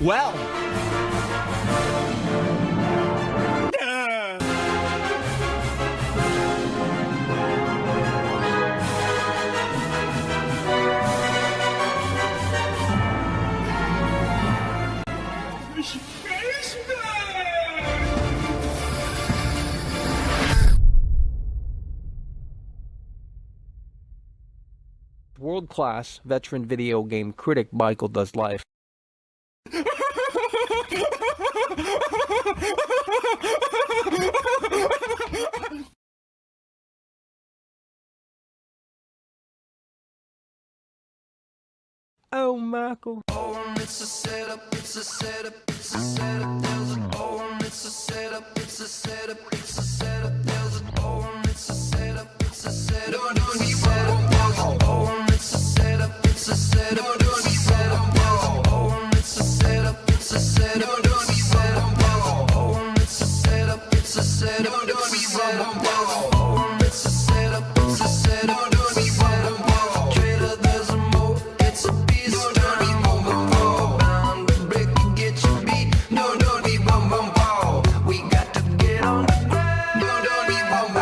Well. World-class veteran video game critic Michael Does Life. Oh, Michael. Oh, it's a setup, it's a setup, it's a setup. There's an oh, it's a setup, it's a setup, it's a setup. There's an oh, it's a setup, it's a setup. No, no, he won't. Oh, it's a setup, it's a setup, it's a setup. Oh, it's a setup, it's a setup. No, no, he won't. Oh, it's a setup, it's a setup. No, no, he won't. Oh, it's a setup, it's a setup. No, no, he won't. Trailer, there's a mo, it's a beast. No, no, he won't. Bound to break and get your beat. No, no, he won't. We got to get on the ground. No, no, he won't.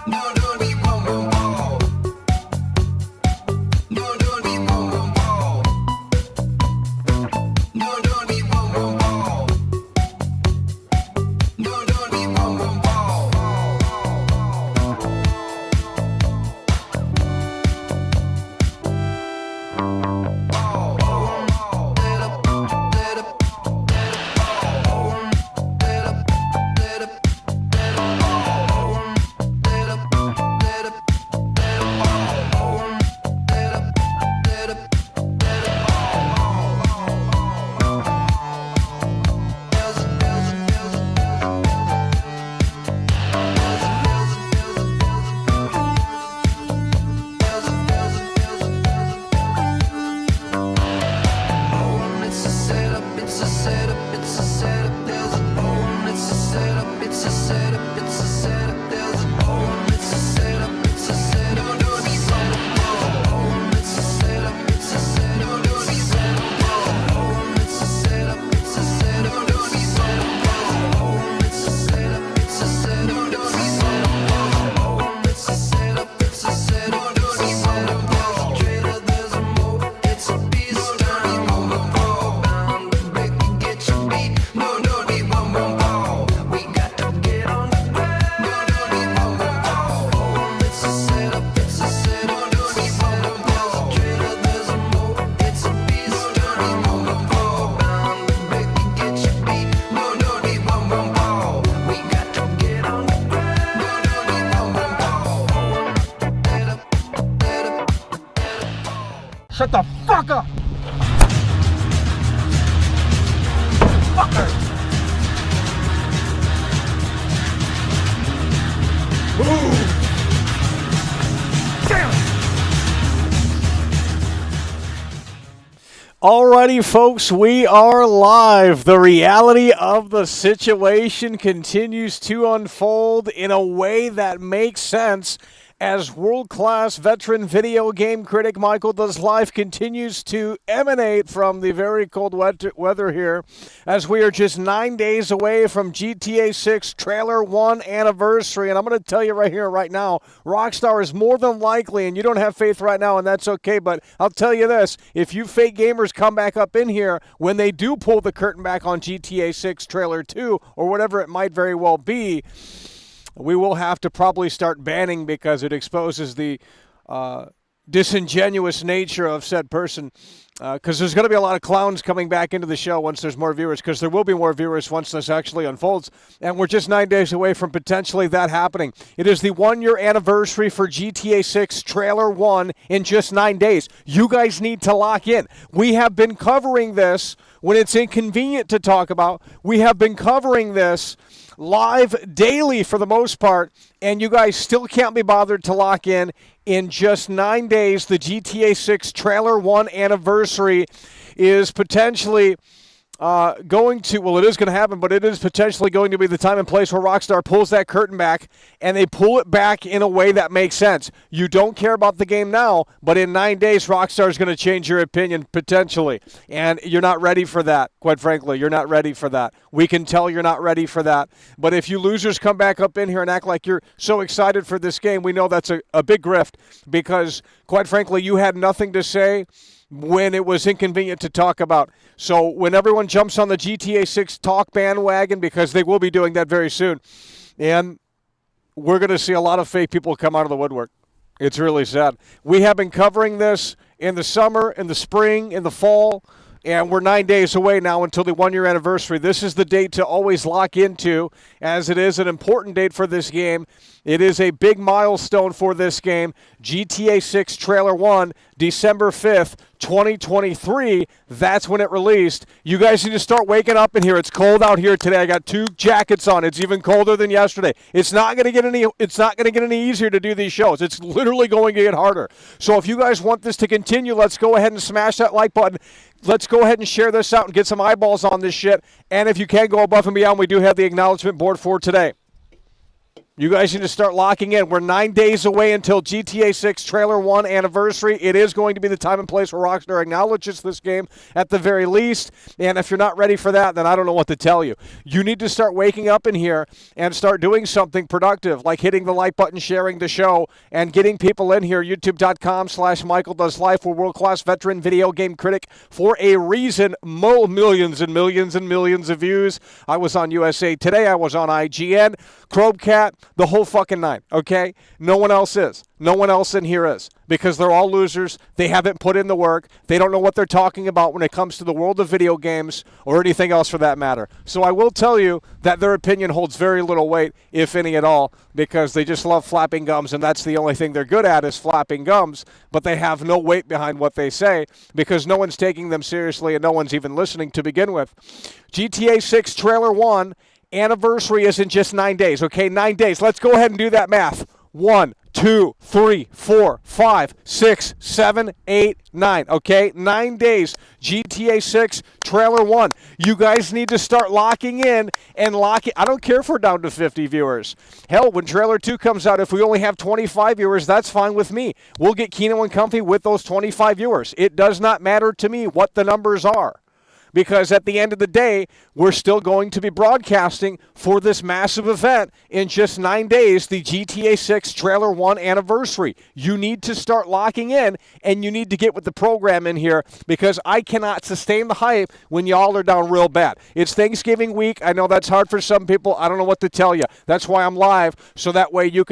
No, no, he won't. No, no, he won't. No, no, he won't. No, no, he won't. It's a setup, it's a setup, it's a setup. There's an oh, it's a setup, it's a setup, it's a setup. There's an oh, it's a setup, it's a setup. No, no, he's on oh, it's a setup, it's a setup. No, no, he's on oh, it's a setup, it's a setup. No, no, he's on oh, it's a setup, it's a setup. No, no, he's on oh, it's a setup, it's a setup. No, no, he's on trailer, there's a mo, it's a beast. No, no, he won't. Bound to break and get your beat. No, no, he won't. We got to get on the ground. No, no, he won't. Oh, it's a setup, it's a setup. No, no, he won't. Trailer, there's a mo, it's a beast. No, no, he won't. Bound to break and get your beat. No, no, he won't. We got to get on the ground. No, no, he won't. Setup, setup. Shut the fuck up! Fucker! Damn it! Alrighty, folks, we are live. The reality of the situation continues to unfold in a way that makes sense as world-class veteran video game critic Michael Does Life continues to emanate from the very cold weather here as we are just 9 days away from GTA 6 Trailer 1 anniversary. And I'm going to tell you right here, right now, Rockstar is more than likely, and you don't have faith right now, and that's okay, but I'll tell you this, if you fake gamers come back up in here when they do pull the curtain back on GTA 6 Trailer 2 or whatever it might very well be, we will have to probably start banning because it exposes the disingenuous nature of said person. Because there's going to be a lot of clowns coming back into the show once there's more viewers, because there will be more viewers once this actually unfolds. And we're just 9 days away from potentially that happening. It is the 1 year anniversary for GTA 6 Trailer 1 in just 9 days. You guys need to lock in. We have been covering this when it's inconvenient to talk about. We have been covering this live daily for the most part, and you guys still can't be bothered to lock in. In just 9 days, the GTA 6 Trailer 1 anniversary is potentially going to, well, it is going to happen, but it is potentially going to be the time and place where Rockstar pulls that curtain back, and they pull it back in a way that makes sense. You don't care about the game now, but in 9 days, Rockstar is going to change your opinion, potentially, and you're not ready for that, quite frankly. You're not ready for that. We can tell you're not ready for that, but if you losers come back up in here and act like you're so excited for this game, we know that's a big grift, because, quite frankly, you had nothing to say when it was inconvenient to talk about. So when everyone jumps on the GTA 6 talk bandwagon, because they will be doing that very soon, and we're going to see a lot of fake people come out of the woodwork. It's really sad. We have been covering this in the summer, in the spring, in the fall, and we're 9 days away now until the 1 year anniversary. This is the date to always lock into, as it is an important date for this game. It is a big milestone for this game. GTA 6 Trailer 1, December 5th, 2023. That's when it released. You guys need to start waking up in here. It's cold out here today. I got 2 jackets on. It's even colder than yesterday. It's not going to get any easier to do these shows. It's literally going to get harder. So if you guys want this to continue, let's go ahead and smash that like button. Let's go ahead and share this out and get some eyeballs on this shit. And if you can go above and beyond, we do have the acknowledgement board for today. You guys need to start locking in. We're 9 days away until GTA 6 Trailer 1 anniversary. It is going to be the time and place where Rockstar acknowledges this game at the very least. And if you're not ready for that, then I don't know what to tell you. You need to start waking up in here and start doing something productive, like hitting the like button, sharing the show, and getting people in here. YouTube.com/MichaelDoesLife. We're world-class veteran video game critic for a reason. Millions and millions and millions of views. I was on USA Today. I was on IGN. Chromcat, the whole fucking nine, okay? No one else is. No one else in here is, because they're all losers. They haven't put in the work. They don't know what they're talking about when it comes to the world of video games or anything else for that matter. So I will tell you that their opinion holds very little weight, if any at all, because they just love flapping gums, and that's the only thing they're good at is flapping gums, but they have no weight behind what they say because no one's taking them seriously and no one's even listening to begin with. GTA 6 Trailer 1 anniversary is in just 9 days, okay? 9 days. Let's go ahead and do that math. 1, 2, 3, 4, 5, 6, 7, 8, 9, okay? 9 days. GTA 6 Trailer 1. You guys need to start locking in and locking. I don't care if we're down to 50 viewers. Hell, when Trailer 2 comes out, if we only have 25 viewers, that's fine with me. We'll get Kino and Comfy with those 25 viewers. It does not matter to me what the numbers are, because at the end of the day, we're still going to be broadcasting for this massive event in just 9 days, the GTA 6 Trailer 1 anniversary. You need to start locking in, and you need to get with the program in here, because I cannot sustain the hype when y'all are down real bad. It's Thanksgiving week. I know that's hard for some people. I don't know what to tell you. That's why I'm live, so that way you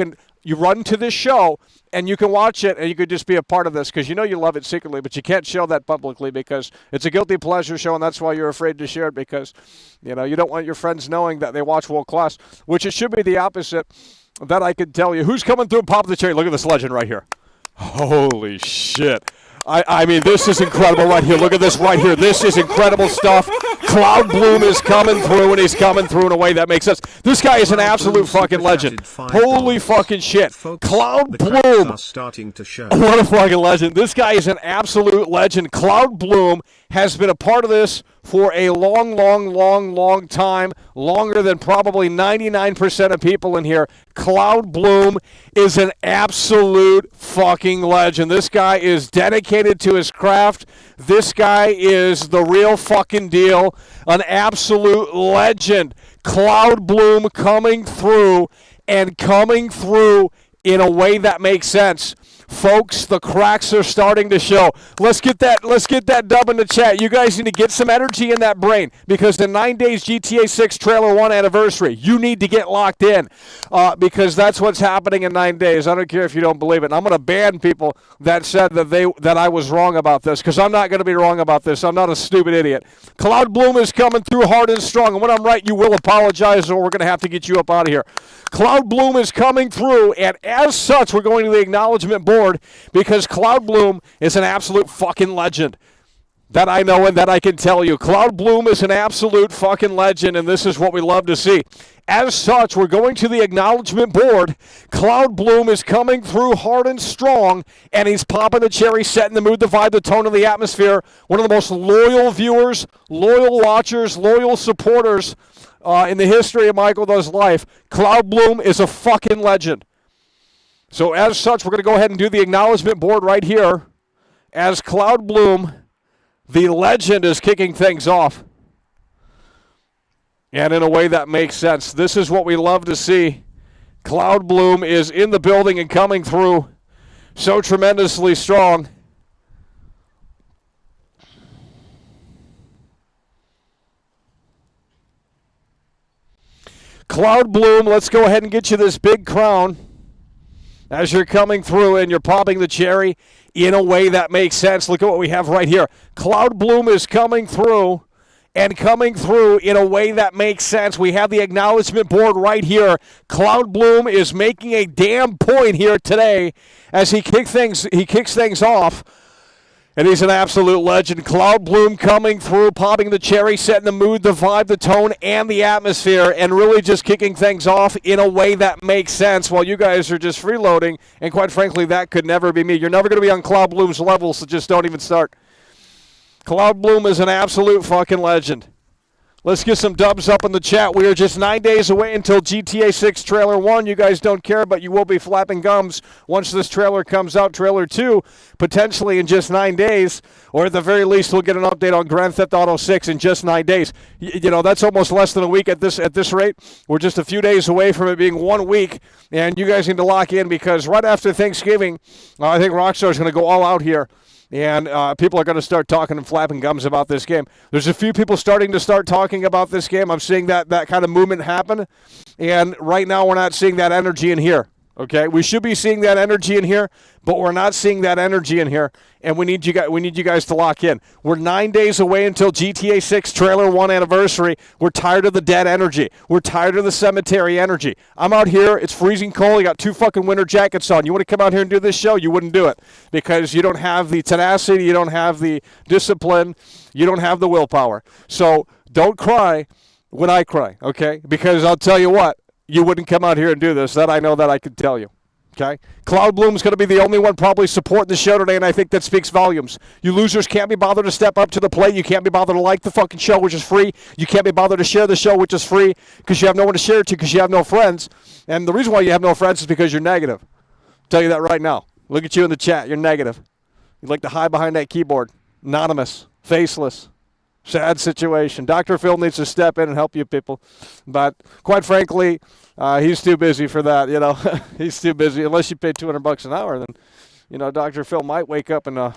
run to this show and you can watch it and you could just be a part of this, because you know you love it secretly, but you can't show that publicly because it's a guilty pleasure show, and that's why you're afraid to share it, because you don't want your friends knowing that they watch World Class, which it should be the opposite. That I could tell you. Who's coming through? Pop the cherry. Look at this legend right here. Holy shit. I mean, this is incredible right here. Look at this right here. This is incredible stuff Cloud Bloom is coming through, and he's coming through in a way that makes sense. This guy is an absolute fucking legend. Holy fucking shit. Cloud Bloom. Starting to show. What a fucking legend. This guy is an absolute legend. Cloud Bloom has been a part of this for a long time, longer than probably 99% of people in here. Cloud Bloom is an absolute fucking legend. This guy is dedicated to his craft. This guy is the real fucking deal. An absolute legend. Cloud Bloom coming through and coming through in a way that makes sense. Folks, the cracks are starting to show. Let's get that dub in the chat. You guys need to get some energy in that brain, because the 9 days GTA 6 trailer 1 anniversary, you need to get locked in, because that's what's happening in 9 days. I don't care if you don't believe it. And I'm going to ban people that said that I was wrong about this, because I'm not going to be wrong about this. I'm not a stupid idiot. Cloud Bloom is coming through hard and strong, and when I'm right, you will apologize, or we're going to have to get you up out of here. Cloud Bloom is coming through, and as such, we're going to the acknowledgement board, because Cloud Bloom is an absolute fucking legend. That I know and that I can tell you. Cloud Bloom is an absolute fucking legend, and this is what we love to see. As such, we're going to the acknowledgement board. Cloud Bloom is coming through hard and strong, and he's popping the cherry, setting the mood, the vibe, the tone of the atmosphere. One of the most loyal viewers, loyal watchers, loyal supporters in the history of Michael Does Life. Cloud Bloom is a fucking legend. So as such, we're going to go ahead and do the acknowledgement board right here as Cloud Bloom, the legend, is kicking things off. And in a way that makes sense. This is what we love to see. Cloud Bloom is in the building and coming through so tremendously strong. Cloud Bloom, let's go ahead and get you this big crown as you're coming through and you're popping the cherry in a way that makes sense. Look at what we have right here. Cloud Bloom is coming through and coming through in a way that makes sense. We have the acknowledgement board right here. Cloud Bloom is making a damn point here today as he kicks things off. And he's an absolute legend. Cloud Bloom coming through, popping the cherry, setting the mood, the vibe, the tone, and the atmosphere, and really just kicking things off in a way that makes sense while you guys are just freeloading. And quite frankly, that could never be me. You're never going to be on Cloud Bloom's level, so just don't even start. Cloud Bloom is an absolute fucking legend. Let's get some dubs up in the chat. We are just 9 days away until GTA 6 Trailer 1. You guys don't care, but you will be flapping gums once this trailer comes out. Trailer 2, potentially in just 9 days, or at the very least, we'll get an update on Grand Theft Auto 6 in just 9 days. You know, that's almost less than a week at this rate. We're just a few days away from it being 1 week, and you guys need to lock in, because right after Thanksgiving, I think Rockstar is going to go all out here. And people are going to start talking and flapping gums about this game. There's a few people starting to start talking about this game. I'm seeing that kind of movement happen. And right now we're not seeing that energy in here. Okay? We should be seeing that energy in here, but we're not seeing that energy in here. And we need you guys to lock in. We're 9 days away until GTA 6 Trailer 1 anniversary. We're tired of the dead energy. We're tired of the cemetery energy. I'm out here. It's freezing cold. I got 2 fucking winter jackets on. You want to come out here and do this show? You wouldn't do it, because you don't have the tenacity. You don't have the discipline. You don't have the willpower. So don't cry when I cry, okay? Because I'll tell you what, you wouldn't come out here and do this. That I know, that I can tell you. Okay? Cloud Bloom's going to be the only one probably supporting the show today, and I think that speaks volumes. You losers can't be bothered to step up to the plate. You can't be bothered to like the fucking show, which is free. You can't be bothered to share the show, which is free, because you have no one to share it to, because you have no friends. And the reason why you have no friends is because you're negative. I'll tell you that right now. Look at you in the chat. You're negative. You like to hide behind that keyboard. Anonymous. Faceless. Sad situation. Dr. Phil needs to step in and help you people. But quite frankly, he's too busy for that, you know. He's too busy. Unless you pay $200 an hour, then, you know, Dr. Phil might wake up and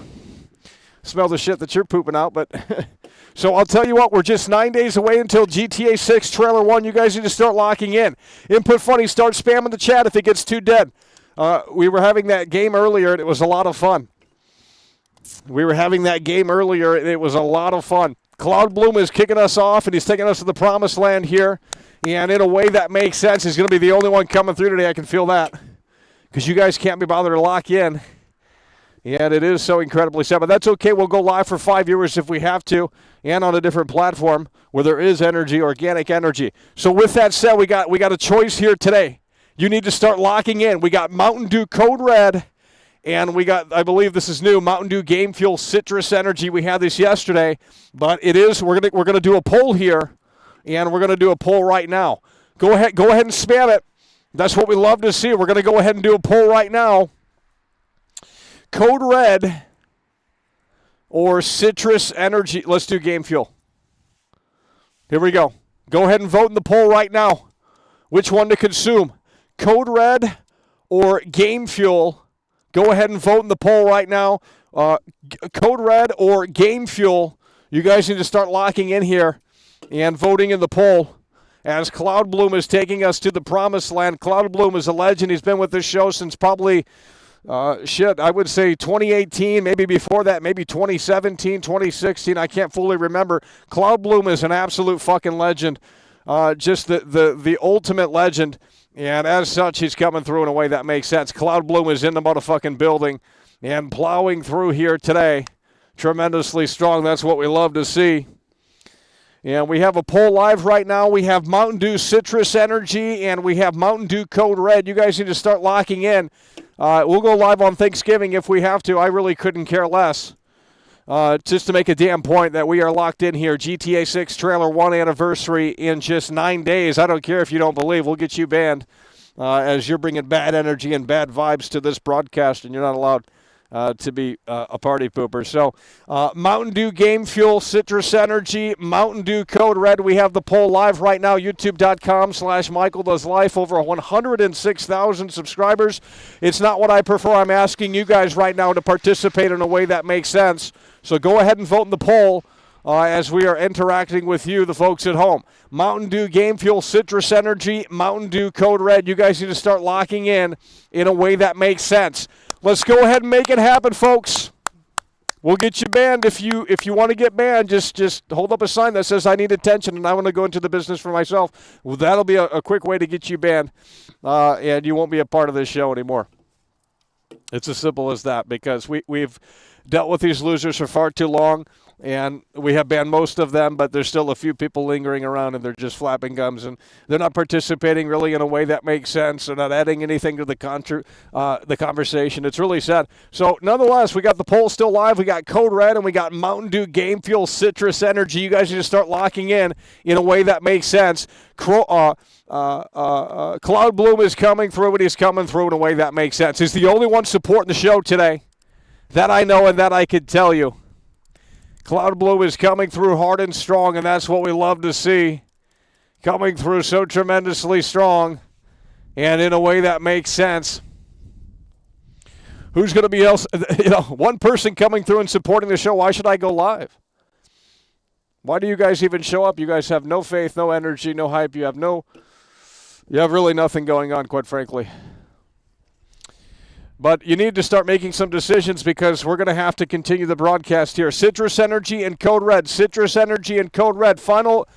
smell the shit that you're pooping out. But so I'll tell you what, we're just 9 days away until GTA 6 Trailer 1. You guys need to start locking in. Input Funny, start spamming the chat if it gets too dead. We were having that game earlier, and it was a lot of fun. It was a lot of fun. Cloud Bloom is kicking us off, and he's taking us to the promised land here. And in a way that makes sense, he's going to be the only one coming through today. I can feel that. Because you guys can't be bothered to lock in And it is so incredibly sad, but that's okay. We'll go live for 5 viewers if we have to, and on a different platform where there is energy, organic energy. So with that said, we got a choice here today. You need to start locking in. We got Mountain Dew Code Red, and we got, I believe this is new, Mountain Dew Game Fuel Citrus Energy. We had this yesterday, but it is, we're gonna do a poll here, and we're gonna do a poll right now. Go ahead and spam it. That's what we love to see. We're gonna go ahead and do a poll right now. Code Red or Citrus Energy. Let's do Game Fuel. Here we go. Go ahead and vote in the poll right now. Which one to consume? Code Red or Game Fuel? Go ahead and vote in the poll right now. Code Red or Game Fuel. You guys need to start locking in here and voting in the poll. As Cloud Bloom is taking us to the promised land. Cloud Bloom is a legend. He's been with this show since probably I would say 2018, maybe before that, maybe 2017, 2016. I can't fully remember. Cloud Bloom is an absolute fucking legend, just the ultimate legend. And as such, he's coming through in a way that makes sense. Cloud Bloom is in the motherfucking building and plowing through here today. Tremendously strong. That's what we love to see. And we have a poll live right now. We have Mountain Dew Citrus Energy, and we have Mountain Dew Code Red. You guys need to start locking in. We'll go live on Thanksgiving if we have to. I really couldn't care less. Just to make a damn point that we are locked in here. GTA 6 Trailer 1 anniversary in just 9 days. I don't care if you don't believe. We'll get you banned as you're bringing bad energy and bad vibes to this broadcast, and you're not allowed to be a party pooper. So Mountain Dew Game Fuel, Citrus Energy, Mountain Dew Code Red. We have the poll live right now, youtube.com/MichaelDoesLife. Over 106,000 subscribers. It's not what I prefer. I'm asking you guys right now to participate in a way that makes sense. So go ahead and vote in the poll as we are interacting with you, the folks at home. Mountain Dew Game Fuel, Citrus Energy, Mountain Dew Code Red. You guys need to start locking in a way that makes sense. Let's go ahead and make it happen, folks. We'll get you banned. If you want to get banned, just hold up a sign that says I need attention and I want to go into the business for myself. Well, that'll be a quick way to get you banned, and you won't be a part of this show anymore. It's as simple as that, because we've dealt with these losers for far too long, and we have banned most of them, but there's still a few people lingering around, and they're just flapping gums, and they're not participating really in a way that makes sense. They're not adding anything to the conversation. It's really sad. So nonetheless, we got the poll still live. We got Code Red, and we got Mountain Dew Game Fuel Citrus Energy. You guys need to start locking in a way that makes sense. Cloud Bloom is coming through, and he's coming through in a way that makes sense. He's the only one supporting the show today. That I know and that I could tell you. Cloud Bloom is coming through hard and strong, and that's what we love to see. Coming through so tremendously strong and in a way that makes sense. Who's going to be else? One person coming through and supporting the show. Why should I go live? Why do you guys even show up? You guys have no faith, no energy, no hype. You have really nothing going on, quite frankly. But you need to start making some decisions, because we're going to have to continue the broadcast here. Citrus Energy and Code Red. Citrus Energy and Code Red. Final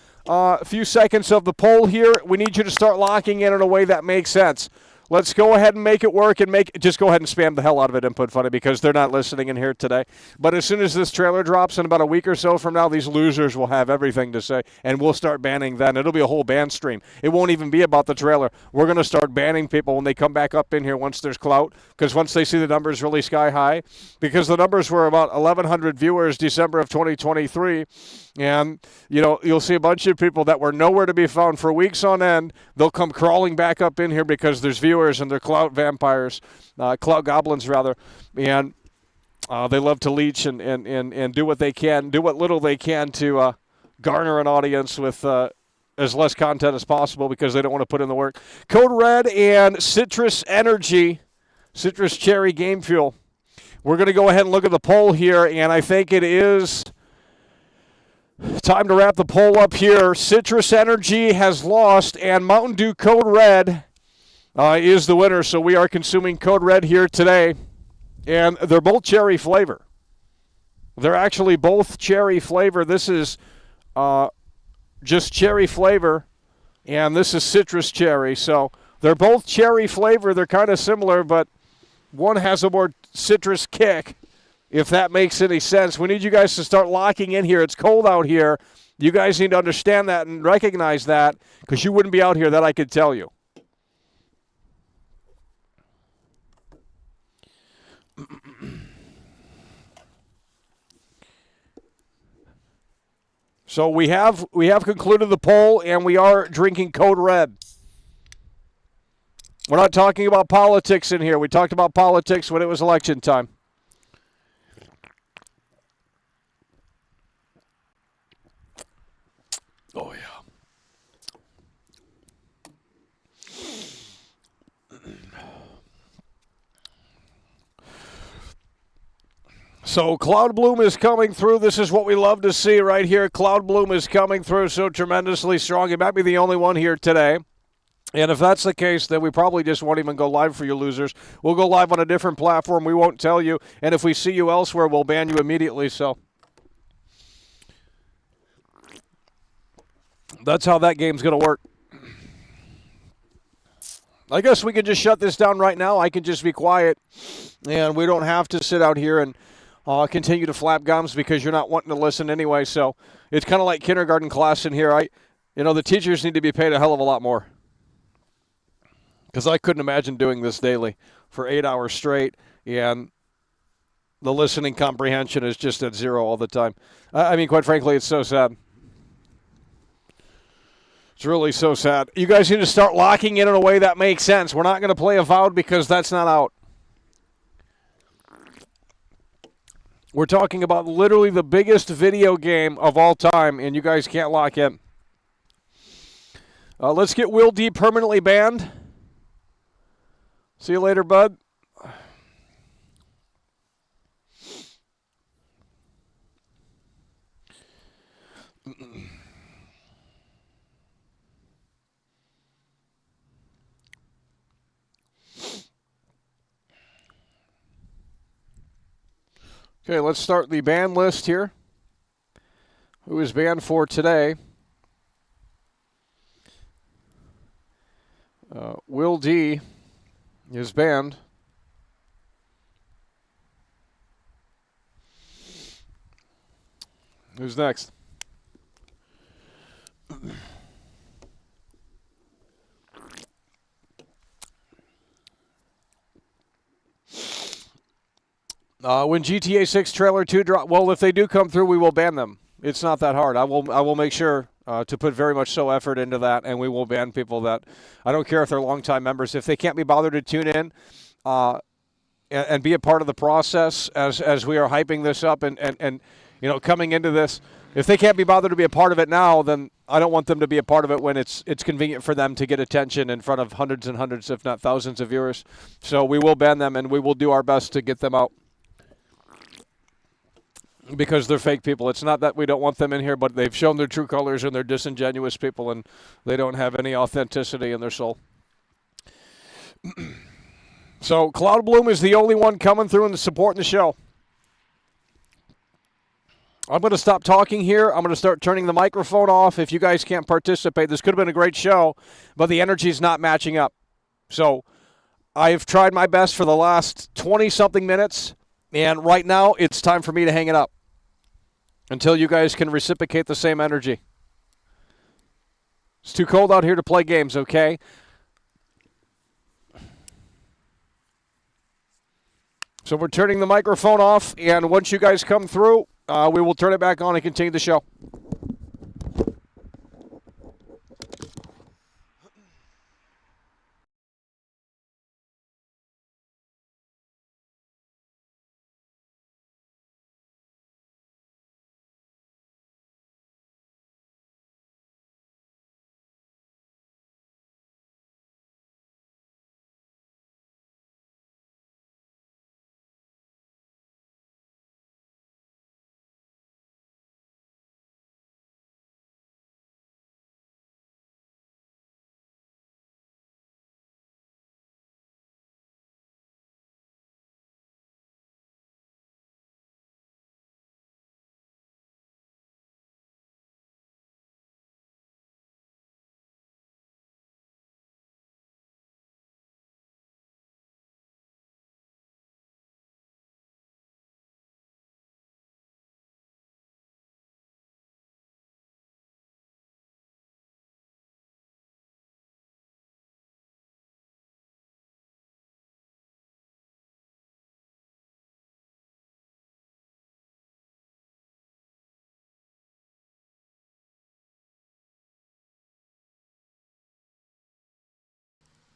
few seconds of the poll here. We need you to start locking in a way that makes sense. Let's go ahead and make it work, and just go ahead and spam the hell out of it, Input Funny, because they're not listening in here today. But as soon as this trailer drops in about a week or so from now, these losers will have everything to say, and we'll start banning then. It'll be a whole ban stream. It won't even be about the trailer. We're going to start banning people when they come back up in here once there's clout, because once they see the numbers really sky high, because the numbers were about 1,100 viewers December of 2023, and, you'll see a bunch of people that were nowhere to be found for weeks on end. They'll come crawling back up in here because there's viewers, and they're clout vampires, clout goblins rather, and they love to leech and do what they can, do what little they can to garner an audience with as less content as possible, because they don't want to put in the work. Code Red and Citrus Energy, Citrus Cherry Game Fuel. We're going to go ahead and look at the poll here, and I think it is time to wrap the poll up here. Citrus Energy has lost, and Mountain Dew Code Red is the winner. So we are consuming Code Red here today, and they're both cherry flavor. They're actually both cherry flavor. This is just cherry flavor, and this is citrus cherry. So they're both cherry flavor. They're kind of similar, but one has a more citrus kick, if that makes any sense. We need you guys to start locking in here. It's cold out here. You guys need to understand that and recognize that, because you wouldn't be out here, that I could tell you. So we have concluded the poll, and we are drinking Code Red. We're not talking about politics in here. We talked about politics when it was election time. Oh, yeah. So cloud bloom is coming through. This is what we love to see right here. Cloud bloom is coming through so tremendously strong. It might be the only one here today. And if that's the case, then we probably just won't even go live for you losers. We'll go live on a different platform. We won't tell you. And if we see you elsewhere, we'll ban you immediately. So that's how that game's going to work. I guess we can just shut this down right now. I can just be quiet. And we don't have to sit out here and continue to flap gums because you're not wanting to listen anyway. So it's kind of like kindergarten class in here. The teachers need to be paid a hell of a lot more. Because I couldn't imagine doing this daily for 8 hours straight, and the listening comprehension is just at zero all the time. I mean, quite frankly, it's so sad. It's really so sad. You guys need to start locking in a way that makes sense. We're not going to play Avowed because that's not out. We're talking about literally the biggest video game of all time, and you guys can't lock in. Let's get Will D permanently banned. See you later, bud. Okay, let's start the ban list here. Who is banned for today? Will D is banned. Who's next? When GTA 6 trailer 2 drop, well, if they do come through, we will ban them. It's not that hard. I will make sure to put very much so effort into that, and we will ban people that, I don't care if they're longtime members. If they can't be bothered to tune in and be a part of the process as we are hyping this up and coming into this, if they can't be bothered to be a part of it now, then I don't want them to be a part of it when it's convenient for them to get attention in front of hundreds and hundreds, if not thousands of viewers. So we will ban them, and we will do our best to get them out. Because they're fake people. It's not that we don't want them in here, but they've shown their true colors, and they're disingenuous people, and they don't have any authenticity in their soul. So Cloud Bloom is the only one coming through and supporting the show. I'm going to stop talking here. I'm going to start turning the microphone off if you guys can't participate. This could have been a great show, but the energy is not matching up. So I've tried my best for the last 20-something minutes, and right now it's time for me to hang it up until you guys can reciprocate the same energy. It's too cold out here to play games, okay? So we're turning the microphone off, and once you guys come through, we will turn it back on and continue the show.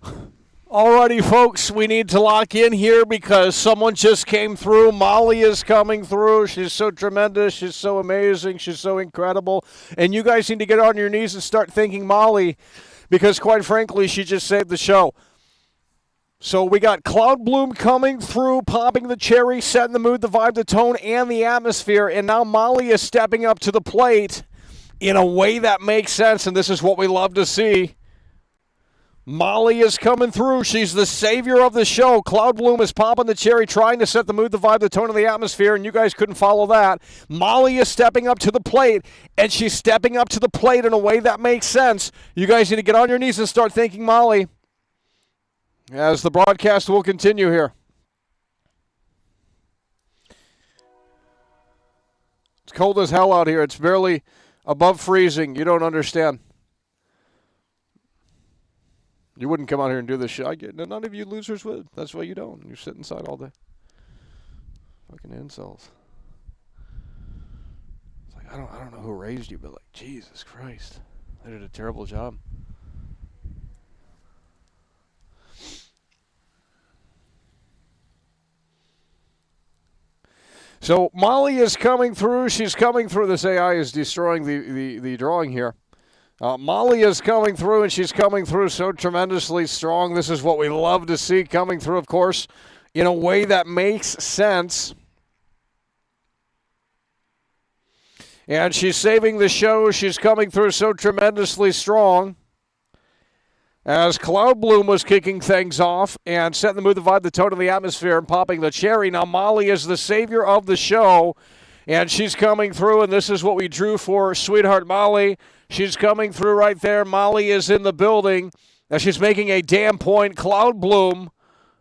Alrighty, folks, we need to lock in here because someone just came through. Molly is coming through. She's so tremendous. She's so amazing. She's so incredible. And you guys need to get on your knees and start thanking Molly because, quite frankly, she just saved the show. So we got Cloud Bloom coming through, popping the cherry, setting the mood, the vibe, the tone, and the atmosphere. And now Molly is stepping up to the plate in a way that makes sense, and this is what we love to see. Molly is coming through. She's the savior of the show. Cloud Bloom is popping the cherry, trying to set the mood, the vibe, the tone, and the atmosphere, and you guys couldn't follow that. Molly is stepping up to the plate, and she's stepping up to the plate in a way that makes sense. You guys need to get on your knees and start thanking Molly as the broadcast will continue here. It's cold as hell out here. It's barely above freezing. You don't understand. You wouldn't come out here and do this shit. I get none of you losers would. That's why you don't. You sit inside all day. Fucking insults. It's like I don't know who raised you, but like Jesus Christ, they did a terrible job. So Molly is coming through. She's coming through. This AI is destroying the drawing here. Molly is coming through, and she's coming through so tremendously strong. This is what we love to see coming through, of course, in a way that makes sense. And she's saving the show. She's coming through so tremendously strong. As Cloud Bloom was kicking things off and setting the mood, the vibe, the tone of the atmosphere, and popping the cherry. Now Molly is the savior of the show, and she's coming through, and this is what we drew for Sweetheart Molly. She's coming through right there. Molly is in the building. Now she's making a damn point. Cloud Bloom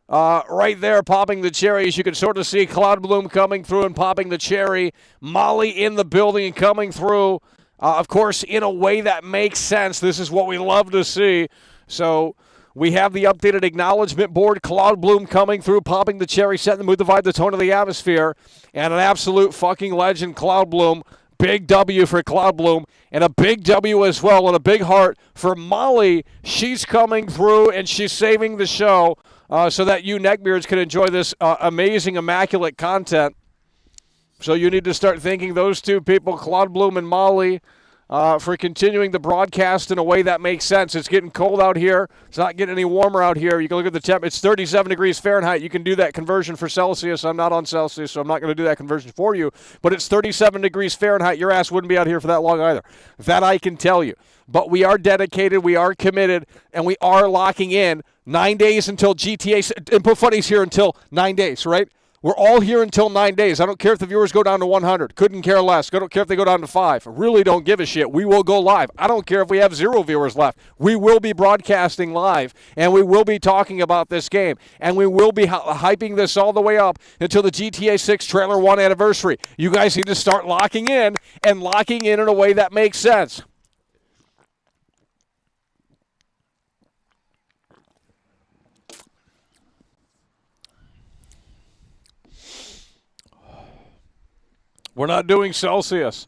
right there popping the cherry. As you can sort of see Cloud Bloom coming through and popping the cherry. Molly in the building and coming through, of course, in a way that makes sense. This is what we love to see. So we have the updated acknowledgement board. Cloud Bloom coming through, popping the cherry, setting the mood, the vibe, the tone of the atmosphere. And an absolute fucking legend, Cloud Bloom. Big W for Cloud Bloom, and a big W as well, and a big heart for Molly. She's coming through, and she's saving the show so that you neckbeards can enjoy this amazing, immaculate content. So you need to start thanking those two people, Cloud Bloom and Molly, for continuing the broadcast in a way that makes sense. It's getting cold out here. It's not getting any warmer out here. You can look at the temp. It's 37 degrees Fahrenheit. You can do that conversion for Celsius. I'm not on Celsius, so I'm not going to do that conversion for you. But it's 37 degrees Fahrenheit. Your ass wouldn't be out here for that long either. That I can tell you. But we are dedicated, we are committed, and we are locking in 9 days until GTA. Input Funny's here until 9 days, right? We're all here until 9 days. I don't care if the viewers go down to 100. Couldn't care less. I don't care if they go down to 5. Really don't give a shit. We will go live. I don't care if we have 0 viewers left. We will be broadcasting live, and we will be talking about this game, and we will be hyping this all the way up until the GTA 6 Trailer 1 anniversary. You guys need to start locking in, and locking in a way that makes sense. We're not doing Celsius.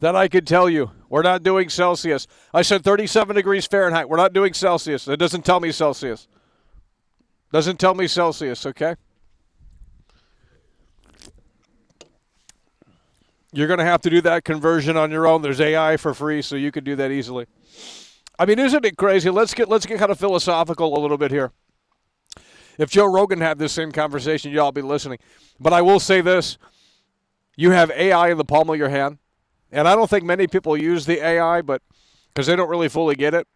That I can tell you. We're not doing Celsius. I said 37 degrees Fahrenheit. We're not doing Celsius. It doesn't tell me Celsius. Doesn't tell me Celsius, okay? You're going to have to do that conversion on your own. There's AI for free, so you can do that easily. I mean, isn't it crazy? Let's get kind of philosophical a little bit here. If Joe Rogan had this same conversation, you'd all be listening. But I will say this. You have AI in the palm of your hand, and I don't think many people use the AI, but because they don't really fully get it.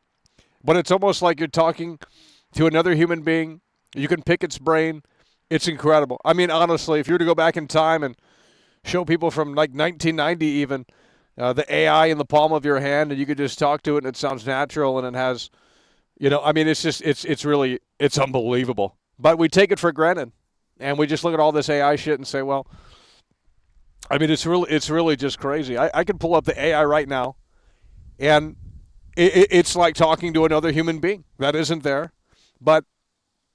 But it's almost like you're talking to another human being. You can pick its brain. It's incredible. I mean, honestly, if you were to go back in time and show people from like 1990 even, the AI in the palm of your hand, and you could just talk to it, and it sounds natural, and it has, I mean, it's just, it's really, it's unbelievable. But we take it for granted, and we just look at all this AI shit and say, well, I mean, it's really just crazy. I can pull up the AI right now, and it's like talking to another human being that isn't there, but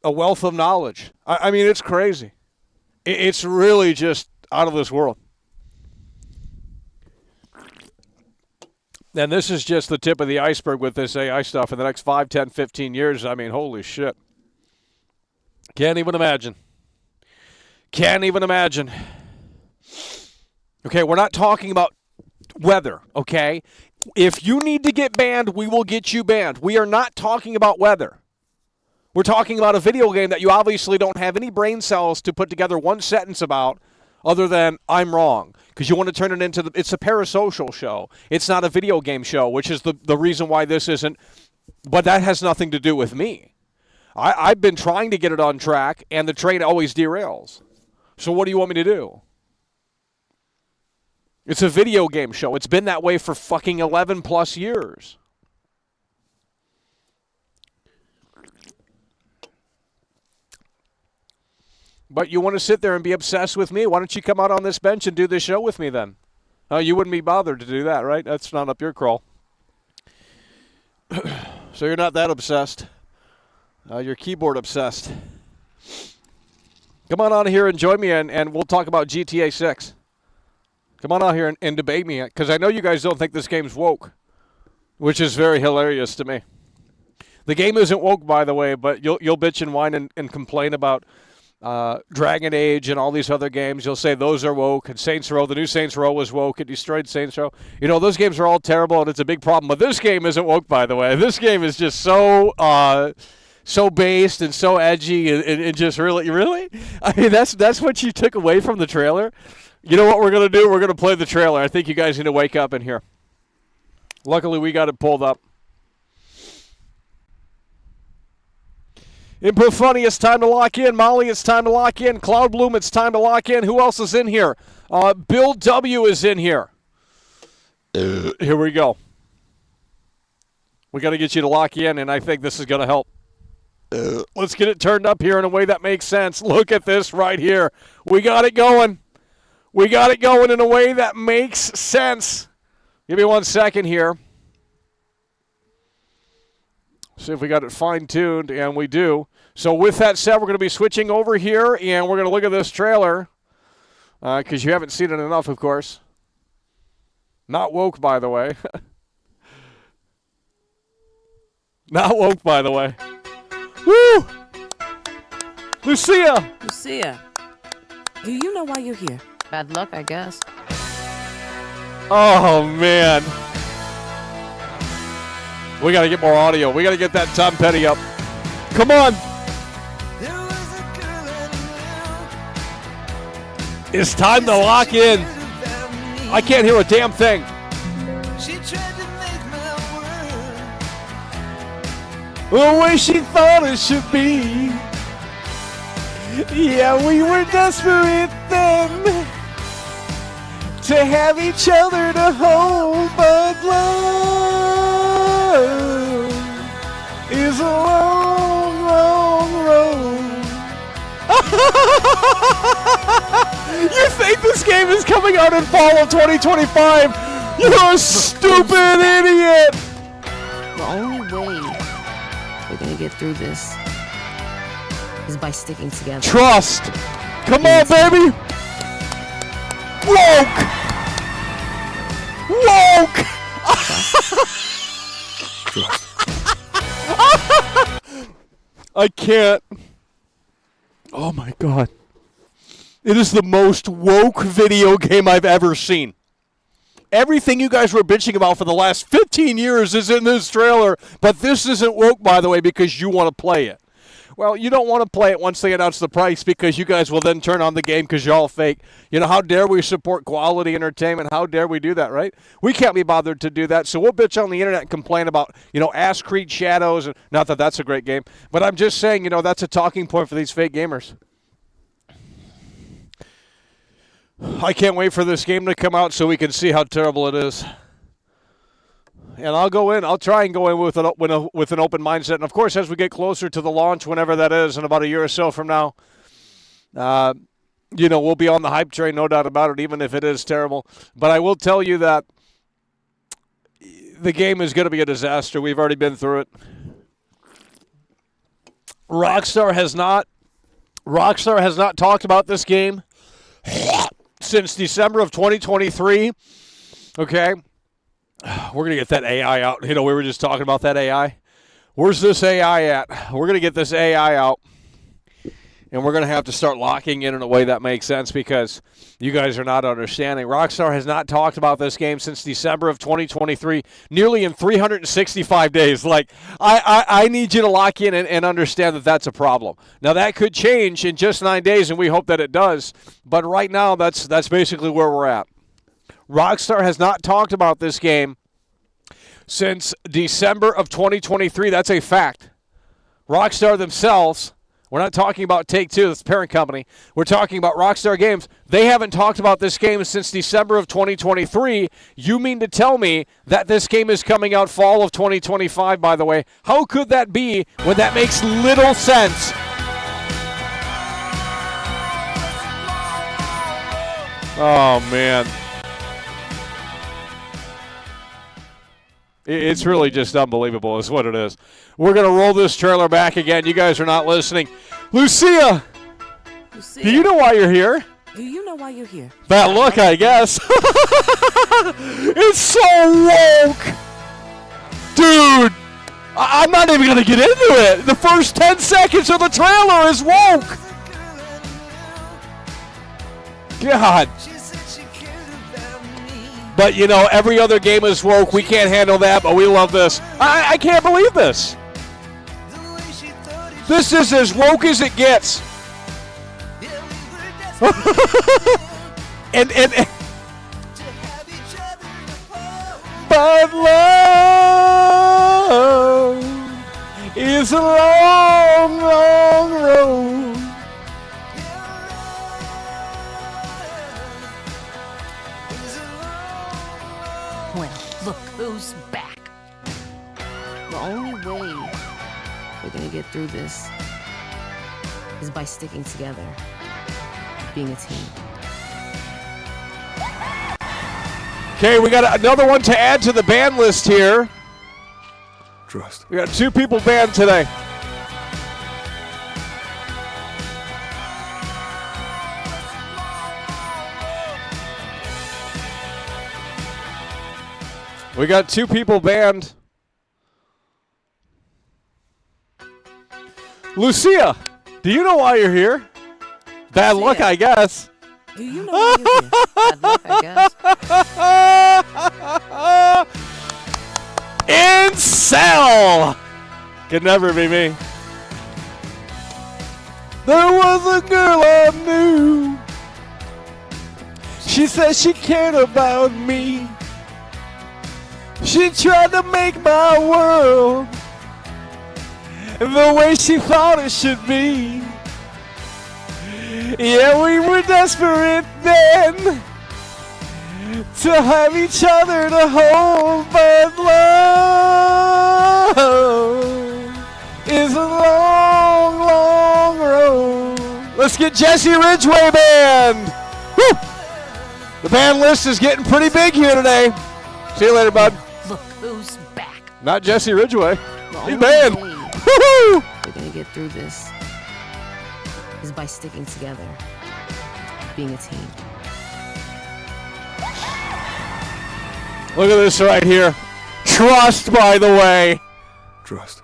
a wealth of knowledge. I mean, it's crazy. It's really just out of this world. And this is just the tip of the iceberg with this AI stuff in the next 5, 10, 15 years. I mean, holy shit. Can't even imagine. Can't even imagine. Okay, we're not talking about weather, okay? If you need to get banned, we will get you banned. We are not talking about weather. We're talking about a video game that you obviously don't have any brain cells to put together one sentence about other than I'm wrong. Because you want to turn it into, it's a parasocial show. It's not a video game show, which is the reason why this isn't. But that has nothing to do with me. I've been trying to get it on track, and the train always derails. So what do you want me to do? It's a video game show. It's been that way for fucking 11 plus years. But you want to sit there and be obsessed with me? Why don't you come out on this bench and do this show with me then? You wouldn't be bothered to do that, right? That's not up your crawl. So you're not that obsessed. You're keyboard obsessed. Come on out here and join me, and we'll talk about GTA 6. Come on out here and debate me, because I know you guys don't think this game's woke, which is very hilarious to me. The game isn't woke, by the way, but you'll bitch and whine and complain about Dragon Age and all these other games. You'll say those are woke, and Saints Row, the new Saints Row was woke. It destroyed Saints Row. You know, those games are all terrible, and it's a big problem. But this game isn't woke, by the way. This game is just so based and so edgy and just really? I mean, that's what you took away from the trailer? You know what we're going to do? We're going to play the trailer. I think you guys need to wake up in here. Luckily, we got it pulled up. Input Funny, it's time to lock in. Molly, it's time to lock in. Cloud Bloom, it's time to lock in. Who else is in here? Bill W. is in here. Here we go. We got to get you to lock in, and I think this is going to help. Let's get it turned up here in a way that makes sense. Look at this right here. We got it going. We got it going in a way that makes sense. Give me 1 second here. See if we got it fine-tuned, and we do. So with that said, we're going to be switching over here, and we're going to look at this trailer, because you haven't seen it enough, of course. Not woke, by the way. Not woke, by the way. Woo! Lucia, do you know why you're here? Bad luck, I guess. Oh, man. We got to get more audio. We got to get that Tom Petty up. Come on. It's time to lock in. I can't hear a damn thing. The way she thought it should be. Yeah, we were desperate then to have each other to hold, but love is a long, long road. You think this game is coming out in fall of 2025? You're a stupid idiot! The only way we're gonna get through this is by sticking together. Trust! Come on, baby! Woke! Woke! I can't. Oh my God. It is the most woke video game I've ever seen. Everything you guys were bitching about for the last 15 years is in this trailer, but this isn't woke, by the way, because you want to play it. Well, you don't want to play it once they announce the price, because you guys will then turn on the game because you're all fake. You know, how dare we support quality entertainment? How dare we do that, right? We can't be bothered to do that, so we'll bitch on the internet and complain about, you know, Ass Creed Shadows. Not that that's a great game, but I'm just saying, you know, that's a talking point for these fake gamers. I can't wait for this game to come out so we can see how terrible it is. And I'll go in. I'll try and go in with an open mindset. And, of course, as we get closer to the launch, whenever that is, in about a year or so from now, you know, we'll be on the hype train, no doubt about it, even if it is terrible. But I will tell you that the game is going to be a disaster. We've already been through it. Rockstar has not talked about this game since December of 2023. Okay? We're going to get that AI out. We were just talking about that AI. Where's this AI at? We're going to get this AI out. And we're going to have to start locking in a way that makes sense because you guys are not understanding. Rockstar has not talked about this game since December of 2023, nearly in 365 days. I need you to lock in and understand that that's a problem. Now, that could change in just 9 days, and we hope that it does. But right now, that's basically where we're at. Rockstar has not talked about this game since December of 2023. That's a fact. Rockstar themselves... We're not talking about Take-Two, that's the parent company. We're talking about Rockstar Games. They haven't talked about this game since December of 2023. You mean to tell me that this game is coming out fall of 2025, by the way? How could that be when that makes little sense? Oh, man. It's really just unbelievable is what it is. We're going to roll this trailer back again. You guys are not listening. Lucia, do you know why you're here? Do you know why you're here? That look, I guess. It's so woke. Dude, I'm not even going to get into it. The first 10 seconds of the trailer is woke. God. But, every other game is woke. We can't handle that, but we love this. I can't believe this. This is as woke as it gets. and but love is a long, long road. Well, look who's back. The only way we're gonna get through this is by sticking together, being a team. Okay, we got another one to add to the ban list here. Trust. We got 2 people banned today. We got 2 people banned. Lucia, do you know why you're here? Bad luck, I guess. Do you know why you're here? Bad luck, I guess. Incel! Could never be me. There was a girl I knew. She said she cared about me. She tried to make my world the way she thought it should be. Yeah, we were desperate then to have each other to hold, but love is a long, long road. Let's get Jesse Ridgway band. Woo! The band list is getting pretty big here today. See you later, bud. Look who's back. Not Jesse Ridgway. The He's only banned. way Woohoo! we're gonna get through this is by sticking together, being a team. Look at this right here. Trust, by the way. Trust.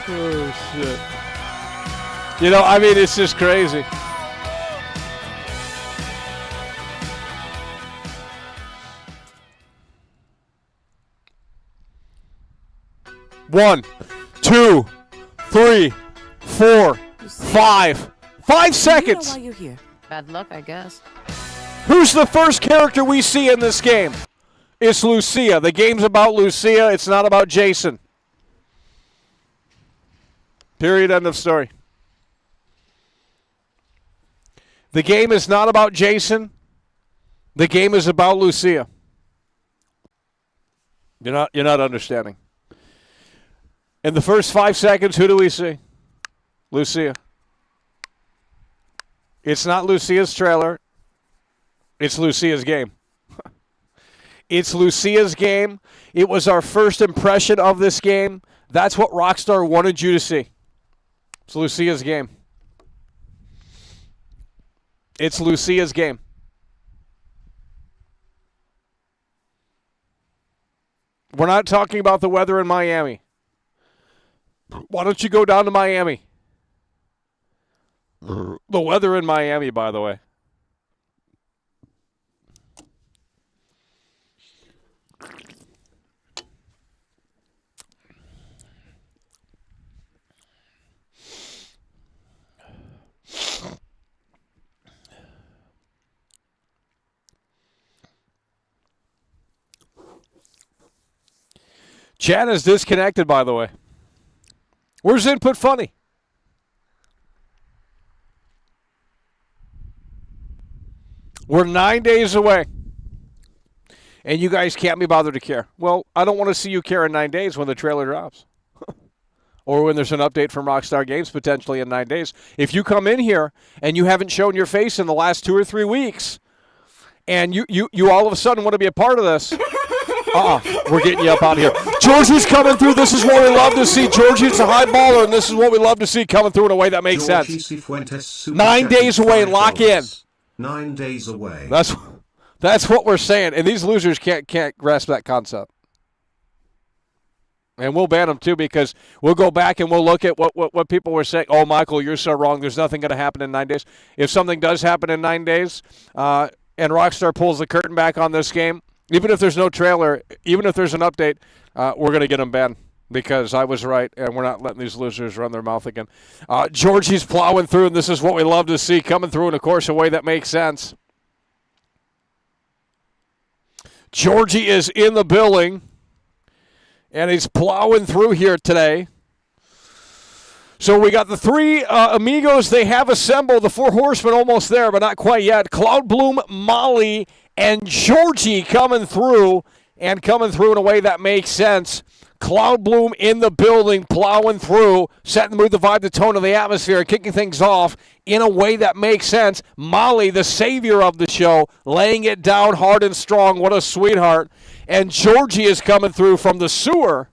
Oh, shit. It's just crazy. One, 2, 3, 4, 5. 5 seconds. Do you know why you're here? Bad luck, I guess. Who's the first character we see in this game? It's Lucia. The game's about Lucia. It's not about Jason. Period. End of story. The game is not about Jason. The game is about Lucia. You're not understanding. In the first 5 seconds, who do we see? Lucia. It's not Lucia's trailer. It's Lucia's game. It's Lucia's game. It was our first impression of this game. That's what Rockstar wanted you to see. It's Lucia's game. It's Lucia's game. We're not talking about the weather in Miami. Why don't you go down to Miami? The weather in Miami, by the way. Chat is disconnected, by the way. Where's Input Funny? We're 9 days away. And you guys can't be bothered to care. Well, I don't want to see you care in 9 days when the trailer drops. Or when there's an update from Rockstar Games potentially in 9 days. If you come in here and you haven't shown your face in the last 2 or 3 weeks, and you all of a sudden want to be a part of this, we're getting you up out of here. Georgie's coming through. This is what we love to see. Georgie's a high baller, and this is what we love to see coming through in a way that makes sense. 9 days away. Lock in. 9 days away. That's what we're saying, and these losers can't grasp that concept. And we'll ban them too, because we'll go back and we'll look at what people were saying. Oh, Michael, you're so wrong. There's nothing going to happen in 9 days. If something does happen in 9 days, and Rockstar pulls the curtain back on this game, even if there's no trailer, even if there's an update, we're going to get them banned, because I was right, and we're not letting these losers run their mouth again. Georgie's plowing through, and this is what we love to see, coming through in, of course, a way that makes sense. Georgie is in the building, and he's plowing through here today. So we got the three amigos. They have assembled. The four horsemen almost there, but not quite yet. Cloud Bloom, Molly, and Georgie coming through, and coming through in a way that makes sense. Cloud Bloom in the building, plowing through, setting the mood, the vibe, the tone of the atmosphere, kicking things off in a way that makes sense. Molly, the savior of the show, laying it down hard and strong. What a sweetheart. And Georgie is coming through from the sewer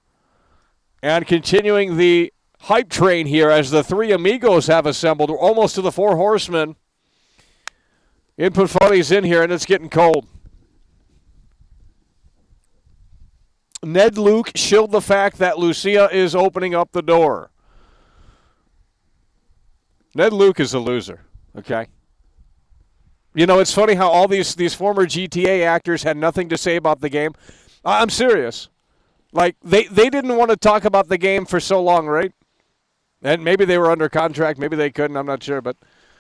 and continuing the hype train here as the three amigos have assembled. We're almost to the four horsemen. Input Funny's in here, and it's getting cold. Ned Luke shilled the fact that Lucia is opening up the door. Ned Luke is a loser, okay? You know, it's funny how all these former GTA actors had nothing to say about the game. I'm serious. Like, they didn't want to talk about the game for so long, right? And maybe they were under contract, maybe they couldn't, I'm not sure. But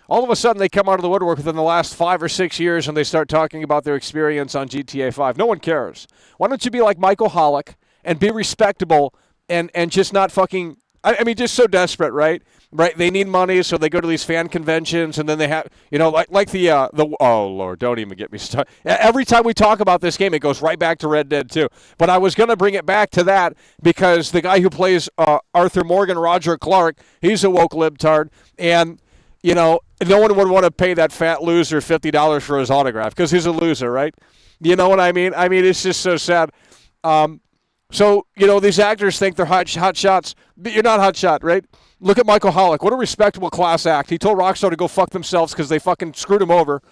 all of a sudden they come out of the woodwork within the last 5 or 6 years and they start talking about their experience on GTA 5. No one cares. Why don't you be like Michael Hollick and be respectable and just not fucking, I mean, just so desperate, right? Right? They need money, so they go to these fan conventions, and then they have, you know, like the oh, Lord, don't even get me started. Every time we talk about this game, it goes right back to Red Dead 2. But I was going to bring it back to that because the guy who plays Arthur Morgan, Roger Clark, he's a woke libtard, and, you know, no one would want to pay that fat loser $50 for his autograph because he's a loser, right? You know what I mean? I mean, it's just so sad. So, you know, these actors think they're hot shots. But you're not hot shot, right? Look at Michael Hollick. What a respectable class act. He told Rockstar to go fuck themselves because they fucking screwed him over.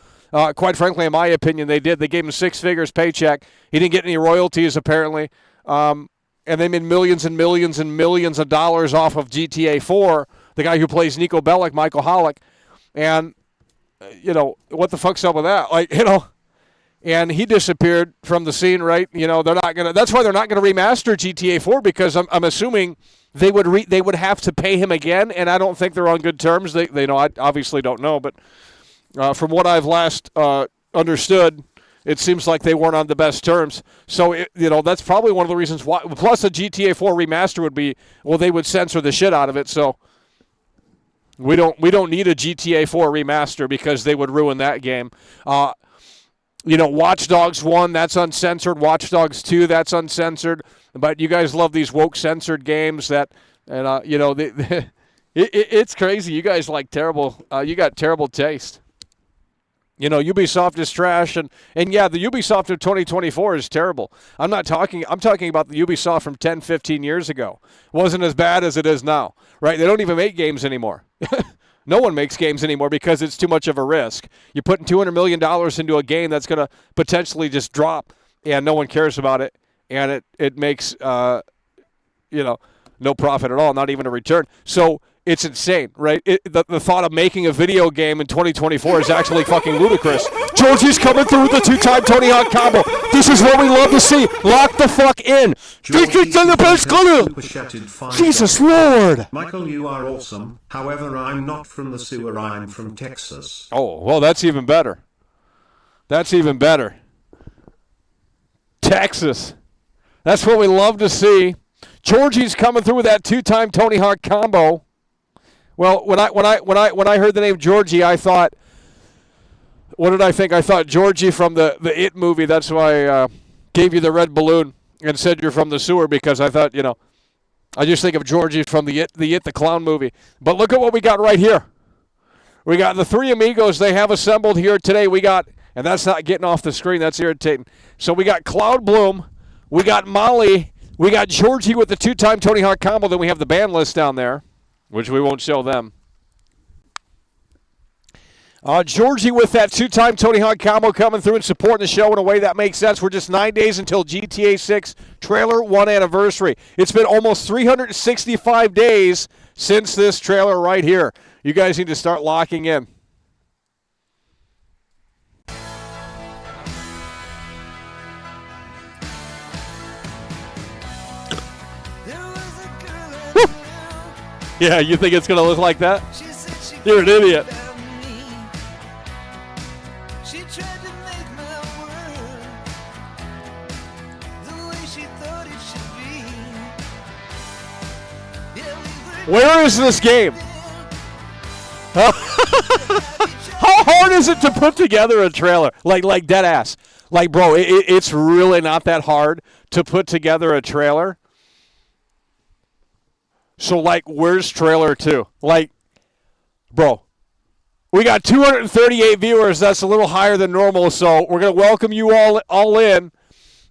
Quite frankly, in my opinion, they did. They gave him 6 figures paycheck. He didn't get any royalties, apparently. And they made millions and millions and millions of dollars off of GTA 4, the guy who plays Nico Bellic, Michael Hollick. And, you know, what the fuck's up with that? Like, you know, and he disappeared from the scene, right? You know, they're not going to, that's why they're not going to remaster GTA 4 because I'm assuming they would have to pay him again, and I don't think they're on good terms. They know, I obviously don't know, but from what I've last understood, it seems like they weren't on the best terms. So, you know, that's probably one of the reasons why. Plus, a GTA 4 remaster would be, well, they would censor the shit out of it. So, we don't need a GTA 4 remaster because they would ruin that game. You know, Watch Dogs 1, that's uncensored. Watch Dogs 2, that's uncensored. But you guys love these woke censored games that, and you know, it's crazy. You guys like terrible. You got terrible taste. You know, Ubisoft is trash, and yeah, the Ubisoft of 2024 is terrible. I'm talking about the Ubisoft from 10, 15 years ago. It wasn't as bad as it is now, right? They don't even make games anymore. No one makes games anymore because it's too much of a risk. You're putting $200 million into a game that's going to potentially just drop, and no one cares about it. and it makes no profit at all, not even a return. So it's insane, right? The thought of making a video game in 2024 is actually fucking ludicrous. Georgie's coming through with the 2-time Tony Hawk combo. This is what we love to see. Lock the fuck in. Jesus Lord. Michael, you are awesome. However, I'm not from the sewer. I'm from Texas. Oh, well, that's even better. That's even better. Texas. That's what we love to see. Georgie's coming through with that 2-time Tony Hawk combo. Well, when I heard the name Georgie, I thought, what did I think? I thought Georgie from the It movie. That's why I gave you the red balloon and said you're from the sewer, because I thought, I just think of Georgie from the It the Clown movie. But look at what we got right here. We got the three amigos they have assembled here today. We got, and that's not getting off the screen. That's irritating. So we got Cloud Bloom. We got Molly. We got Georgie with the 2-time Tony Hawk combo. Then we have the band list down there, which we won't show them. Georgie with that 2-time Tony Hawk combo coming through and supporting the show in a way that makes sense. We're just 9 days until GTA 6 trailer 1 anniversary. It's been almost 365 days since this trailer right here. You guys need to start locking in. Yeah, you think it's going to look like that? You're an idiot. Where is this game? How hard is it to put together a trailer? Like dead ass. Like, bro, it's really not that hard to put together a trailer. So, where's trailer 2? Bro, we got 238 viewers. That's a little higher than normal, so we're going to welcome you all in,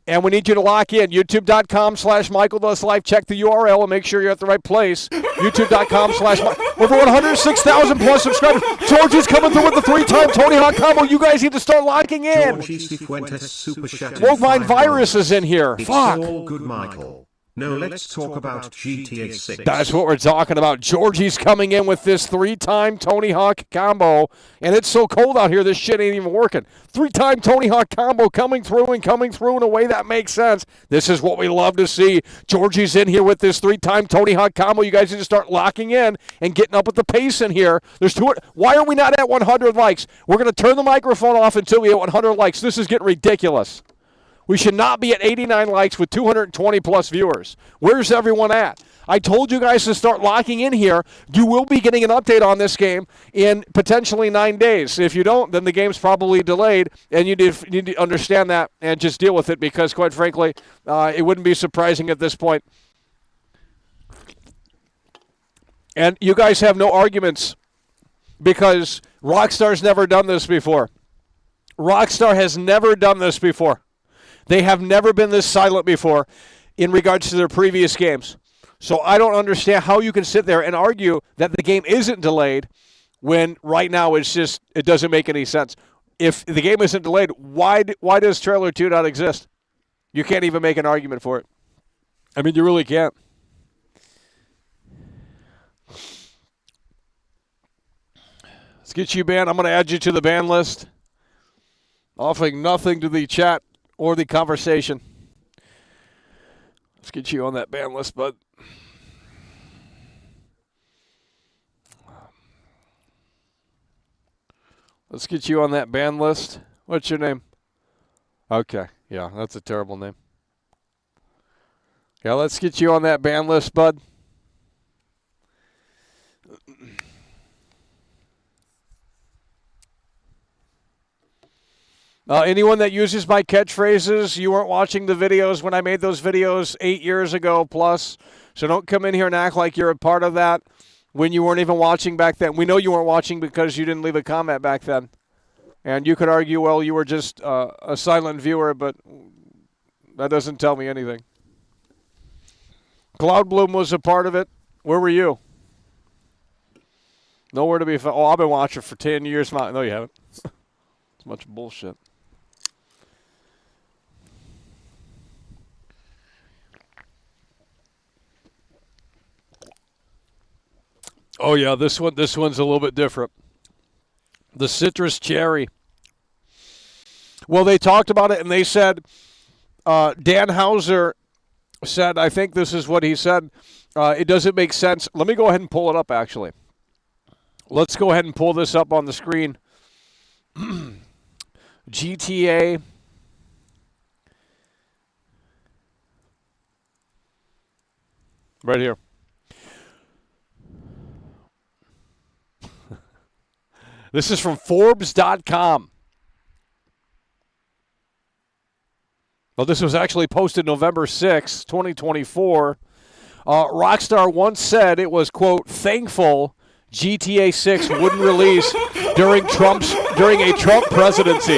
and we need you to lock in. YouTube.com/MichaelDoesLife. Check the URL and make sure you're at the right place. YouTube.com/. Over 106,000 plus subscribers. Georgie's coming through with the 3-time Tony Hawk combo. You guys need to start locking in. Worldwide Virus is in here. It's Fuck. all good, Michael. No, let's talk about GTA 6. That's what we're talking about. Georgie's coming in with this 3-time Tony Hawk combo. And it's so cold out here, this shit ain't even working. 3-time Tony Hawk combo coming through in a way that makes sense. This is what we love to see. Georgie's in here with this 3-time Tony Hawk combo. You guys need to start locking in and getting up with the pace in here. Why are we not at 100 likes? We're going to turn the microphone off until we hit 100 likes. This is getting ridiculous. We should not be at 89 likes with 220 plus viewers. Where's everyone at? I told you guys to start locking in here. You will be getting an update on this game in potentially 9 days. If you don't, then the game's probably delayed, and you need to understand that and just deal with it, because, quite frankly, it wouldn't be surprising at this point. And you guys have no arguments, because Rockstar's never done this before. Rockstar has never done this before. They have never been this silent before in regards to their previous games. So I don't understand how you can sit there and argue that the game isn't delayed when right now it doesn't make any sense. If the game isn't delayed, why does trailer 2 not exist? You can't even make an argument for it. I mean, you really can't. Let's get you banned. I'm going to add you to the ban list. Offering nothing to the chat or the conversation. Let's get you on that ban list, bud. Let's get you on that ban list. What's your name? Okay. Yeah, that's a terrible name. Yeah, let's get you on that ban list, bud. Anyone that uses my catchphrases, you weren't watching the videos when I made those videos 8 years ago plus. So don't come in here and act like you're a part of that when you weren't even watching back then. We know you weren't watching because you didn't leave a comment back then. And you could argue, well, you were just a silent viewer, but that doesn't tell me anything. Cloud Bloom was a part of it. Where were you? Nowhere to be found. Oh, I've been watching for 10 years. No, you haven't. It's a bunch of bullshit. Oh, yeah, this one's a little bit different. The citrus cherry. Well, they talked about it, and they said, Dan Houser said, I think this is what he said, it doesn't make sense. Let me go ahead and pull it up, actually. Let's go ahead and pull this up on the screen. GTA. Right here. This is from Forbes.com. Well, this was actually posted November 6, 2024. Rockstar once said it was, quote, thankful GTA 6 wouldn't release during a Trump presidency.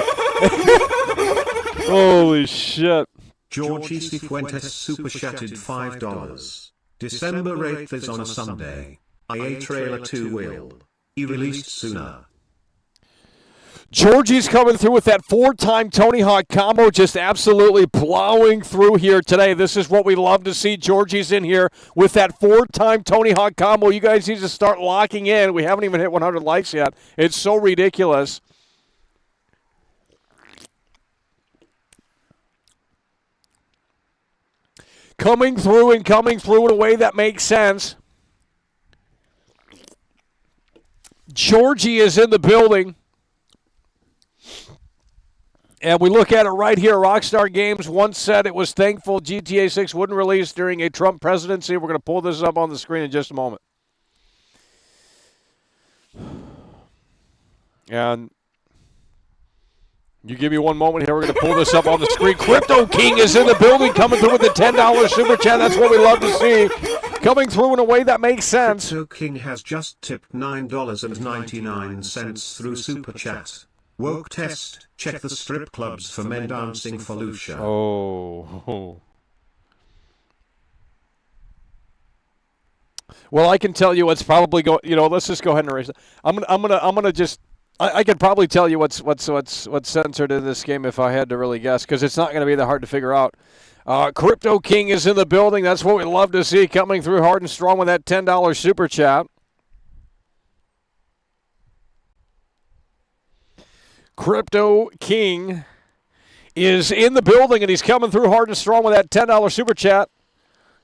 Holy shit. Georgie Cifuentes super chatted $5. December 8th is on a Sunday. IA trailer 2 will be released sooner. Georgie's coming through with that 4-time Tony Hawk combo, just absolutely plowing through here today. This is what we love to see. Georgie's in here with that 4-time Tony Hawk combo. You guys need to start locking in. We haven't even hit 100 likes yet. It's so ridiculous. Coming through in a way that makes sense. Georgie is in the building. And we look at it right here. Rockstar Games once said it was thankful GTA 6 wouldn't release during a Trump presidency. We're going to pull this up on the screen in just a moment. And you give me one moment here. We're going to pull this up on the screen. Crypto King is in the building, coming through with the $10 super chat. That's what we love to see. Coming through in a way that makes sense. Crypto King has just tipped $9.99 through super chat. Woke test. Check the strip clubs for men dancing for Lucia. Oh. Well, I can tell you what's probably going. Let's just go ahead and erase it. I'm gonna just. I could probably tell you what's censored in this game if I had to really guess, because it's not going to be that hard to figure out. Crypto King is in the building. That's what we love to see, coming through hard and strong with that $10 super chat. Crypto King is in the building, and he's coming through hard and strong with that $10 super chat.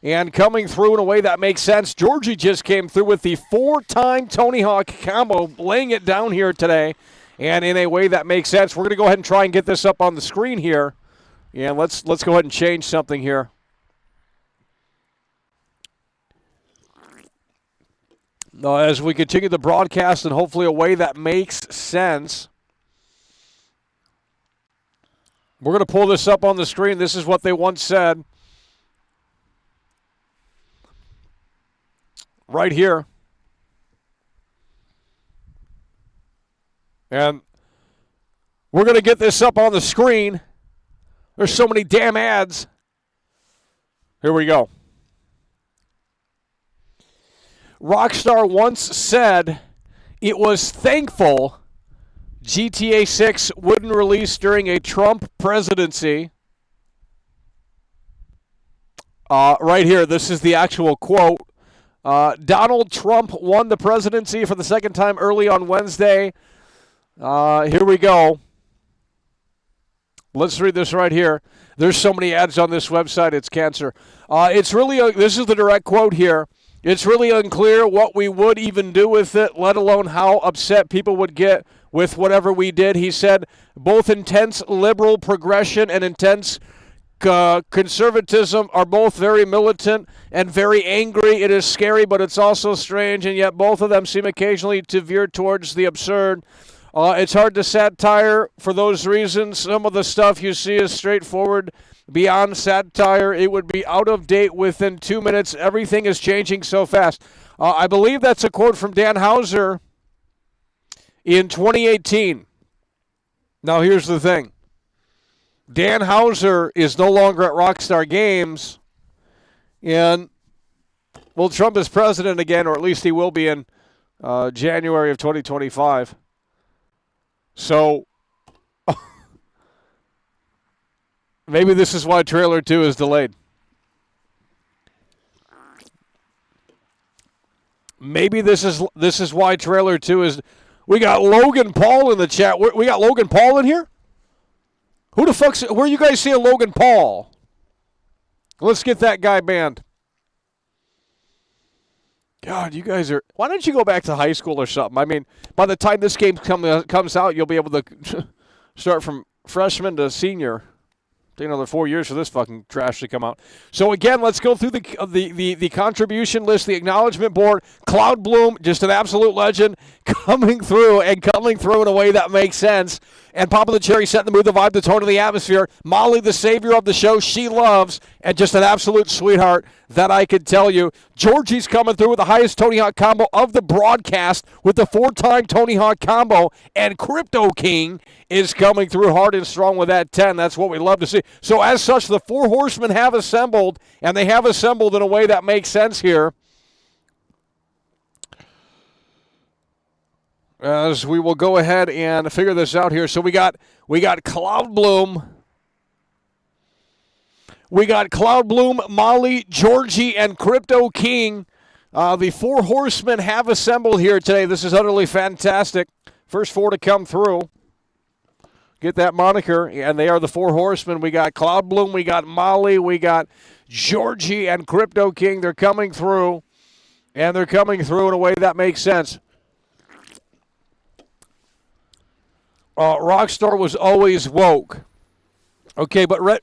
And coming through in a way that makes sense. Georgie just came through with the 4-time Tony Hawk combo, laying it down here today. And in a way that makes sense. We're going to go ahead and try and get this up on the screen here. And let's go ahead and change something here. As we continue the broadcast in hopefully a way that makes sense. We're going to pull this up on the screen. This is what they once said. Right here. And we're going to get this up on the screen. There's so many damn ads. Here we go. Rockstar once said it was thankful GTA 6 wouldn't release during a Trump presidency. Right here, this is the actual quote. Donald Trump won the presidency for the second time early on Wednesday. Here we go. Let's read this right here. There's so many ads on this website, it's cancer. This is the direct quote here. It's really unclear what we would even do with it, let alone how upset people would get with whatever we did. He said both intense liberal progression and intense conservatism are both very militant and very angry. It is scary, but it's also strange, and yet both of them seem occasionally to veer towards the absurd. It's hard to satire for those reasons. Some of the stuff you see is straightforward beyond satire. It would be out of date within 2 minutes. Everything is changing so fast. I believe that's a quote from Dan Houser in 2018. Now, here's the thing. Dan Houser is no longer at Rockstar Games, and, well, Trump is president again, or at least he will be in January of 2025. So, maybe this is why trailer 2 is delayed. Maybe this is why trailer 2 is. We got Logan Paul in the chat. We got Logan Paul in here? Who the fuck's. Where you guys seeing Logan Paul? Let's get that guy banned. God, you guys are. Why don't you go back to high school or something? I mean, by the time this game comes out, you'll be able to start from freshman to senior. Take another 4 years for this fucking trash to come out. So again, let's go through the contribution list, the acknowledgement board. Cloud Bloom, just an absolute legend, coming through in a way that makes sense. And Papa the Cherry setting the mood, the vibe, the tone of the atmosphere. Molly, the savior of the show, she loves, and just an absolute sweetheart that I could tell you. Georgie's coming through with the highest Tony Hawk combo of the broadcast with the 4-time Tony Hawk combo. And Crypto King is coming through hard and strong with that 10. That's what we love to see. So as such, the four horsemen have assembled, and they have assembled in a way that makes sense here. As we will go ahead and figure this out here. So we got Cloud Bloom. We got Cloud Bloom, Molly, Georgie, and Crypto King. The four horsemen have assembled here today. This is utterly fantastic. First four to come through. Get that moniker, and they are the four horsemen. We got Cloud Bloom, we got Molly, we got Georgie, and Crypto King. They're coming through, and they're coming through in a way that makes sense. Rockstar was always woke. Okay, but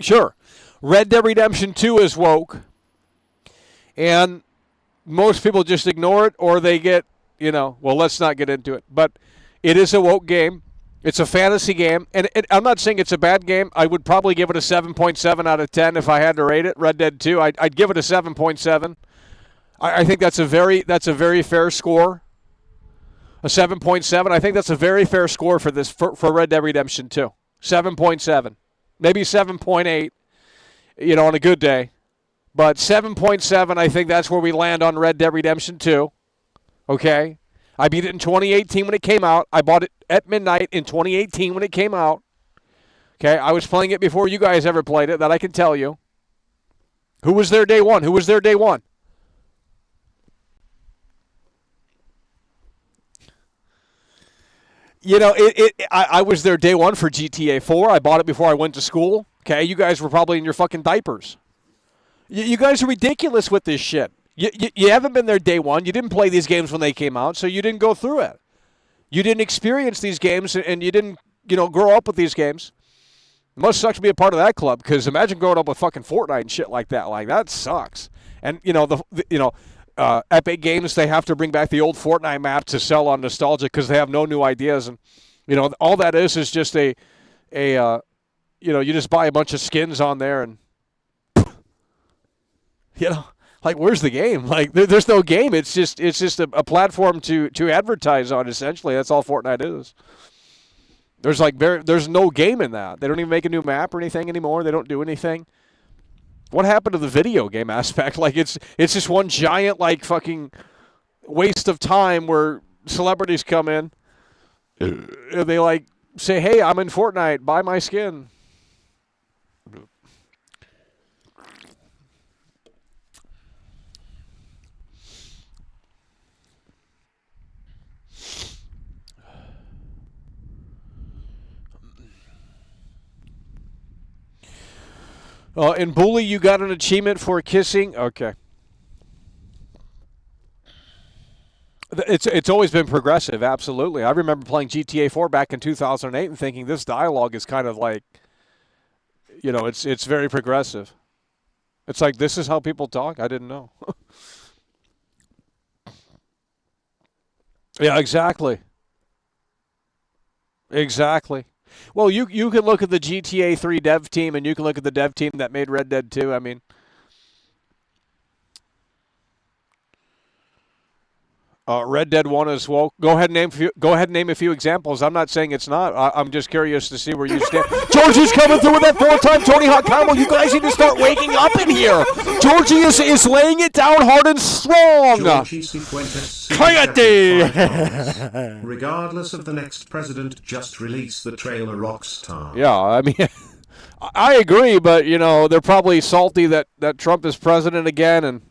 sure. Red Dead Redemption 2 is woke. And most people just ignore it, or they get, well, let's not get into it. But it is a woke game. It's a fantasy game. And I'm not saying it's a bad game. I would probably give it a 7.7 out of 10 if I had to rate it. Red Dead 2, I'd give it a 7.7. I think that's a very fair score. A 7.7. I think that's a very fair score for this for Red Dead Redemption 2. 7.7. Maybe 7.8, on a good day. But 7.7, I think that's where we land on Red Dead Redemption 2. Okay? I beat it in 2018 when it came out. I bought it at midnight in 2018 when it came out. Okay? I was playing it before you guys ever played it, that I can tell you. Who was there day one? I was there day one for GTA 4. I bought it before I went to school. Okay, you guys were probably in your fucking diapers. You guys are ridiculous with this shit. You haven't been there day one. You didn't play these games when they came out, so you didn't go through it. You didn't experience these games, and you didn't, grow up with these games. It must suck to be a part of that club, because imagine growing up with fucking Fortnite and shit like that. Like, that sucks. And, Epic Games, they have to bring back the old Fortnite map to sell on nostalgia because they have no new ideas. And, all that is just you just buy a bunch of skins on there and, like, where's the game? Like, there's no game. It's just a platform to advertise on, essentially. That's all Fortnite is. There's no game in that. They don't even make a new map or anything anymore. They don't do anything. What happened to the video game aspect? Like, it's just one giant, like, fucking waste of time where celebrities come in and they, like, say, hey, I'm in Fortnite, buy my skin. In Bully, you got an achievement for kissing? Okay. It's always been progressive, absolutely. I remember playing GTA 4 back in 2008 and thinking this dialogue is kind of like, it's very progressive. It's like, this is how people talk? I didn't know. Yeah, exactly. Exactly. Well, you can look at the GTA 3 dev team, and you can look at the dev team that made Red Dead 2. I mean, Red Dead 1 as well. Go ahead and name a few examples. I'm not saying it's not. I'm just curious to see where you stand. Georgie's coming through with that 4-time Tony Hawk combo. You guys need to start waking up in here. Georgie is laying it down hard and strong. Regardless of the next president, just release the trailer, Rockstar. Yeah, I mean, I agree, but, they're probably salty that Trump is president again, and,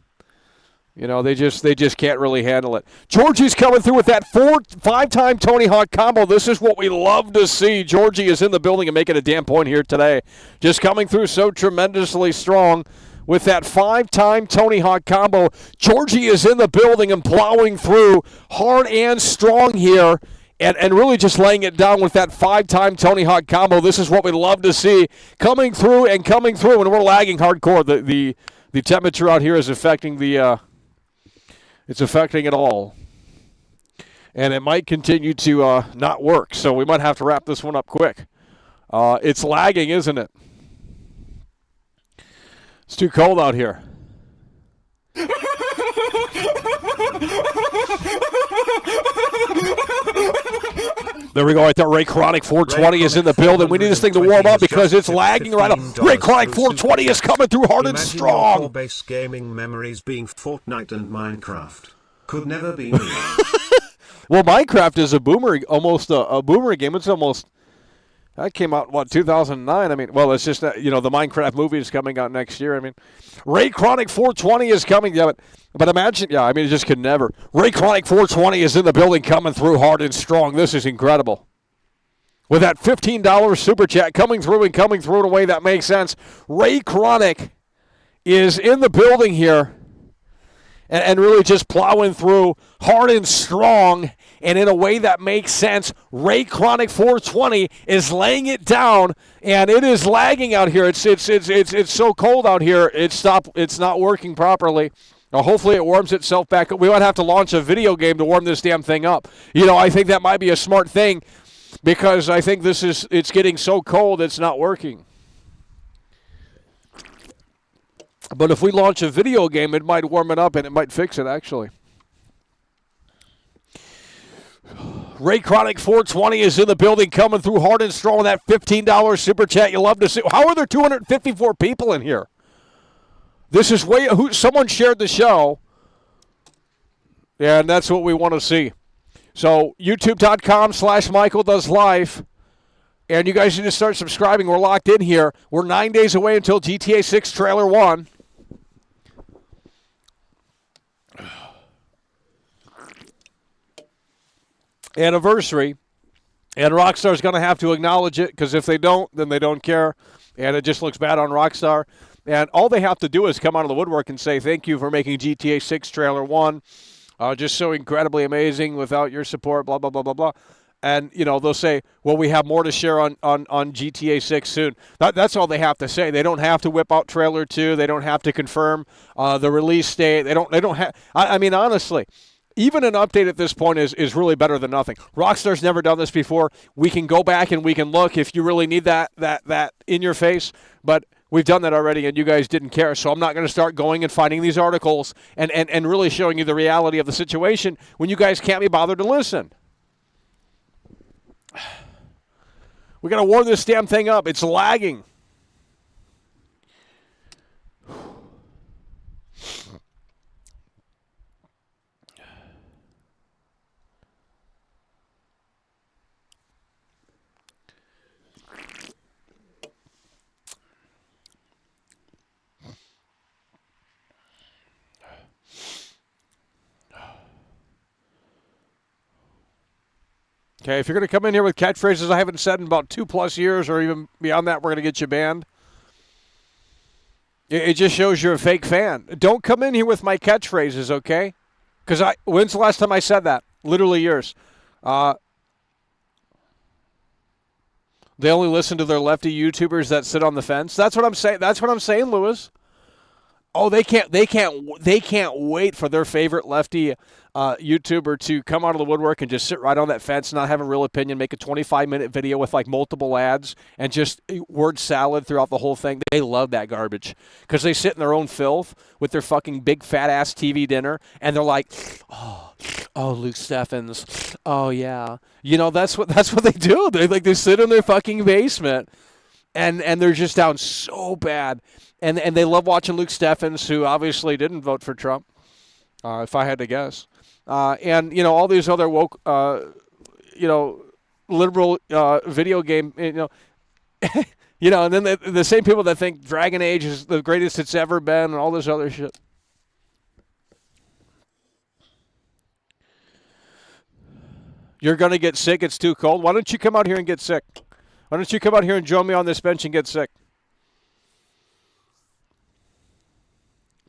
They just can't really handle it. Georgie's coming through with that 5-time Tony Hawk combo. This is what we love to see. Georgie is in the building and making a damn point here today. Just coming through so tremendously strong with that 5-time Tony Hawk combo. Georgie is in the building and plowing through hard and strong here. And really just laying it down with that 5-time Tony Hawk combo. This is what we love to see. Coming through, and we're lagging hardcore. The temperature out here is affecting it's affecting it all. And it might continue to not work, so we might have to wrap this one up quick. It's lagging, isn't it? It's too cold out here. There we go right there. Ray Chronic 420 is in the building. We need this thing to warm up because it's lagging right up. Ray Chronic 420 is coming through hard and strong. Imagine base gaming memories being Fortnite and Minecraft. Could never be me. Well, Minecraft is almost a boomer game. It's almost, that came out, 2009? I mean, well, it's just, the Minecraft movie is coming out next year. I mean, Ray Chronic 420 is coming. Yeah, but imagine, it just could never. Ray Chronic 420 is in the building coming through hard and strong. This is incredible. With that $15 super chat coming through in a way that makes sense. Ray Chronic is in the building here and really just plowing through hard and strong and in a way that makes sense. Ray Chronic 420 is laying it down, and it is lagging out here. It's so cold out here. It's not working properly. Now, hopefully it warms itself back up. We might have to launch a video game to warm this damn thing up. I think that might be a smart thing because I think it's getting so cold it's not working. But if we launch a video game, it might warm it up and it might fix it, actually. Ray Chronic 420 is in the building coming through hard and strong with that $15 super chat. You love to see. How are there 254 people in here? This is someone shared the show, and that's what we want to see. So youtube.com/MichaelDoesLive, and you guys need to start subscribing. We're locked in here. We're 9 days away until GTA 6 Trailer 1. Anniversary, and Rockstar's going to have to acknowledge it because if they don't, then they don't care, and it just looks bad on Rockstar. And all they have to do is come out of the woodwork and say, thank you for making GTA 6 Trailer 1 just so incredibly amazing. Without your support, blah, blah, blah, blah, blah. And, they'll say, well, we have more to share on GTA 6 soon. That's all they have to say. They don't have to whip out Trailer 2. They don't have to confirm the release date. They don't have – I mean, honestly – even an update at this point is really better than nothing. Rockstar's never done this before. We can go back and we can look if you really need that in your face, but we've done that already and you guys didn't care. So I'm not going to start going and finding these articles and really showing you the reality of the situation when you guys can't be bothered to listen. We got to warm this damn thing up. It's lagging. Okay, if you're going to come in here with catchphrases I haven't said in about 2+ years or even beyond that, we're going to get you banned. It just shows you're a fake fan. Don't come in here with my catchphrases, okay? Because when's the last time I said that? Literally years. They only listen to their lefty YouTubers that sit on the fence. That's what I'm saying. That's what I'm saying, Lewis. Oh, they can't wait for their favorite lefty YouTuber to come out of the woodwork and just sit right on that fence, not have a real opinion, make a 25-minute video with like multiple ads and just word salad throughout the whole thing. They love that garbage because they sit in their own filth with their fucking big fat-ass TV dinner, and they're like, oh, Luke Steffens, oh, yeah. That's what they do. They sit in their fucking basement, and they're just down so bad. And they love watching Luke Steffens, who obviously didn't vote for Trump, if I had to guess. And, all these other woke, liberal video game, and then the same people that think Dragon Age is the greatest it's ever been and all this other shit. You're going to get sick. It's too cold. Why don't you come out here and get sick? Why don't you come out here and join me on this bench and get sick?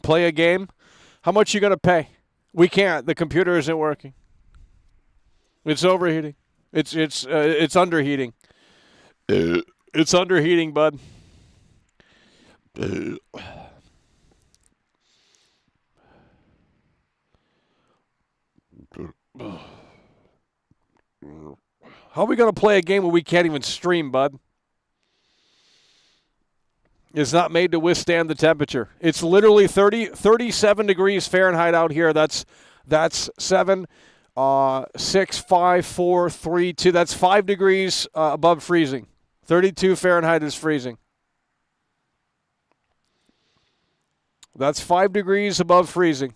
Play a game. How much you going to pay? We can't. The computer isn't working. It's overheating. It's underheating. It's underheating, bud. How are we going to play a game where we can't even stream, bud? It's not made to withstand the temperature. It's literally 37 degrees Fahrenheit out here. That's 7, 6, 5, 4, 3, 2. That's 5 degrees above freezing. 32 Fahrenheit is freezing. That's 5 degrees above freezing.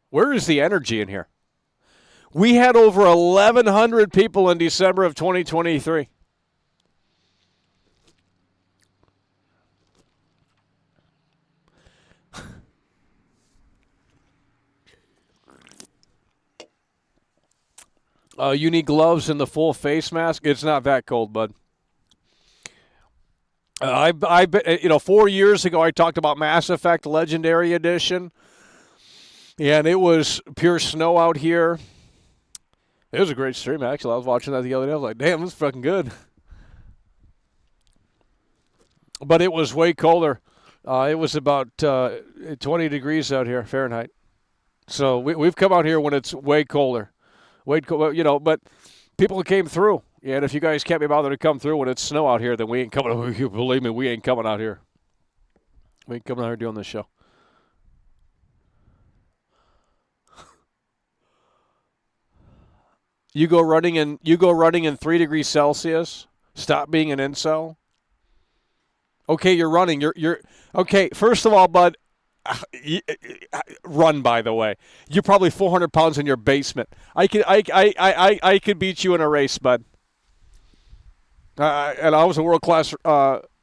Where is the energy in here? We had over 1,100 people in December of 2023. You need gloves and the full face mask. It's not that cold, bud. I 4 years ago I talked about Mass Effect Legendary Edition, and it was pure snow out here. It was a great stream, actually. I was watching that the other day. I was like, damn, this is fucking good. But it was way colder. It was about 20 degrees out here, Fahrenheit. So we've come out here when it's way colder. But people came through. And if you guys can't be bothered to come through when it's snow out here, then we ain't coming. Believe me, we ain't coming out here. We ain't coming out here doing this show. You go running in 3 degrees Celsius. Stop being an incel. Okay, you're running. You're okay. First of all, bud, run. By the way, you're probably 400 pounds in your basement. I could beat you in a race, bud. And I was a world-class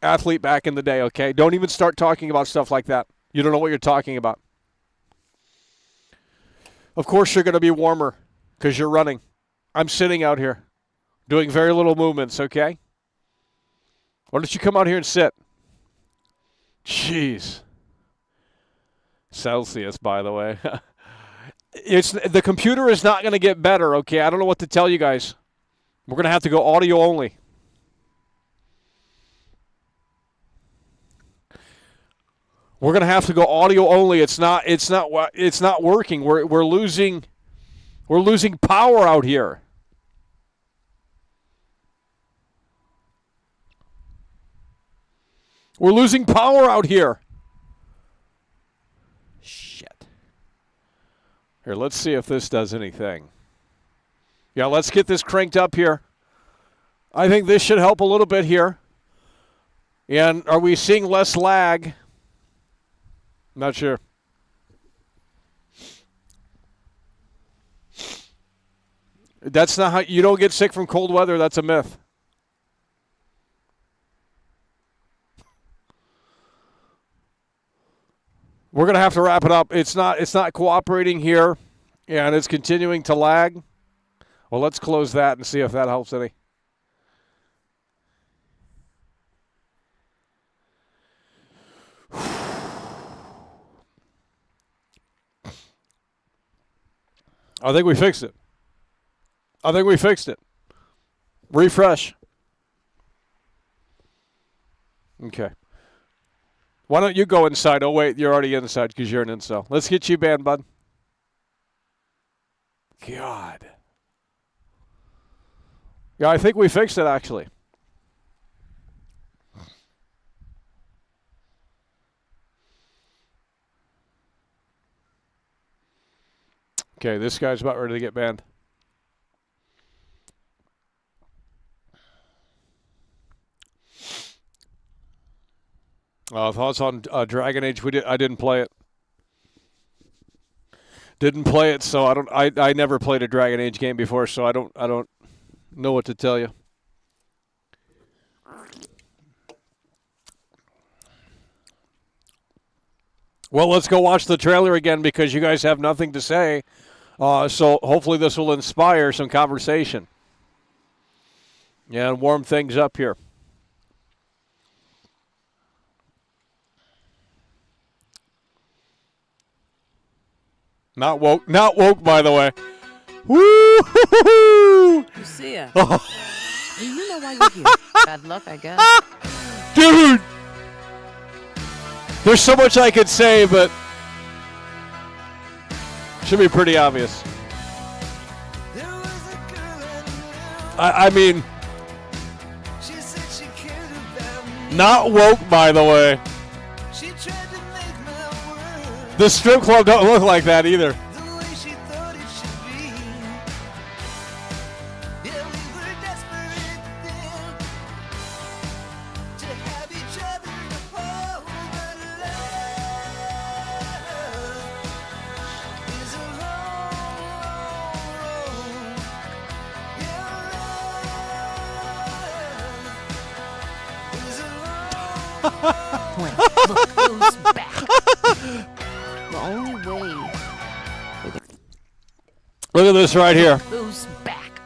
athlete back in the day. Okay, don't even start talking about stuff like that. You don't know what you're talking about. Of course, you're going to be warmer because you're running. I'm sitting out here doing very little movements, okay? Why don't you come out here and sit? Jeez. Celsius, by the way. The computer is not going to get better, okay? I don't know what to tell you guys. We're going to have to go audio only. We're going to have to go audio only. It's not working. We're losing power out here. We're losing power out here. Shit. Here, let's see if this does anything. Yeah, let's get this cranked up here. I think this should help a little bit here. And are we seeing less lag? Not sure. That's not how you don't get sick from cold weather. That's a myth. We're going to have to wrap it up. It's not cooperating here, and it's continuing to lag. Well, let's close that and see if that helps any. I think we fixed it. Refresh. Okay. Why don't you go inside? Oh, wait, you're already inside because you're an incel. Let's get you banned, bud. God. Yeah, I think we fixed it, actually. Okay, this guy's about ready to get banned. Thoughts on Dragon Age? I didn't play it. So I never played a Dragon Age game before, so I don't know what to tell you. Well, let's go watch the trailer again because you guys have nothing to say. So hopefully this will inspire some conversation. Yeah, and warm things up here. Not woke, by the way. Woo! Lucia, Oh, do you know why you're here? Bad luck, I guess. dude! There's so much I could say, but should be pretty obvious. There was a girl I knew. I mean, She said she cared about me. not woke, by the way. She tried to make my world The strip club don't look like that either. the way she thought it should be. Yeah, we were desperate then to have each other to hold, but love is a long, long road. Yeah, love is a long Well, look who's back. The only way. Look at this right here. Who's back?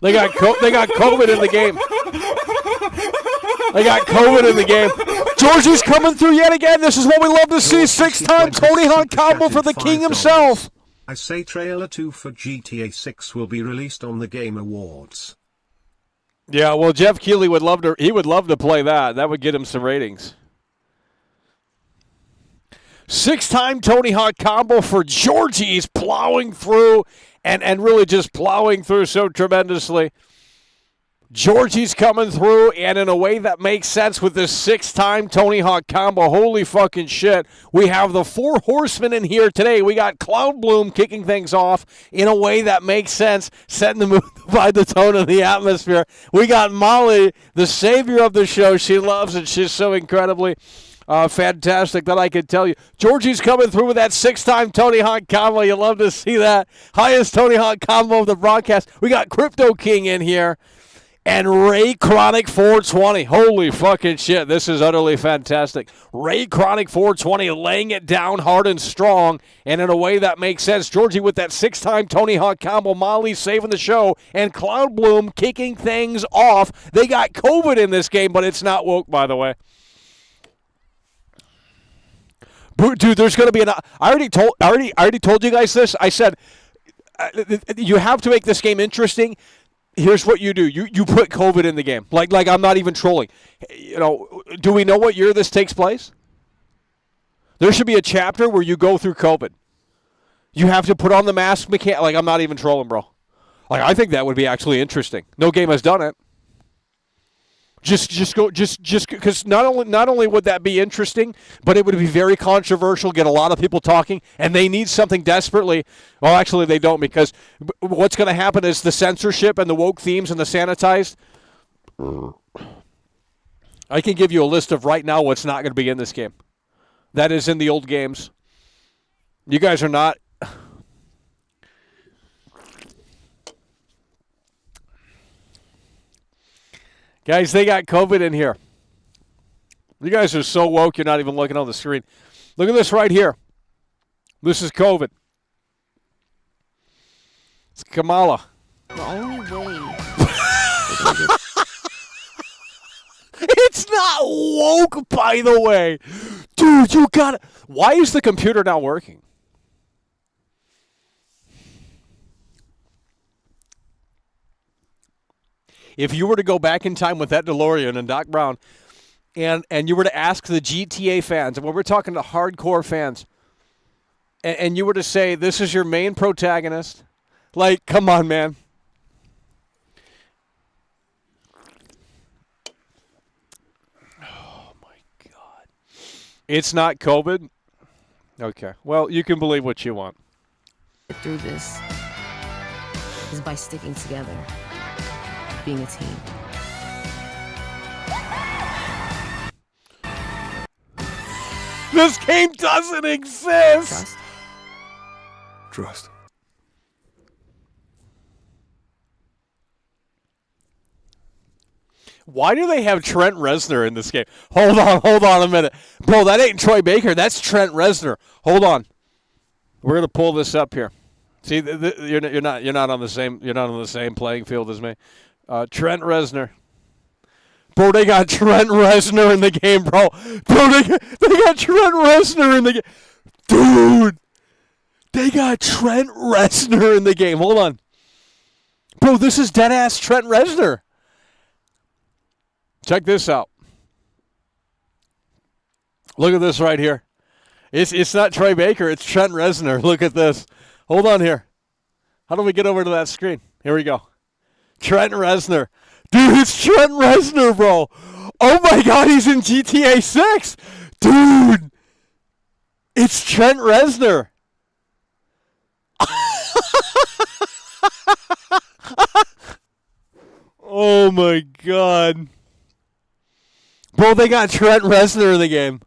They got COVID in the game. They got COVID in the game. Georgie's coming through yet again. This is what we love to see. 6-time Tony Hawk combo for the king himself. I say trailer 2 for GTA 6 will be released on the Game Awards. Yeah, well, Jeff Keighley would love to play that. That would get him some ratings. 6-time Tony Hawk combo for Georgie. He's plowing through and really just plowing through so tremendously. Georgie's coming through, and in a way that makes sense with this 6-time Tony Hawk combo. Holy fucking shit. We have the 4 horsemen in here today. We got Cloud Bloom kicking things off in a way that makes sense, setting the mood by the tone of the atmosphere. We got Molly, the savior of the show. She loves it. She's so incredibly fantastic that I can tell you. Georgie's coming through with that 6-time Tony Hawk combo. You love to see that. Highest Tony Hawk combo of the broadcast. We got Crypto King in here. And Ray Chronic 420. Holy fucking shit. This is utterly fantastic. Ray Chronic 420 laying it down hard and strong and in a way that makes sense. Georgie with that 6-time Tony Hawk combo. Molly saving the show. And Cloud Bloom kicking things off. They got COVID in this game, but it's not woke, by the way. Dude, there's going to be an... I already told you guys this. I said, you have to make this game interesting. Here's what you do. You put COVID in the game. Like I'm not even trolling. You know, do we know what year this takes place? There should be a chapter where you go through COVID. You have to put on the mask mechanic. Like, I'm not even trolling, bro. Like, I think that would be actually interesting. No game has done it. Just because not only would that be interesting, but it would be very controversial, get a lot of people talking, and they need something desperately. Well, actually, they don't, because what's going to happen is the censorship and the woke themes and the sanitized. I can give you a list of right now what's not going to be in this game. That is in the old games. You guys are not. Guys, they got COVID in here. You guys are so woke, you're not even looking on the screen. Look at this right here. This is COVID. It's Kamala. The only way. It's not woke, by the way. Dude, you got it. Why is the computer not working? If you were to go back in time with that DeLorean and Doc Brown, and you were to ask the GTA fans, and when we're talking to hardcore fans, and you were to say, this is your main protagonist, like, come on, man. Oh, my God. It's not COVID? Okay. Well, you can believe what you want. Through this is by sticking together, being a team. This game doesn't exist! Trust. Trust. Why do they have Trent Reznor in this game? Hold on a minute. Bro, that ain't Troy Baker. That's Trent Reznor. Hold on. We're going to pull this up here. See, you're not on the same playing field as me. Trent Reznor. Bro, they got Trent Reznor in the game, bro. Bro, they got Trent Reznor in the game. Dude, they got Trent Reznor in the game. Hold on. Bro, this is dead-ass Trent Reznor. Check this out. Look at this right here. It's not Troy Baker. It's Trent Reznor. Look at this. Hold on here. How do we get over to that screen? Here we go. Trent Reznor. Dude, it's Trent Reznor, bro. Oh, my God, he's in GTA 6. Dude, it's Trent Reznor. Oh, my God. Bro, they got Trent Reznor in the game.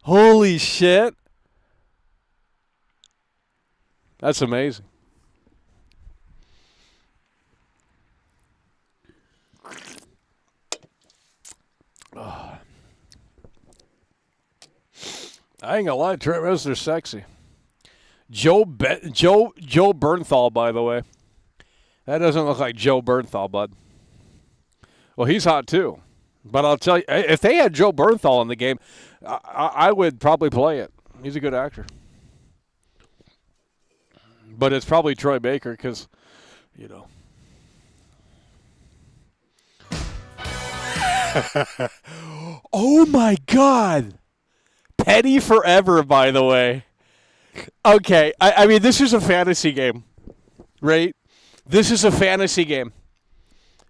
Holy shit. That's amazing. I ain't gonna lie, Trent Reznor's sexy. Joe Bernthal, by the way. That doesn't look like Joe Bernthal, bud. Well, he's hot too. But I'll tell you, if they had Joe Bernthal in the game, I would probably play it. He's a good actor. But it's probably Troy Baker because, you know. Oh, my God. Petty Forever, by the way. Okay, I mean, this is a fantasy game, right? This is a fantasy game.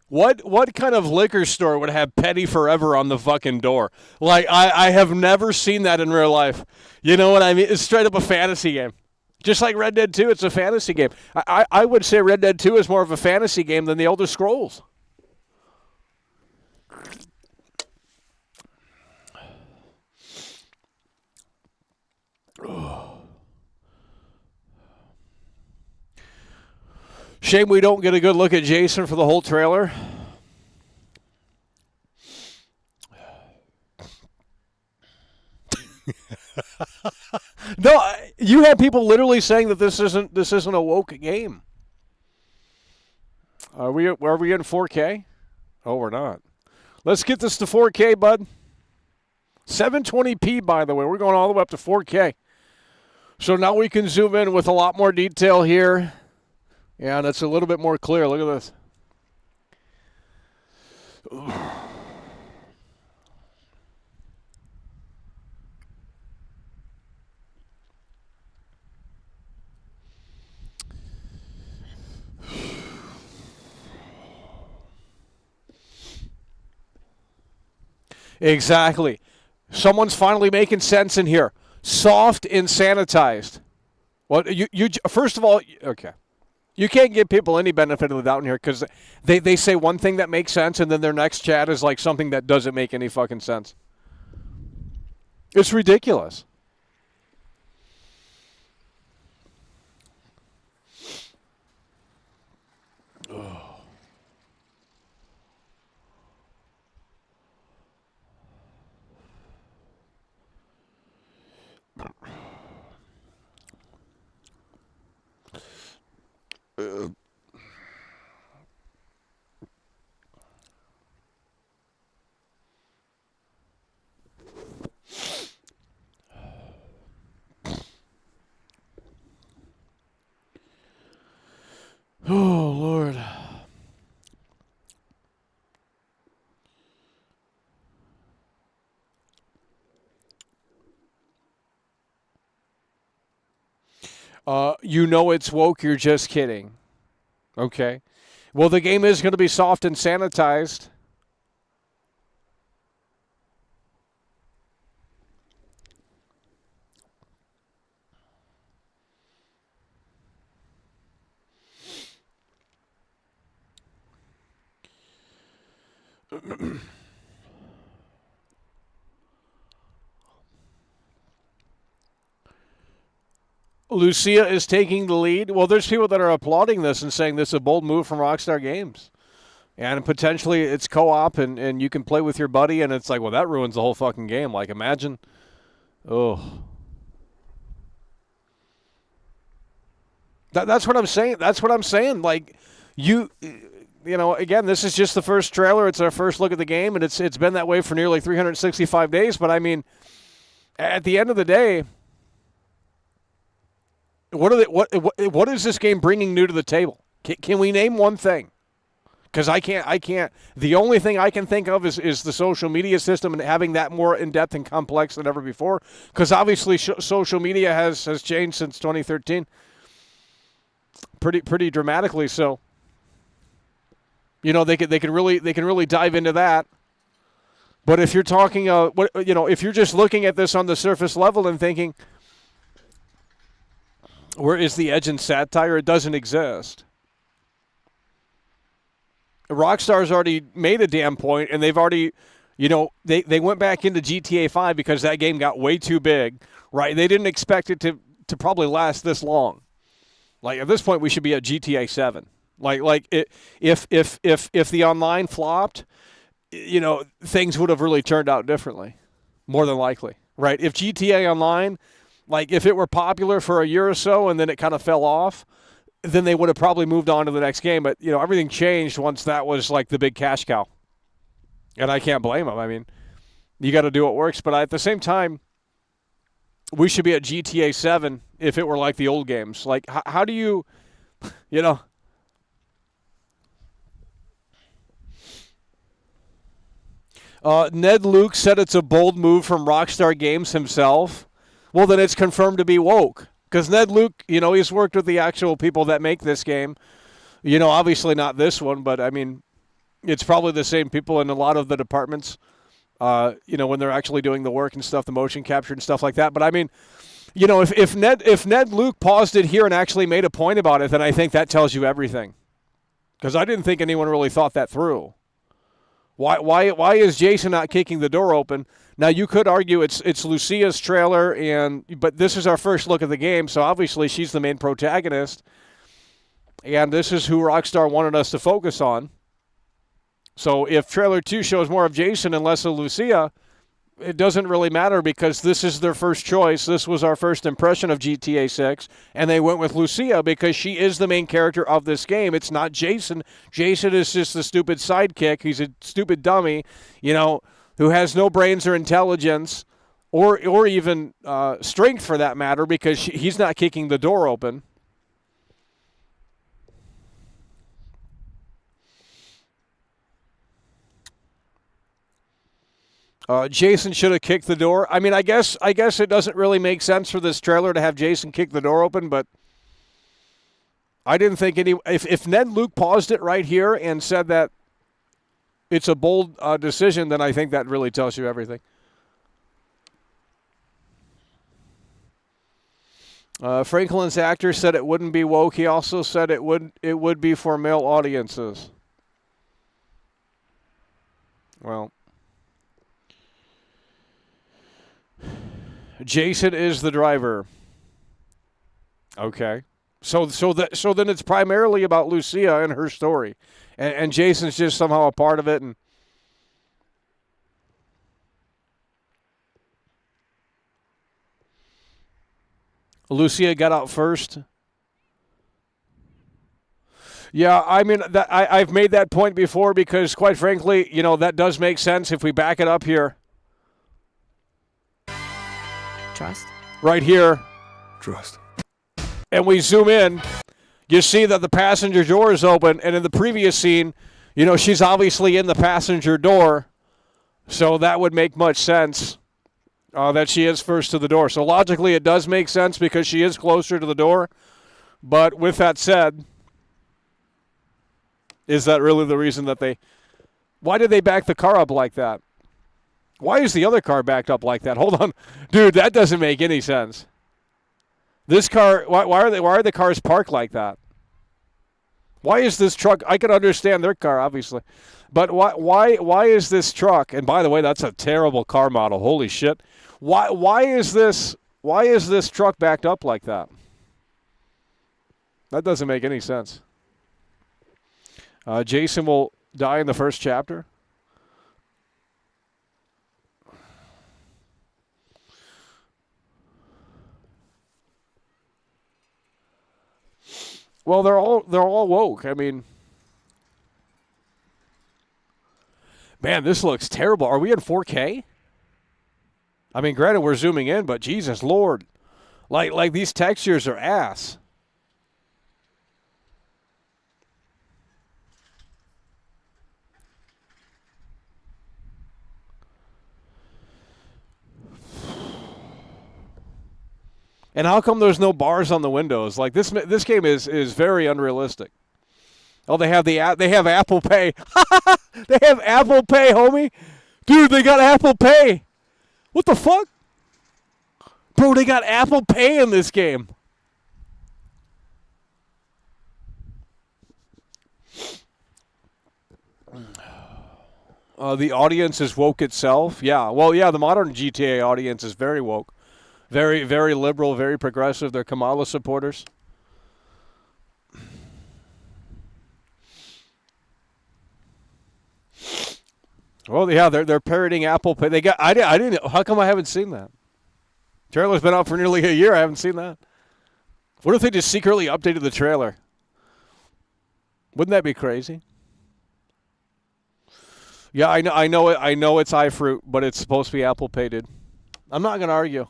What kind of liquor store would have Petty Forever on the fucking door? Like, I have never seen that in real life. You know what I mean? It's straight up a fantasy game. Just like Red Dead 2, it's a fantasy game. I would say Red Dead 2 is more of a fantasy game than the Elder Scrolls. Shame we don't get a good look at Jason for the whole trailer. No, you have people literally saying that this isn't a woke game. Are we in 4K? Oh, we're not. Let's get this to 4K, bud. 720p, by the way. We're going all the way up to 4K. So now we can zoom in with a lot more detail here. Yeah, and it's a little bit more clear. Look at this. Exactly. Someone's finally making sense in here. Soft and sanitized. Well, you first of all, okay. You can't give people any benefit of the doubt in here because they say one thing that makes sense and then their next chat is like something that doesn't make any fucking sense. It's ridiculous. Oh, Lord. You know it's woke, you're just kidding. Okay. Well, the game is going to be soft and sanitized. Lucia is taking the lead. Well, there's people that are applauding this and saying this is a bold move from Rockstar Games. And potentially it's co-op and you can play with your buddy, and it's like, well, that ruins the whole fucking game. Like, imagine. Oh. That's what I'm saying. That's what I'm saying. Like, you know, again, this is just the first trailer. It's our first look at the game, and it's been that way for nearly 365 days. But, I mean, at the end of the day, what is this game bringing new to the table? Can we name one thing? Because I can't. The only thing I can think of is the social media system and having that more in-depth and complex than ever before. Because obviously social media has changed since 2013 pretty dramatically. So, you know, they can really dive into that. But if you're talking, if you're just looking at this on the surface level and thinking, where is the edge in satire? It doesn't exist. Rockstar's already made a damn point, and they've already, they went back into GTA 5 because that game got way too big, right? They didn't expect it to probably last this long. Like, at this point, we should be at GTA 7. If the online flopped, things would have really turned out differently, more than likely, right? If GTA Online, like, if it were popular for a year or so and then it kind of fell off, then they would have probably moved on to the next game. But, everything changed once that was, like, the big cash cow. And I can't blame them. I mean, you got to do what works. But at the same time, we should be at GTA 7 if it were like the old games. Like, how do you, Ned Luke said it's a bold move from Rockstar Games himself. Well, then it's confirmed to be woke. Because Ned Luke, he's worked with the actual people that make this game. Obviously not this one, but, I mean, it's probably the same people in a lot of the departments, when they're actually doing the work and stuff, the motion capture and stuff like that. But, I mean, if Ned Luke paused it here and actually made a point about it, then I think that tells you everything. Because I didn't think anyone really thought that through. Why is Jason not kicking the door open? Now, you could argue it's Lucia's trailer, but this is our first look at the game, so obviously she's the main protagonist, and this is who Rockstar wanted us to focus on. So if trailer 2 shows more of Jason and less of Lucia, it doesn't really matter because this is their first choice. This was our first impression of GTA 6, and they went with Lucia because she is the main character of this game. It's not Jason. Jason is just the stupid sidekick. He's a stupid dummy, who has no brains or intelligence or even strength for that matter because he's not kicking the door open. Jason should have kicked the door. I mean, I guess it doesn't really make sense for this trailer to have Jason kick the door open, but I didn't think if Ned Luke paused it right here and said that it's a bold decision, then I think that really tells you everything. Franklin's actor said it wouldn't be woke. He also said it would be for male audiences. Well, Jason is the driver. Okay. So then it's primarily about Lucia and her story. And Jason's just somehow a part of it. And Lucia got out first. Yeah, I mean, I've made that point before because, quite frankly, that does make sense if we back it up here. Trust? Right here. Trust. And we zoom in. You see that the passenger door is open, and in the previous scene, she's obviously in the passenger door, so that would make much sense that she is first to the door. So logically, it does make sense because she is closer to the door, but with that said, is that really the reason that why did they back the car up like that? Why is the other car backed up like that? Hold on. Dude, that doesn't make any sense. This car, why are the cars parked like that? Why is this truck? I could understand their car, obviously, but why is this truck? And by the way, that's a terrible car model. Holy shit! Why is this truck backed up like that? That doesn't make any sense. Jason will die in the first chapter? Well, they're all woke. I mean, man, this looks terrible. Are we in 4K? I mean, granted, we're zooming in, but Jesus Lord, like these textures are ass. And how come there's no bars on the windows? Like this game is very unrealistic. Oh, they have Apple Pay. They have Apple Pay, homie. Dude, they got Apple Pay. What the fuck? Bro, they got Apple Pay in this game. The audience is woke itself. Yeah, well, yeah, the modern GTA audience is very woke. Very, very liberal, very progressive. They're Kamala supporters. Well, yeah, they're parroting Apple Pay. I didn't. How come I haven't seen that? Trailer's been out for nearly a year. I haven't seen that. What if they just secretly updated the trailer? Wouldn't that be crazy? Yeah, I know it. I know it's iFruit, but it's supposed to be Apple Pay, dude. I'm not gonna argue.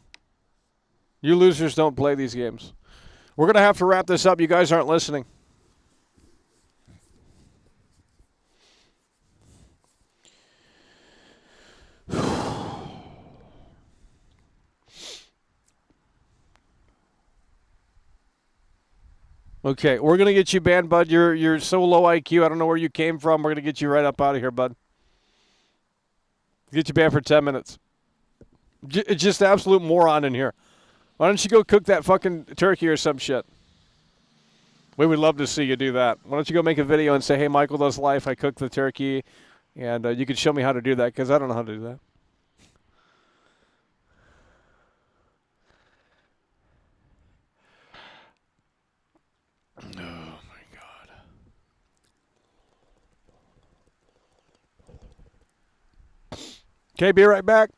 You losers don't play these games. We're going to have to wrap this up. You guys aren't listening. Okay, we're going to get you banned, bud. You're so low IQ. I don't know where you came from. We're going to get you right up out of here, bud. Get you banned for 10 minutes. Just absolute moron in here. Why don't you go cook that fucking turkey or some shit? We would love to see you do that. Why don't you go make a video and say, hey, Michael Does Life, I cooked the turkey, and you can show me how to do that, because I don't know how to do that. Oh, my God. Okay, be right back.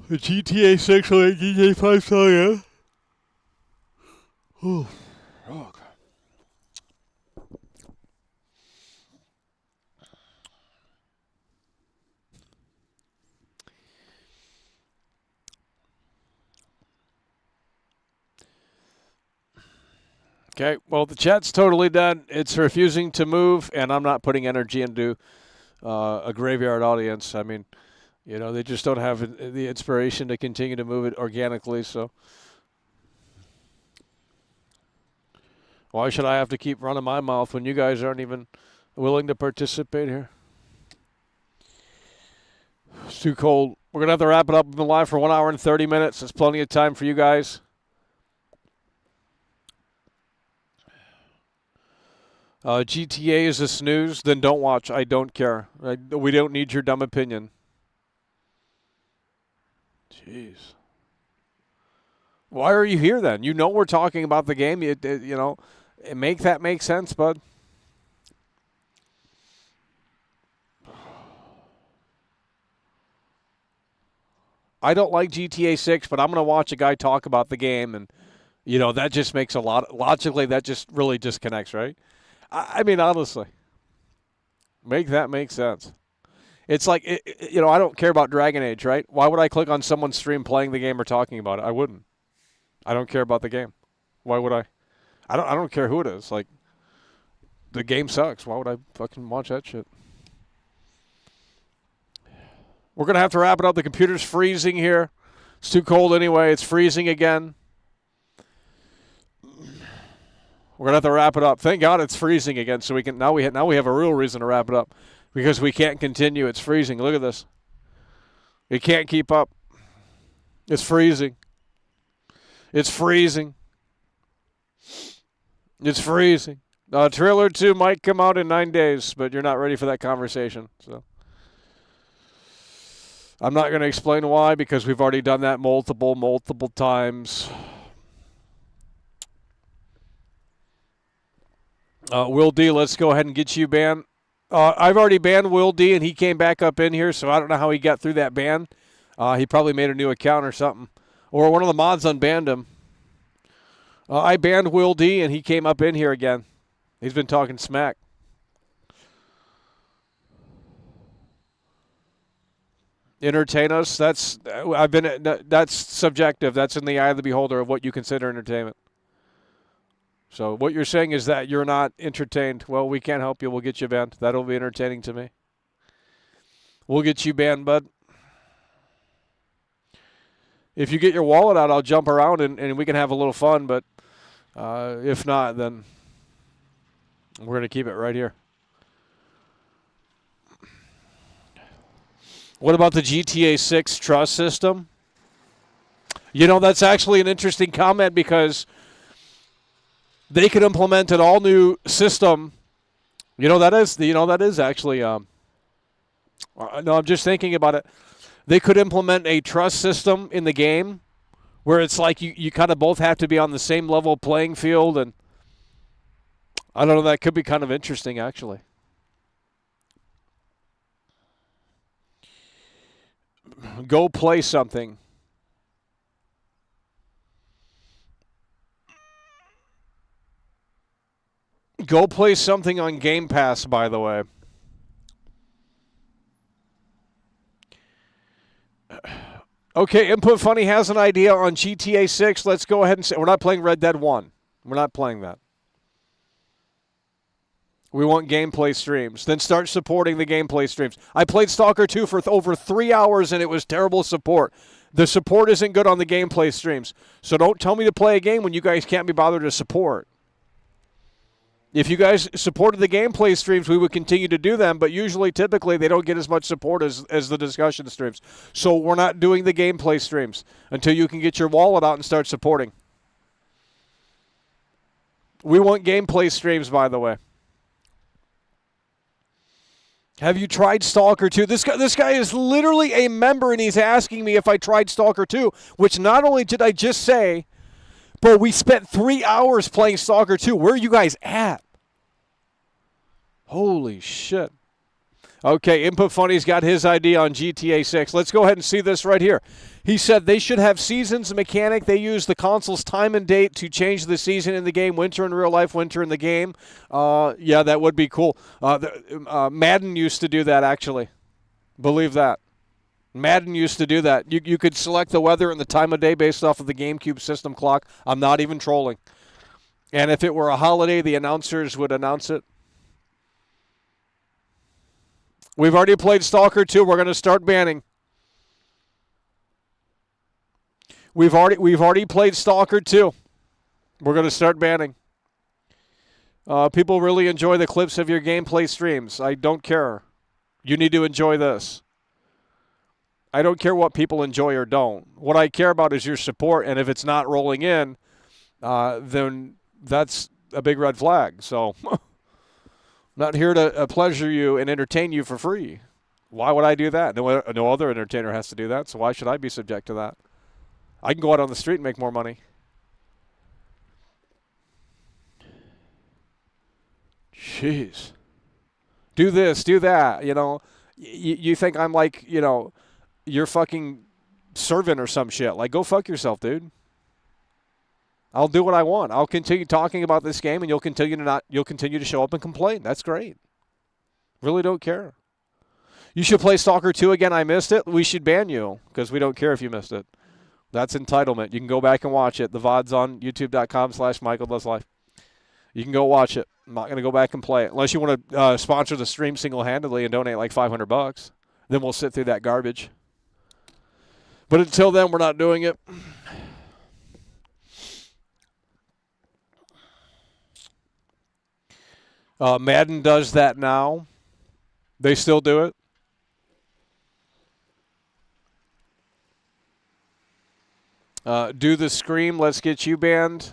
The GTA 6 or GTA 5 song, yeah? Oh, fuck. Okay, well, the chat's totally done. It's refusing to move, and I'm not putting energy into a graveyard audience. I mean, you know, they just don't have the inspiration to continue to move it organically, so why should I have to keep running my mouth when you guys aren't even willing to participate here? It's too cold. We're going to have to wrap it up. We've been live for 1 hour and 30 minutes. That's plenty of time for you guys. GTA is a snooze, then don't watch. I don't care. We don't need your dumb opinion. Jeez. Why are you here then? You know we're talking about the game. You know, make that make sense, bud. I don't like GTA 6, but I'm going to watch a guy talk about the game, and, you know, that just makes a lot. Logically, that just really disconnects, right? I mean, honestly, make that make sense. It's like, you know, I don't care about Dragon Age, right? Why would I click on someone's stream playing the game or talking about it? I wouldn't. I don't care about the game. Why would I? I don't care who it is. Like, the game sucks. Why would I fucking watch that shit? We're going to have to wrap it up. The computer's freezing here. It's too cold anyway. It's freezing again. We're going to have to wrap it up. Thank God it's freezing again, so we can now we have a real reason to wrap it up, because we can't continue. It's freezing. Look at this. It can't keep up. It's freezing. It's freezing. It's freezing. Trailer 2 might come out in 9 days, but you're not ready for that conversation. So I'm not going to explain why, because we've already done that multiple times. Will D, let's go ahead and get you banned. I've already banned Will D, and he came back up in here, so I don't know how he got through that ban. He probably made a new account or something. Or one of the mods unbanned him. I banned Will D, and he came up in here again. He's been talking smack. Entertain us? That's subjective. That's in the eye of the beholder of what you consider entertainment. So what you're saying is that you're not entertained. Well, we can't help you. We'll get you banned. That'll be entertaining to me. We'll get you banned, bud. If you get your wallet out, I'll jump around and we can have a little fun. But if not, then we're going to keep it right here. What about the GTA 6 trust system? You know, that's actually an interesting comment, because they could implement an all-new system. That is actually. No, I'm just thinking about it. They could implement a trust system in the game where it's like you kind of both have to be on the same level playing field, and I don't know. That could be kind of interesting, actually. Go play something. Go play something on Game Pass, by the way. Okay, Input Funny has an idea on GTA 6. Let's go ahead and say we're not playing Red Dead 1. We're not playing that. We want gameplay streams. Then start supporting the gameplay streams. I played Stalker 2 for over 3 hours, and it was terrible support. The support isn't good on the gameplay streams. So don't tell me to play a game when you guys can't be bothered to support. If you guys supported the gameplay streams, we would continue to do them, but typically, they don't get as much support as the discussion streams. So we're not doing the gameplay streams until you can get your wallet out and start supporting. We want gameplay streams, by the way. Have you tried Stalker 2? This guy is literally a member, and he's asking me if I tried Stalker 2, which not only did I just say, but we spent 3 hours playing Stalker 2. Where are you guys at? Holy shit. Okay, Input Funny's got his idea on GTA 6. Let's go ahead and see this right here. He said they should have seasons mechanic. They use the console's time and date to change the season in the game. Winter in real life, winter in the game. Yeah, that would be cool. Madden used to do that, actually. Believe that. Madden used to do that. You could select the weather and the time of day based off of the GameCube system clock. I'm not even trolling. And if it were a holiday, the announcers would announce it. We've already played Stalker 2. We're going to start banning. We've already played Stalker 2. We're going to start banning. People really enjoy the clips of your gameplay streams. I don't care. You need to enjoy this. I don't care what people enjoy or don't. What I care about is your support, and if it's not rolling in, then that's a big red flag. So not here to pleasure you and entertain you for free. Why would I do that? No other entertainer has to do that, so why should I be subject to that? I can go out on the street and make more money. Jeez. Do this, do that, you know. You think I'm like, you know, your fucking servant or some shit. Like, go fuck yourself, dude. I'll do what I want. I'll continue talking about this game, and you'll continue to show up and complain. That's great. Really don't care. You should play Stalker 2 again. I missed it. We should ban you because we don't care if you missed it. That's entitlement. You can go back and watch it. The VOD's on youtube.com/MichaelDoesLife. You can go watch it. I'm not going to go back and play it. Unless you want to sponsor the stream single-handedly and donate like $500. Then we'll sit through that garbage. But until then, we're not doing it. Madden does that now. They still do it. Do the scream. Let's get you banned.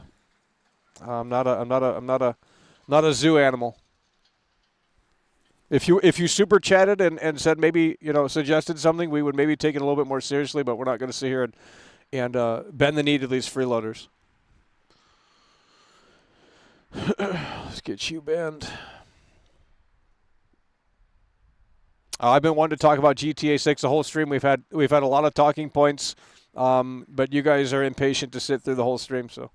I'm not a zoo animal. If you super chatted and said maybe, you know, suggested something, we would maybe take it a little bit more seriously. But we're not going to sit here and bend the knee to these freeloaders. Let's get you banned. I've been wanting to talk about GTA 6 the whole stream. We've had a lot of talking points, but you guys are impatient to sit through the whole stream. So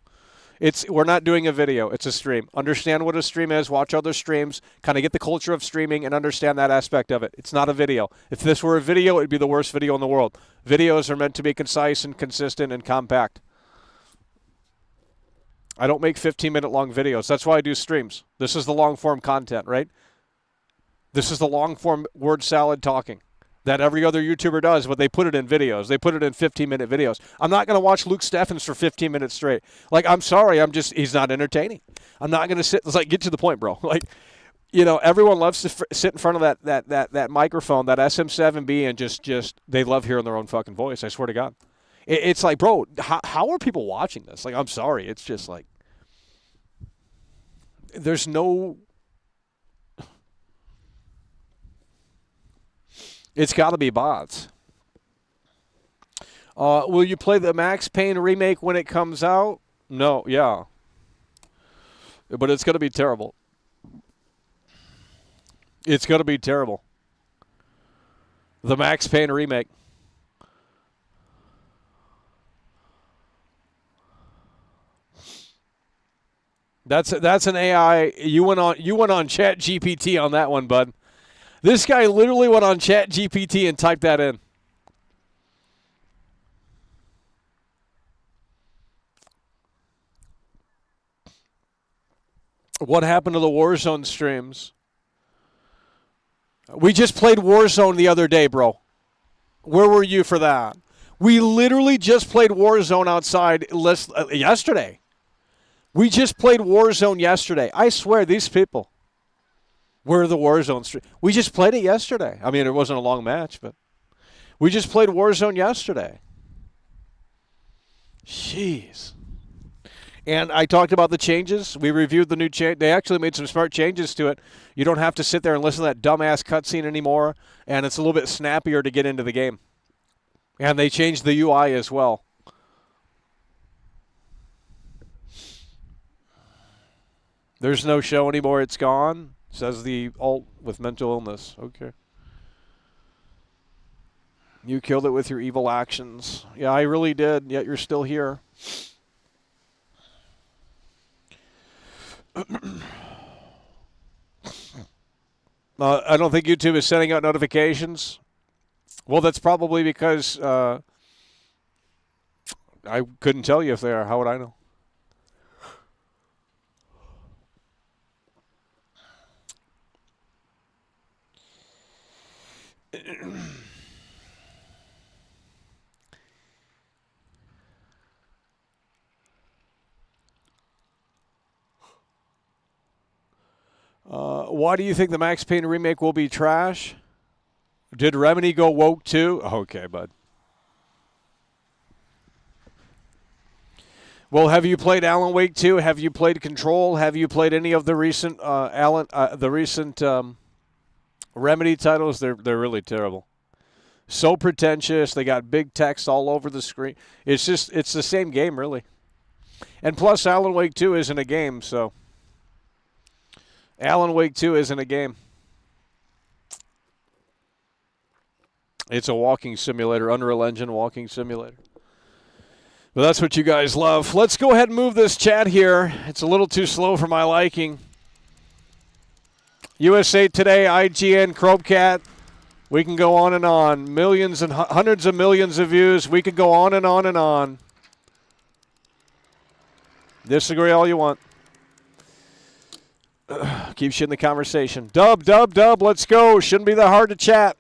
we're not doing a video. It's a stream. Understand what a stream is. Watch other streams. Kind of get the culture of streaming and understand that aspect of it. It's not a video. If this were a video, it'd be the worst video in the world. Videos are meant to be concise and consistent and compact. I don't make 15-minute long videos. That's why I do streams. This is the long-form content, right? This is the long-form word salad talking that every other YouTuber does, but they put it in videos. They put it in 15-minute videos. I'm not going to watch Luke Steffens for 15 minutes straight. Like, I'm sorry. He's not entertaining. I'm not going to sit. It's like, get to the point, bro. Like, you know, everyone loves to sit in front of that microphone, that SM7B, and just they love hearing their own fucking voice. I swear to God. It's like, bro, how are people watching this? Like, I'm sorry. It's just like, there's no, it's got to be bots. Will you play the Max Payne remake when it comes out? No, yeah. But it's going to be terrible. It's going to be terrible. The Max Payne remake. That's an AI. You went on ChatGPT on that one, bud. This guy literally went on ChatGPT and typed that in. What happened to the Warzone streams? We just played Warzone the other day, bro. Where were you for that? We literally just played Warzone outside yesterday. We just played Warzone yesterday. I swear, these people. Where are the Warzone streams? We just played it yesterday. I mean, it wasn't a long match, but we just played Warzone yesterday. Jeez. And I talked about the changes. We reviewed the new change. They actually made some smart changes to it. You don't have to sit there and listen to that dumbass cutscene anymore, and it's a little bit snappier to get into the game. And they changed the UI as well. There's no show anymore. It's gone, says the alt with mental illness. Okay. You killed it with your evil actions. Yeah, I really did, yet you're still here. I don't think YouTube is sending out notifications. Well, that's probably because I couldn't tell you if they are. How would I know? Why do you think the Max Payne remake will be trash? Did Remedy go woke too? Okay, bud. Well, have you played Alan Wake 2? Have you played Control? Have you played any of the recent Remedy titles? They're really terrible. So pretentious. They got big text all over the screen. It's the same game, really. And plus, Alan Wake 2 isn't a game, so Alan Wake 2 isn't a game. It's a walking simulator, Unreal Engine walking simulator. But that's what you guys love. Let's go ahead and move this chat here. It's a little too slow for my liking. USA Today, IGN, Chromcat. We can go on and on. Millions and hundreds of millions of views. We could go on and on and on. Disagree all you want. Keep shit in the conversation. Dub, let's go. Shouldn't be that hard to chat.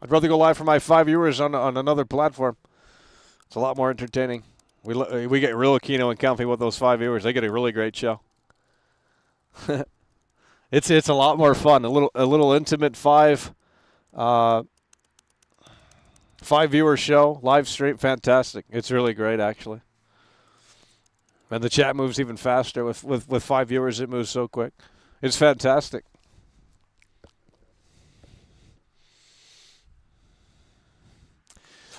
I'd rather go live for my 5 viewers on another platform. It's a lot more entertaining. We get real kino and comfy with those 5 viewers. They get a really great show. It's a lot more fun. A little intimate 5 viewer show, live stream, fantastic. It's really great, actually. And the chat moves even faster with 5 viewers. It moves so quick. It's fantastic.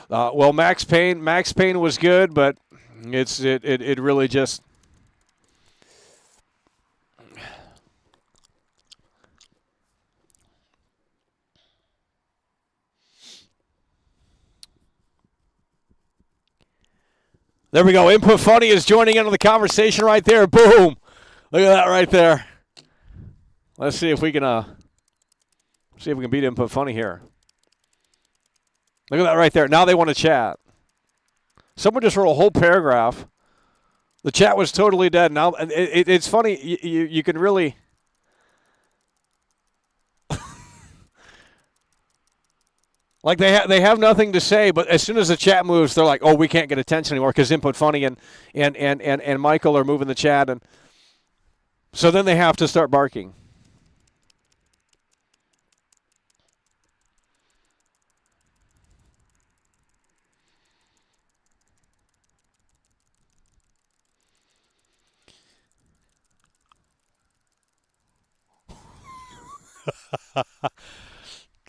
Well, Max Payne was good, but it really just. There we go. Input Funny is joining into the conversation right there. Boom! Look at that right there. Let's see if we can beat Input Funny here. Look at that right there. Now they want to chat. Someone just wrote a whole paragraph. The chat was totally dead. Now it's funny. You can really. Like they have nothing to say, but as soon as the chat moves, they're like, "Oh, we can't get attention anymore because Input Funny and Michael are moving the chat," and so then they have to start barking.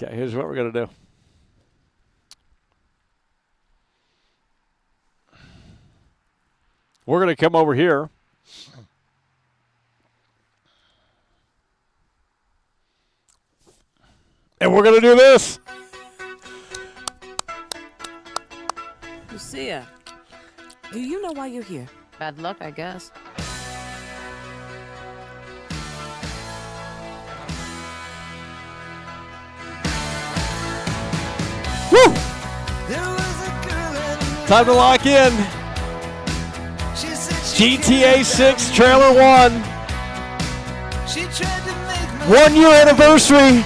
Okay, here's what we're gonna do. We're going to come over here. And we're going to do this. Lucia, do you know why you're here? Bad luck, I guess. Woo! Time to lock in. GTA 6 Trailer 1. 1 year anniversary.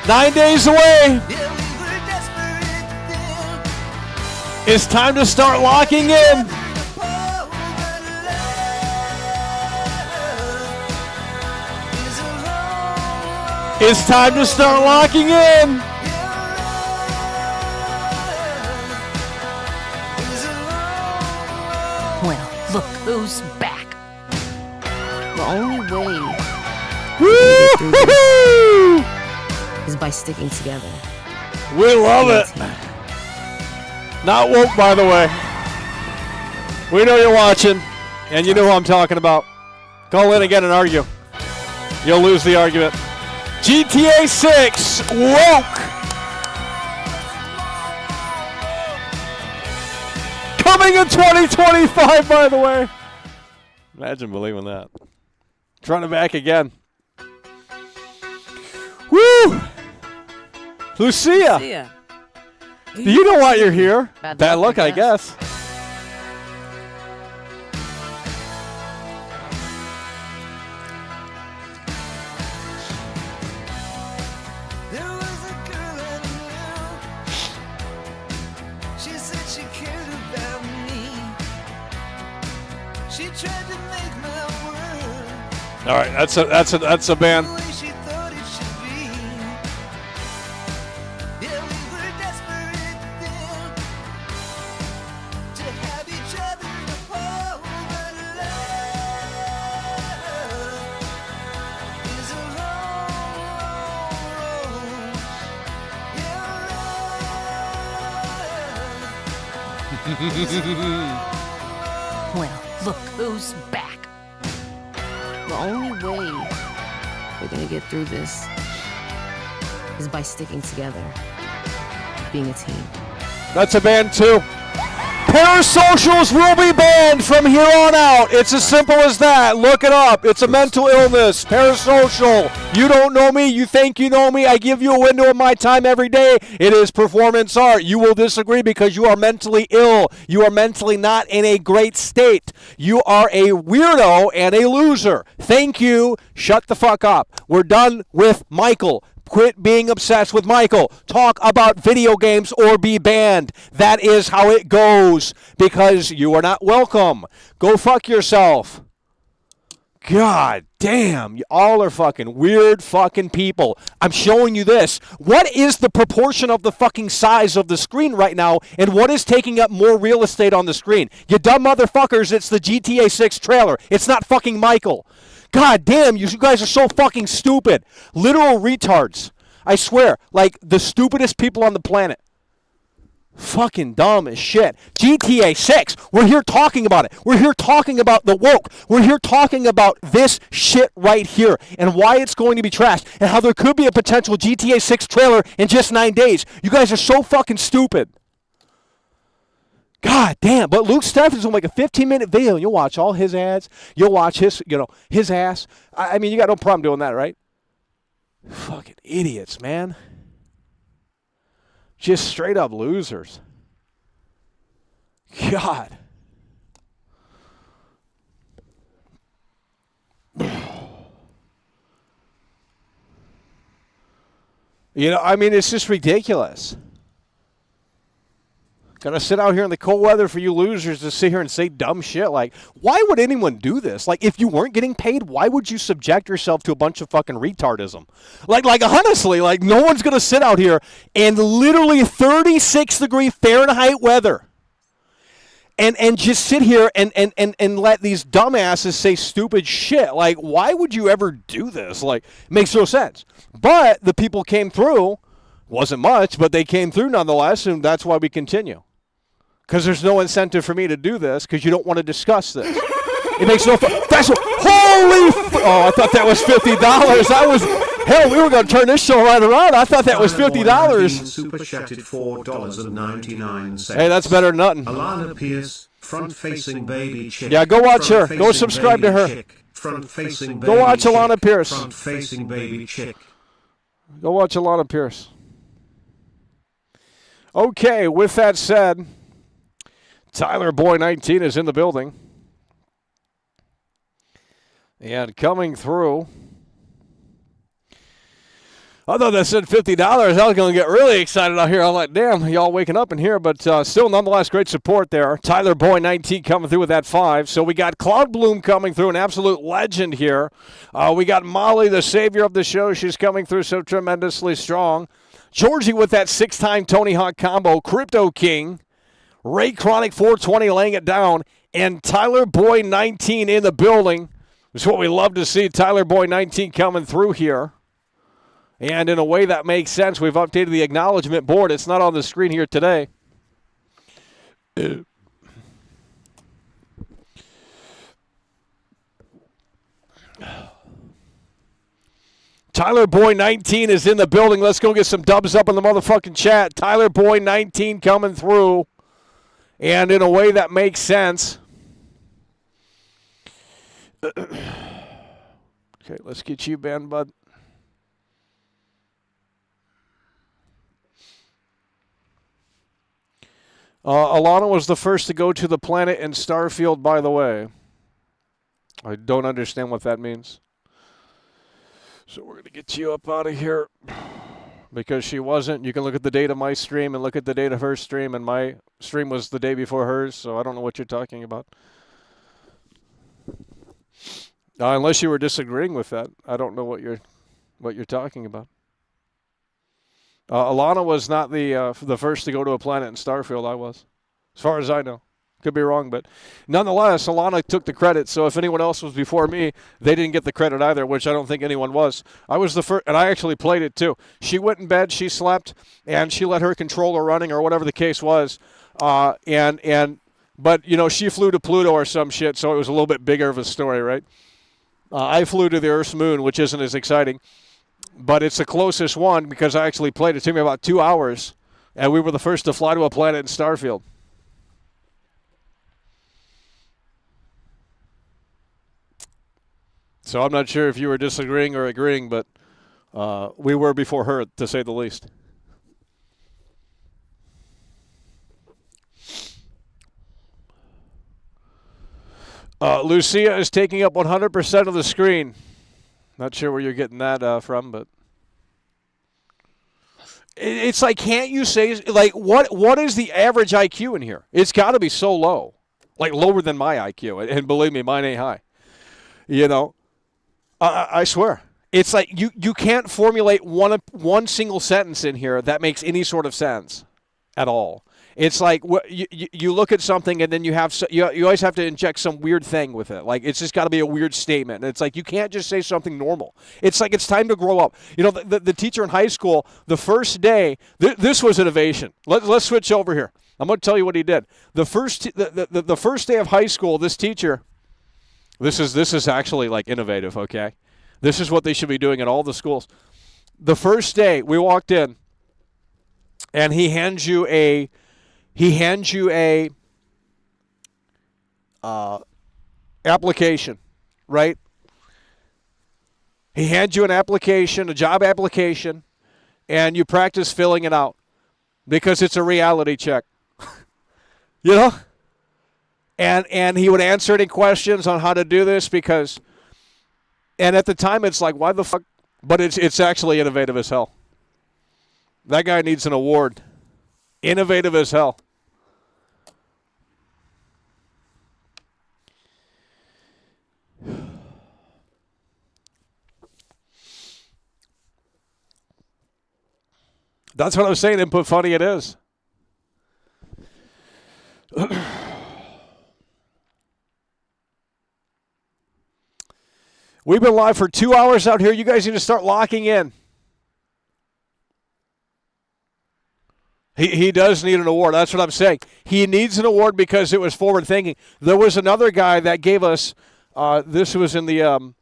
9 days away. It's time to start locking in. It's time to start locking in. Well, look who's back. The only way is by sticking together. We love it. Not woke, by the way. We know you're watching, and you know who I'm talking about. Call in again and argue. You'll lose the argument. GTA 6 woke. Coming in 2025, by the way. Imagine believing that. Trying it back again. Woo! Lucia, do you know why you're here? Bad luck, I guess. All right, that's a band. Well, look who's back. The only way we're gonna get through this is by sticking together, being a team. That's a band too. Parasocials will be banned from here on out. It's as simple as that. Look it up. It's a mental illness. Parasocial. You don't know me. You think you know me. I give you a window of my time every day. It is performance art. You will disagree because you are mentally ill. You are mentally not in a great state. You are a weirdo and a loser. Thank you. Shut the fuck up. We're done with Michael. Quit being obsessed with Michael. Talk about video games or be banned. That is how it goes because you are not welcome. Go fuck yourself. God damn. You all are fucking weird fucking people. I'm showing you this. What is the proportion of the fucking size of the screen right now and what is taking up more real estate on the screen? You dumb motherfuckers, it's the GTA 6 trailer. It's not fucking Michael. God damn, you guys are so fucking stupid. Literal retards. I swear, like the stupidest people on the planet. Fucking dumb as shit. GTA 6, we're here talking about it. We're here talking about the woke. We're here talking about this shit right here and why it's going to be trashed and how there could be a potential GTA 6 trailer in just 9 days. You guys are so fucking stupid. God damn, but Luke Steffens will make a 15-minute video and you'll watch all his ads. You'll watch his ass. I mean, you got no problem doing that, right? Fucking idiots, man. Just straight up losers. God. I mean, it's just ridiculous. Gonna sit out here in the cold weather for you losers to sit here and say dumb shit like, why would anyone do this? Like, if you weren't getting paid, why would you subject yourself to a bunch of fucking retardism? Like honestly, like, no one's gonna sit out here in literally 36-degree Fahrenheit weather and just sit here and let these dumbasses say stupid shit. Like, why would you ever do this? Like, it makes no sense. But the people came through. Wasn't much, but they came through nonetheless, and that's why we continue. Because there's no incentive for me to do this, because you don't want to discuss this. It makes no that's holy oh, I thought that was $50. That was hell, we were going to turn this show right around. I thought that was $50. Super chatted $4.99. Hey, that's better than nothing. Alana Pierce, front-facing baby chick. Yeah, go watch her. Go subscribe to her. Front-facing baby go watch chick. Alana Pierce. Front-facing baby chick. Go watch Alana Pierce. Okay, with that said, Tyler Boy 19 is in the building. And coming through. I thought that said $50. I was going to get really excited out here. I'm like, damn, y'all waking up in here. But still, nonetheless, great support there. Tyler Boy 19 coming through with that 5. So we got Cloud Bloom coming through, an absolute legend here. We got Molly, the savior of the show. She's coming through so tremendously strong. Georgie with that 6-time Tony Hawk combo. Crypto King. Ray Chronic 420 laying it down. And Tyler Boy 19 in the building. It's what we love to see. Tyler Boy 19 coming through here. And in a way that makes sense, we've updated the acknowledgement board. It's not on the screen here today. Tyler Boy 19 is in the building. Let's go get some dubs up in the motherfucking chat. Tyler Boy 19 coming through. And in a way that makes sense. Okay, let's get you banned, bud. Alana was the first to go to the planet in Starfield, by the way. I don't understand what that means. So we're going to get you up out of here because she wasn't. You can look at the date of my stream and look at the date of her stream, and my stream was the day before hers, so I don't know what you're talking about. Unless you were disagreeing with that. I don't know what you're talking about. Alana was not the first to go to a planet in Starfield. I was, as far as I know. Could be wrong, but nonetheless, Alana took the credit. So if anyone else was before me, they didn't get the credit either, which I don't think anyone was. I was the first, and I actually played it too. She went in bed, she slept, and she let her controller running or whatever the case was. But she flew to Pluto or some shit, so it was a little bit bigger of a story, right? I flew to the Earth's moon, which isn't as exciting, but it's the closest one because I actually played it. It took me about 2 hours, and we were the first to fly to a planet in Starfield. So I'm not sure if you were disagreeing or agreeing, but we were before her, to say the least. Lucia is taking up 100% of the screen. Not sure where you're getting that from, but it's like, can't you say, like, what is the average IQ in here? It's got to be so low, like lower than my IQ, and believe me, mine ain't high. I swear. It's like you can't formulate one single sentence in here that makes any sort of sense at all. It's like you look at something and then you always have to inject some weird thing with it. Like, it's just got to be a weird statement. And it's like you can't just say something normal. It's like it's time to grow up. The teacher in high school, the first day, this was innovation. Let's switch over here. I'm going to tell you what he did. The first day of high school, this teacher, this is actually like innovative, okay? This is what they should be doing in all the schools. The first day we walked in, and he hands you a application, right? He hands you an application, a job application, and you practice filling it out because it's a reality check. And he would answer any questions on how to do this because, and at the time it's like, why the fuck? But it's actually innovative as hell. That guy needs an award. Innovative as hell. That's what I was saying. Input funny it is. We've been live for 2 hours out here. You guys need to start locking in. He does need an award. That's what I'm saying. He needs an award because it was forward thinking. There was another guy that gave us, this was in the, I don't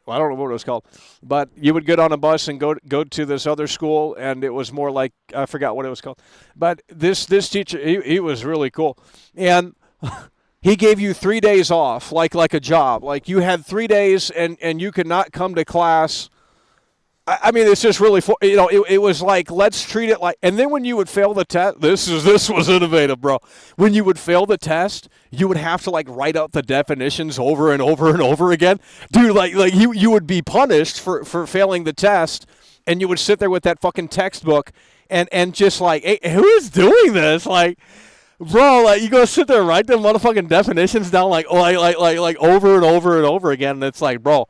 know what it was called, but you would get on a bus and go to this other school, and it was more like, I forgot what it was called. But this teacher, he was really cool. And he gave you 3 days off, like a job. Like you had 3 days and you could not come to class. I mean, it's just really, it was like, let's treat it like, and then when you would fail the test, this was innovative, bro. When you would fail the test, you would have to like write out the definitions over and over and over again. Dude, like you would be punished for failing the test, and you would sit there with that fucking textbook and just like, hey, who is doing this? Like, bro, like you go sit there and write them motherfucking definitions down like over and over and over again, and it's like, bro,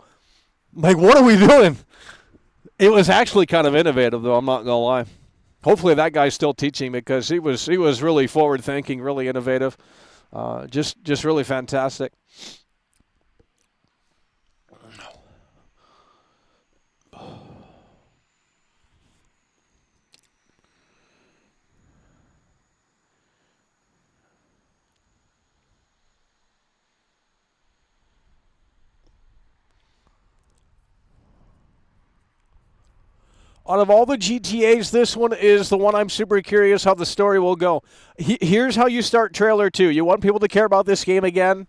like what are we doing? It was actually kind of innovative, though. I'm not gonna lie. Hopefully, that guy's still teaching because he was really forward thinking, really innovative, just really fantastic. Out of all the GTAs, this one is the one I'm super curious how the story will go. Here's how you start trailer 2. You want people to care about this game again?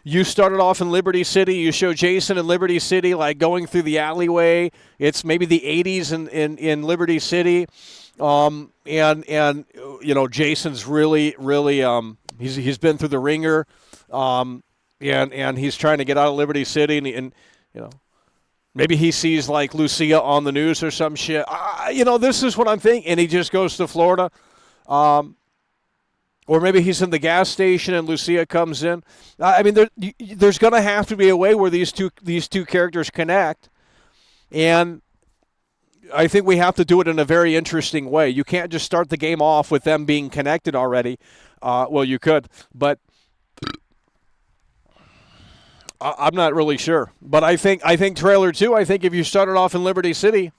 You started off in Liberty City. You show Jason in Liberty City, like going through the alleyway. It's maybe the 80s in Liberty City. And Jason's really he's been through the ringer. And he's trying to get out of Liberty City and maybe he sees like Lucia on the news or some shit. This is what I'm thinking. And he just goes to Florida. Or maybe he's in the gas station and Lucia comes in. I mean, there's going to have to be a way where these two characters connect. And I think we have to do it in a very interesting way. You can't just start the game off with them being connected already. Well, you could, but I'm not really sure. But I think trailer 2, I think if you started off in Liberty City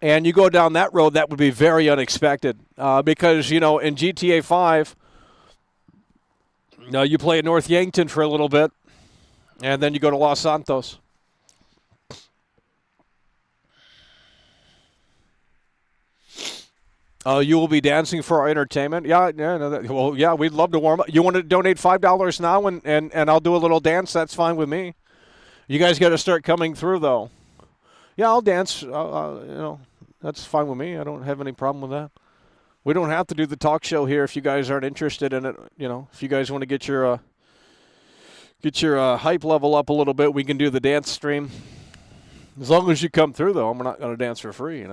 and you go down that road, that would be very unexpected. Because, in GTA 5, you play at North Yankton for a little bit, and then you go to Los Santos. You will be dancing for our entertainment. Yeah. We'd love to warm up. You want to donate $5 now, and I'll do a little dance? That's fine with me. You guys got to start coming through, though. Yeah, I'll dance. That's fine with me. I don't have any problem with that. We don't have to do the talk show here if you guys aren't interested in it. If you guys want to get your hype level up a little bit, we can do the dance stream. As long as you come through, though, I'm not going to dance for free,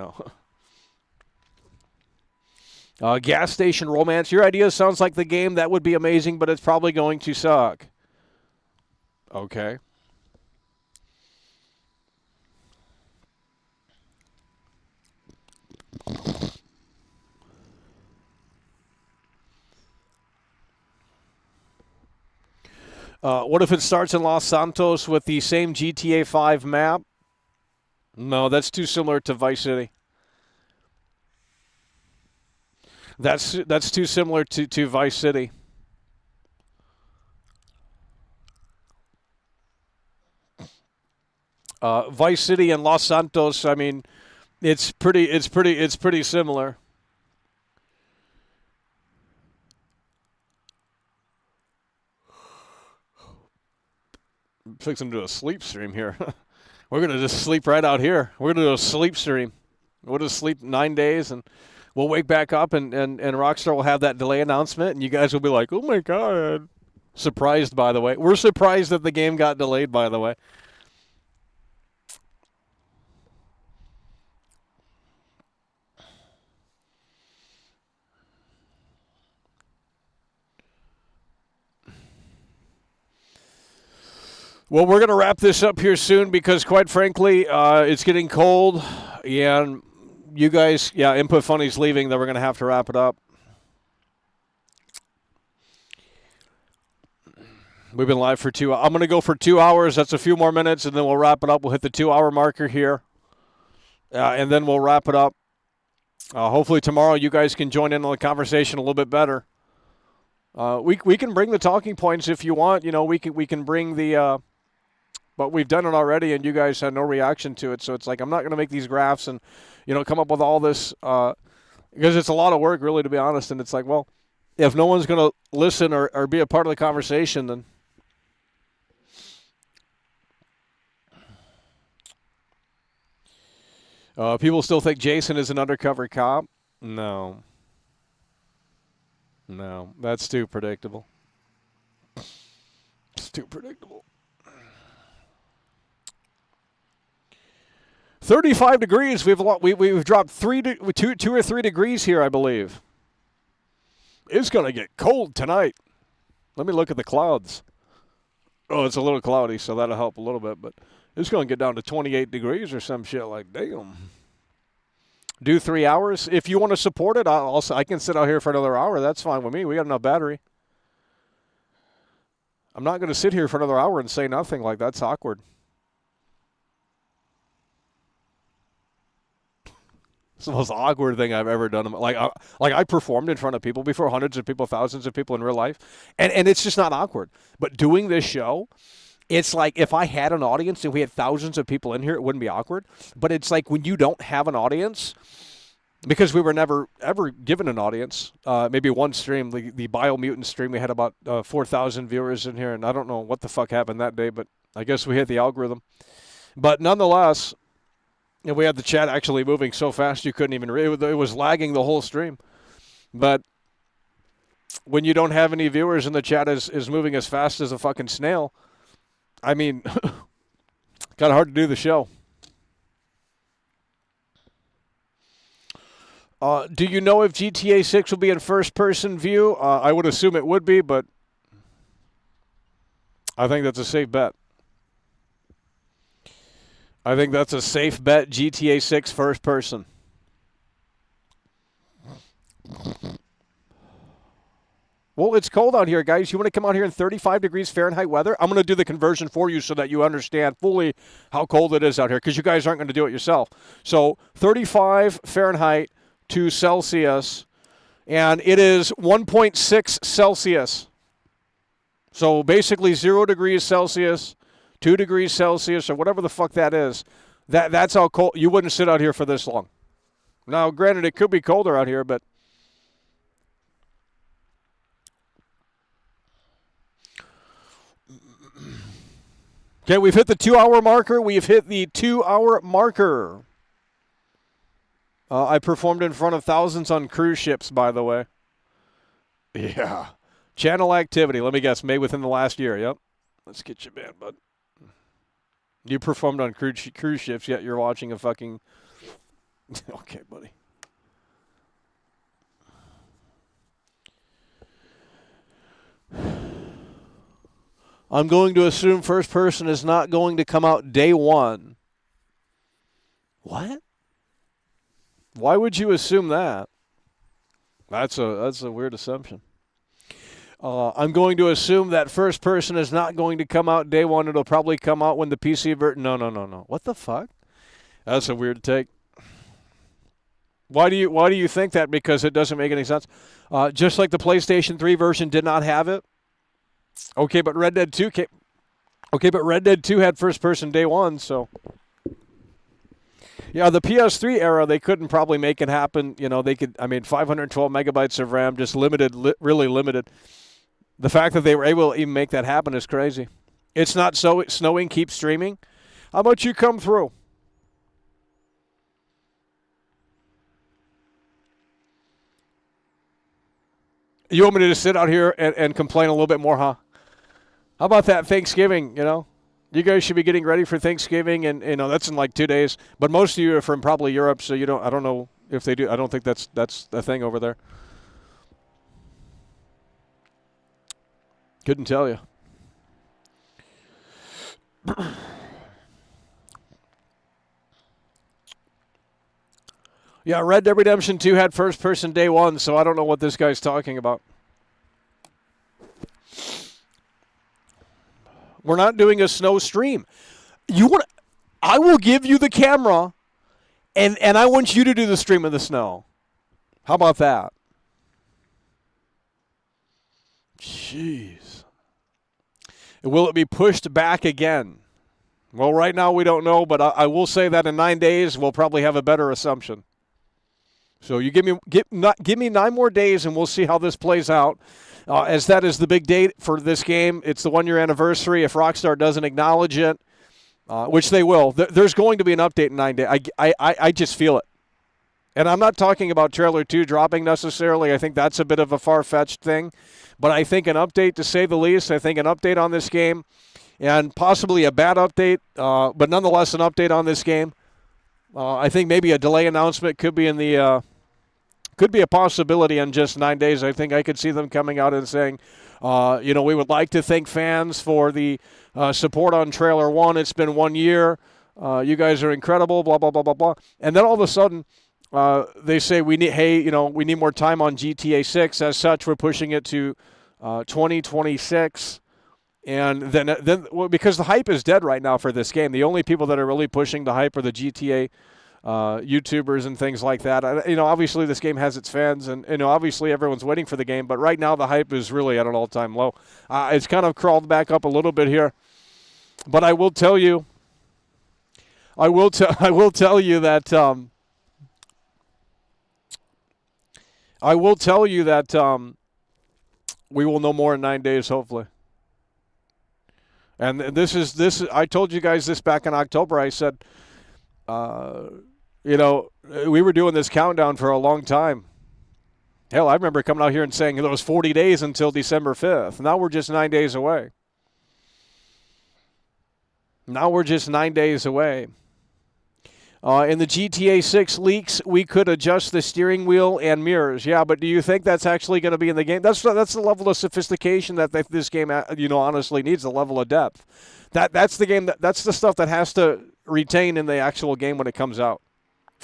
Gas station romance. Your idea sounds like the game. That would be amazing, but it's probably going to suck. Okay. What if it starts in Los Santos with the same GTA 5 map? No, that's too similar to Vice City. That's too similar to Vice City. Vice City and Los Santos, I mean, it's pretty similar. I'm fixing to do a sleep stream here. We're going to just sleep right out here. We're going to do a sleep stream. We'll just sleep 9 days, and we'll wake back up, and Rockstar will have that delay announcement, and you guys will be like, oh, my God. Surprised, by the way. We're surprised that the game got delayed, by the way. Well, we're going to wrap this up here soon because, quite frankly, it's getting cold, and you guys, Input Funny's leaving, then we're going to have to wrap it up. We've been live for 2 hours. I'm going to go for 2 hours. That's a few more minutes, and then we'll wrap it up. We'll hit the 2-hour marker here, and then we'll wrap it up. Hopefully tomorrow you guys can join in on the conversation a little bit better. We can bring the talking points if you want. We can bring the but we've done it already, and you guys had no reaction to it. So it's like I'm not going to make these graphs and come up with all this because it's a lot of work, really, to be honest. And it's like, well, if no one's going to listen or be a part of the conversation, then people still think Jason is an undercover cop. No, that's too predictable. It's too predictable. 35 degrees. We've dropped 2 or 3 degrees here, I believe. It's going to get cold tonight. Let me look at the clouds. Oh, it's a little cloudy, so that'll help a little bit. But it's going to get down to 28 degrees or some shit like, damn. Do 3 hours. If you want to support it, I can sit out here for another hour. That's fine with me. We got enough battery. I'm not going to sit here for another hour and say nothing. Like, that's awkward. It's the most awkward thing I've ever done. Like I performed in front of people before, hundreds of people, thousands of people in real life, and it's just not awkward. But doing this show, it's like if I had an audience and we had thousands of people in here, it wouldn't be awkward. But it's like when you don't have an audience, because we were never, ever given an audience. Maybe one stream, the Biomutant stream, we had about 4,000 viewers in here, and I don't know what the fuck happened that day, but I guess we hit the algorithm. But nonetheless, we had the chat actually moving so fast you couldn't even read. It was lagging the whole stream. But when you don't have any viewers and the chat is moving as fast as a fucking snail, I mean, kind of hard to do the show. Do you know if GTA 6 will be in first-person view? I would assume it would be, but I think that's a safe bet. I think that's a safe bet, GTA 6 first person. Well, it's cold out here, guys. You want to come out here in 35 degrees Fahrenheit weather? I'm going to do the conversion for you so that you understand fully how cold it is out here, because you guys aren't going to do it yourself. So 35 Fahrenheit to Celsius, and it is 1.6 Celsius. So basically 0 degrees Celsius, 2 degrees Celsius, or whatever the fuck that is. That's how cold. You wouldn't sit out here for this long. Now, granted, it could be colder out here, but okay, we've hit the 2-hour marker. We've hit the 2-hour marker. I performed in front of thousands on cruise ships, by the way. Yeah. Channel activity. Let me guess. Made within the last year. Yep. Let's get you banned, bud. You performed on cruise ships, yet you're watching a fucking... Okay, buddy. I'm going to assume first person is not going to come out day one. What? Why would you assume that? That's a weird assumption. I'm going to assume that first person is not going to come out day one. It'll probably come out when the PC version... No. What the fuck? That's a weird take. Why do you think that? Because it doesn't make any sense. Just like the PlayStation 3 version did not have it. Okay, but Red Dead 2 came. Okay, but Red Dead 2 had first person day one, so yeah, the PS3 era they couldn't probably make it happen. You know, they could. I mean, 512 megabytes of RAM, just limited, really limited. The fact that they were able to even make that happen is crazy. It's not so snowing. Keep streaming. How about you come through? You want me to just sit out here and complain a little bit more, huh? How about that Thanksgiving, you know? You guys should be getting ready for Thanksgiving, and, you know, that's in like 2 days. But most of you are from probably Europe, so you don't. I don't know if they do. I don't think that's a thing over there. Couldn't tell you. Yeah, Red Dead Redemption 2 had first person day one, so I don't know what this guy's talking about. We're not doing a snow stream. I will give you the camera, and I want you to do the stream of the snow. How about that? Jeez. Will it be pushed back again? Well, right now we don't know, but I will say that in 9 days we'll probably have a better assumption. So you give me 9 more days, and we'll see how this plays out. As that is the big date for this game. It's the 1-year anniversary. If Rockstar doesn't acknowledge it, which they will, there's going to be an update in 9 days. I just feel it. And I'm not talking about Trailer 2 dropping necessarily. I think that's a bit of a far-fetched thing. But I think an update, to say the least, I think an update on this game, and possibly a bad update, but nonetheless an update on this game. I think maybe a delay announcement could be in the... Could be a possibility in just 9 days. I think I could see them coming out and saying, we would like to thank fans for the support on Trailer 1. It's been 1 year. You guys are incredible, blah, blah, blah, blah, blah. And then all of a sudden, they say, we need more time on GTA 6. As such, we're pushing it to 2026. And then because the hype is dead right now for this game, the only people that are really pushing the hype are the GTA YouTubers and things like that. Obviously this game has its fans, and obviously everyone's waiting for the game. But right now the hype is really at an all-time low. It's kind of crawled back up a little bit here, but I will tell you. I will tell you that. We will know more in 9 days, hopefully. And this is. I told you guys this back in October. I said. We were doing this countdown for a long time. Hell, I remember coming out here and saying it was 40 days until December 5th. Now we're just 9 days away. In the GTA 6 leaks, we could adjust the steering wheel and mirrors. Yeah, but do you think that's actually going to be in the game? That's the level of sophistication that this game, honestly needs, the level of depth. That's the game. That's the stuff that has to retain in the actual game when it comes out.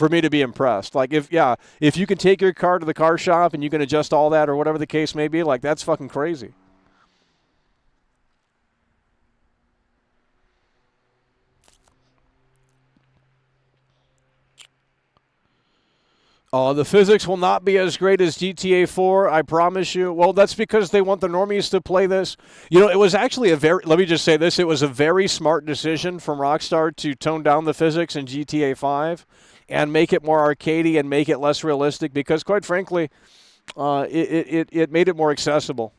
for me to be impressed. Like, if you can take your car to the car shop and you can adjust all that or whatever the case may be, like, that's fucking crazy. The physics will not be as great as GTA 4, I promise you. Well, that's because they want the normies to play this. You know, it was actually let me just say this, it was a very smart decision from Rockstar to tone down the physics in GTA 5 and make it more arcadey and make it less realistic because, quite frankly, it made it more accessible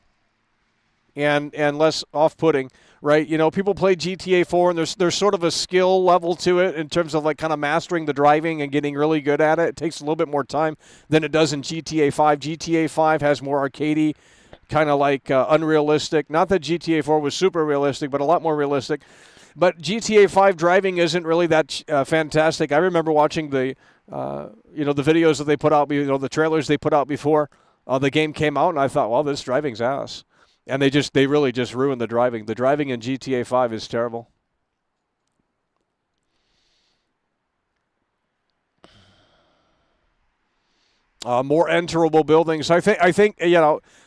and less off-putting. Right, you know, people play GTA 4, and there's sort of a skill level to it in terms of like kind of mastering the driving and getting really good at it. It takes a little bit more time than it does in GTA 5. GTA 5 has more arcadey, kind of like unrealistic. Not that GTA 4 was super realistic, but a lot more realistic. But GTA 5 driving isn't really that fantastic. I remember watching the videos that they put out, the trailers they put out before the game came out, and I thought, well, this driving's ass. And they really just ruined the driving. The driving in GTA 5 is terrible. More enterable buildings. I think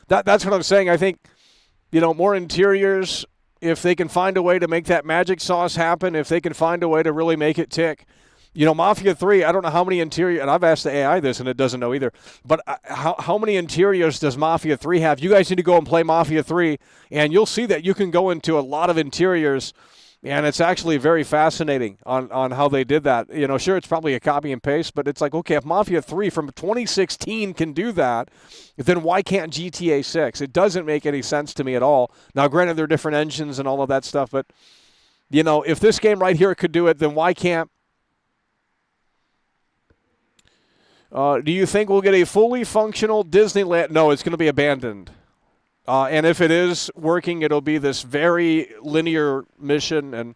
that's what I'm saying. I think more interiors. If they can find a way to make that magic sauce happen, if they can find a way to really make it tick. Mafia 3, I don't know how many interiors, and I've asked the AI this, and it doesn't know either, but how many interiors does Mafia 3 have? You guys need to go and play Mafia 3, and you'll see that you can go into a lot of interiors, and it's actually very fascinating on how they did that. Sure, it's probably a copy and paste, but it's like, okay, if Mafia 3 from 2016 can do that, then why can't GTA 6? It doesn't make any sense to me at all. Now, granted, there are different engines and all of that stuff, but, if this game right here could do it, then why can't do you think we'll get a fully functional Disneyland? No, it's going to be abandoned. And if it is working, it'll be this very linear mission, and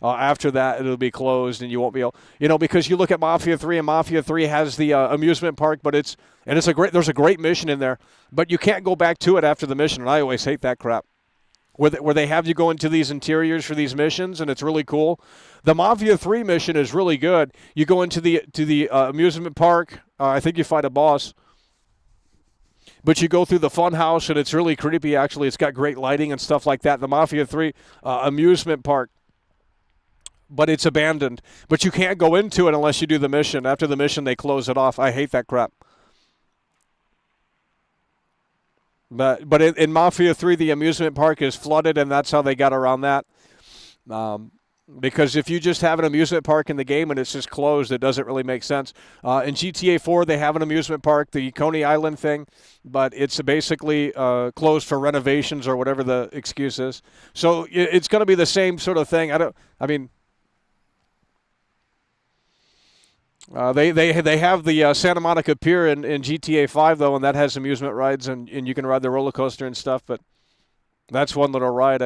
after that, it'll be closed, and you won't be able, because you look at Mafia 3, and Mafia 3 has the amusement park, but there's a great mission in there, but you can't go back to it after the mission, and I always hate that crap. Where they have you go into these interiors for these missions, and it's really cool. The Mafia 3 mission is really good. You go into the amusement park. I think you fight a boss. But you go through the fun house, and it's really creepy, actually. It's got great lighting and stuff like that. The Mafia 3 amusement park. But it's abandoned. But you can't go into it unless you do the mission. After the mission, they close it off. I hate that crap. But in Mafia 3, the amusement park is flooded, and that's how they got around that. Because if you just have an amusement park in the game and it's just closed, it doesn't really make sense. In GTA 4, they have an amusement park, the Coney Island thing, but it's basically closed for renovations or whatever the excuse is. So it's going to be the same sort of thing. They have the Santa Monica Pier in GTA 5, though, and that has amusement rides, and you can ride the roller coaster and stuff, but that's one little ride.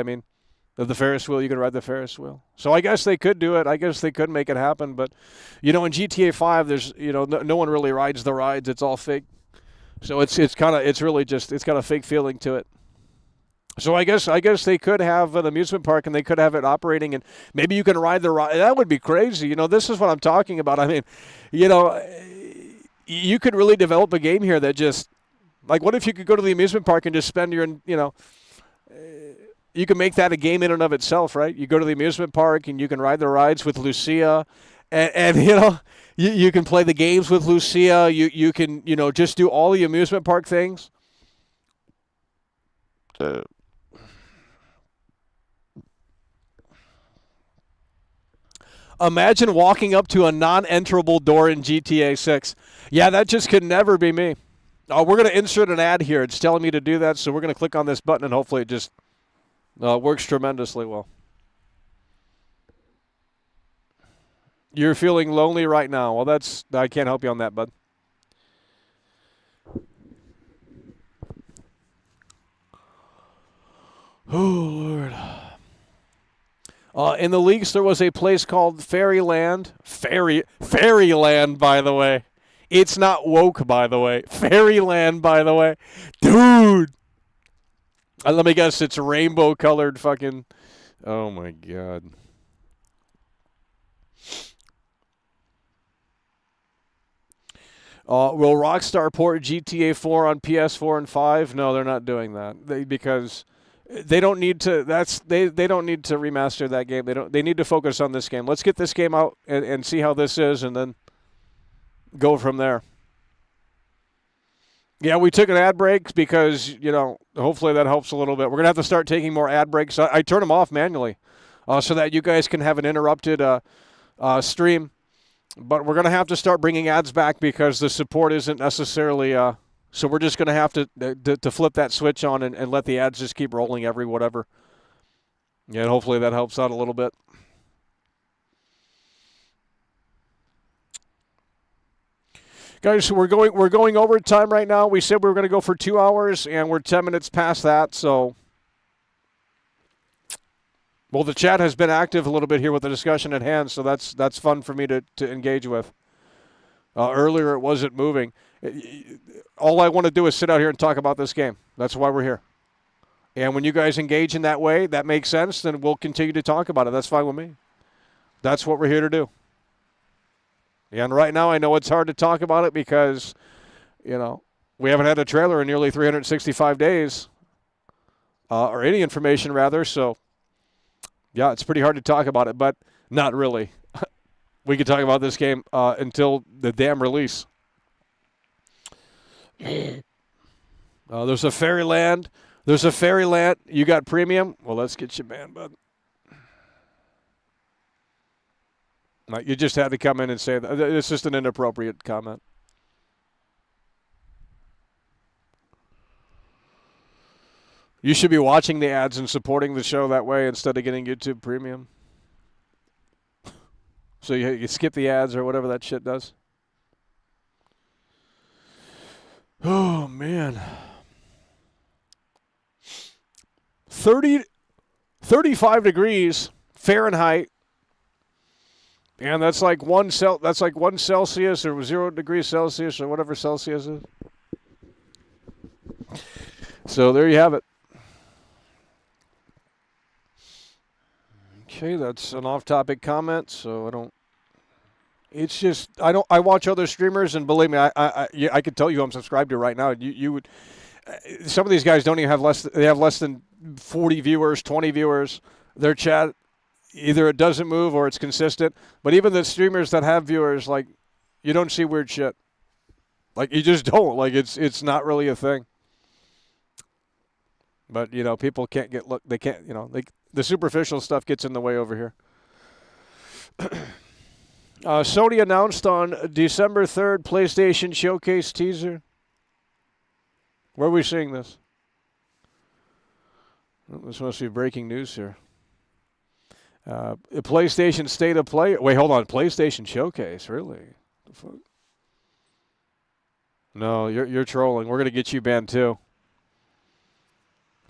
The Ferris wheel, you can ride the Ferris wheel. So I guess they could do it. I guess they could make it happen, but, in GTA 5, there's, no one really rides the rides. It's all fake. So it's got a fake feeling to it. So I guess they could have an amusement park, and they could have it operating, and maybe you can ride the ride. That would be crazy. This is what I'm talking about. You could really develop a game here that just, like, what if you could go to the amusement park and just spend your, you can make that a game in and of itself, right? You go to the amusement park, and you can ride the rides with Lucia, and you can play the games with Lucia. You can, just do all the amusement park things. Imagine walking up to a non-enterable door in GTA 6. Yeah, that just could never be me. We're going to insert an ad here. It's telling me to do that, so we're going to click on this button, and hopefully it just works tremendously well. You're feeling lonely right now. Well, I can't help you on that, bud. Oh, Lord. In the leaks, there was a place called Fairyland. Fairyland, by the way. It's not woke, by the way. Fairyland, by the way. Dude. Let me guess, it's rainbow-colored fucking... Oh, my God. Will Rockstar port GTA 4 on PS4 and 5? No, they're not doing that. Because they don't need to. They don't need to remaster that game. They need to focus on this game. Let's get this game out and see how this is, and then go from there. Yeah, we took an ad break because, hopefully that helps a little bit. We're going to have to start taking more ad breaks. I turn them off manually so that you guys can have an interrupted stream. But we're going to have to start bringing ads back because the support isn't necessarily so we're just going to have to flip that switch on and let the ads just keep rolling every whatever. Yeah, and hopefully that helps out a little bit. Guys, we're going overtime right now. We said we were going to go for 2 hours, and we're 10 minutes past that. So, well, the chat has been active a little bit here with the discussion at hand, so that's fun for me to engage with. Earlier, it wasn't moving. All I want to do is sit out here and talk about this game. That's why we're here. And when you guys engage in that way, that makes sense, then we'll continue to talk about it. That's fine with me. That's what we're here to do. And right now, I know it's hard to talk about it because, we haven't had a trailer in nearly 365 days, or any information, rather. So, yeah, it's pretty hard to talk about it, but not really. We could talk about this game until the damn release. There's a Fairyland. There's a Fairyland. You got premium? Well, let's get you banned, bud. You just had to come in and say that. It's just an inappropriate comment. You should be watching the ads and supporting the show that way instead of getting YouTube Premium. So you skip the ads or whatever that shit does. Oh, man. 35 degrees Fahrenheit. And that's like 1 Celsius or 0 degrees Celsius or whatever Celsius is. So there you have it. Okay, that's an off-topic comment. So I watch other streamers, and believe me, I could tell you who I'm subscribed to right now. You would. Some of these guys don't even have less than 40 viewers, 20 viewers. Their chat, either it doesn't move or it's consistent. But even the streamers that have viewers, like, you don't see weird shit. Like, you just don't. Like, it's not really a thing. But, people can't they can't, the superficial stuff gets in the way over here. Sony announced on December 3rd PlayStation Showcase teaser. Where are we seeing this? This must be breaking news here. PlayStation State of Play. Wait, hold on. PlayStation Showcase, really? The fuck? No, you're trolling. We're gonna get you banned too.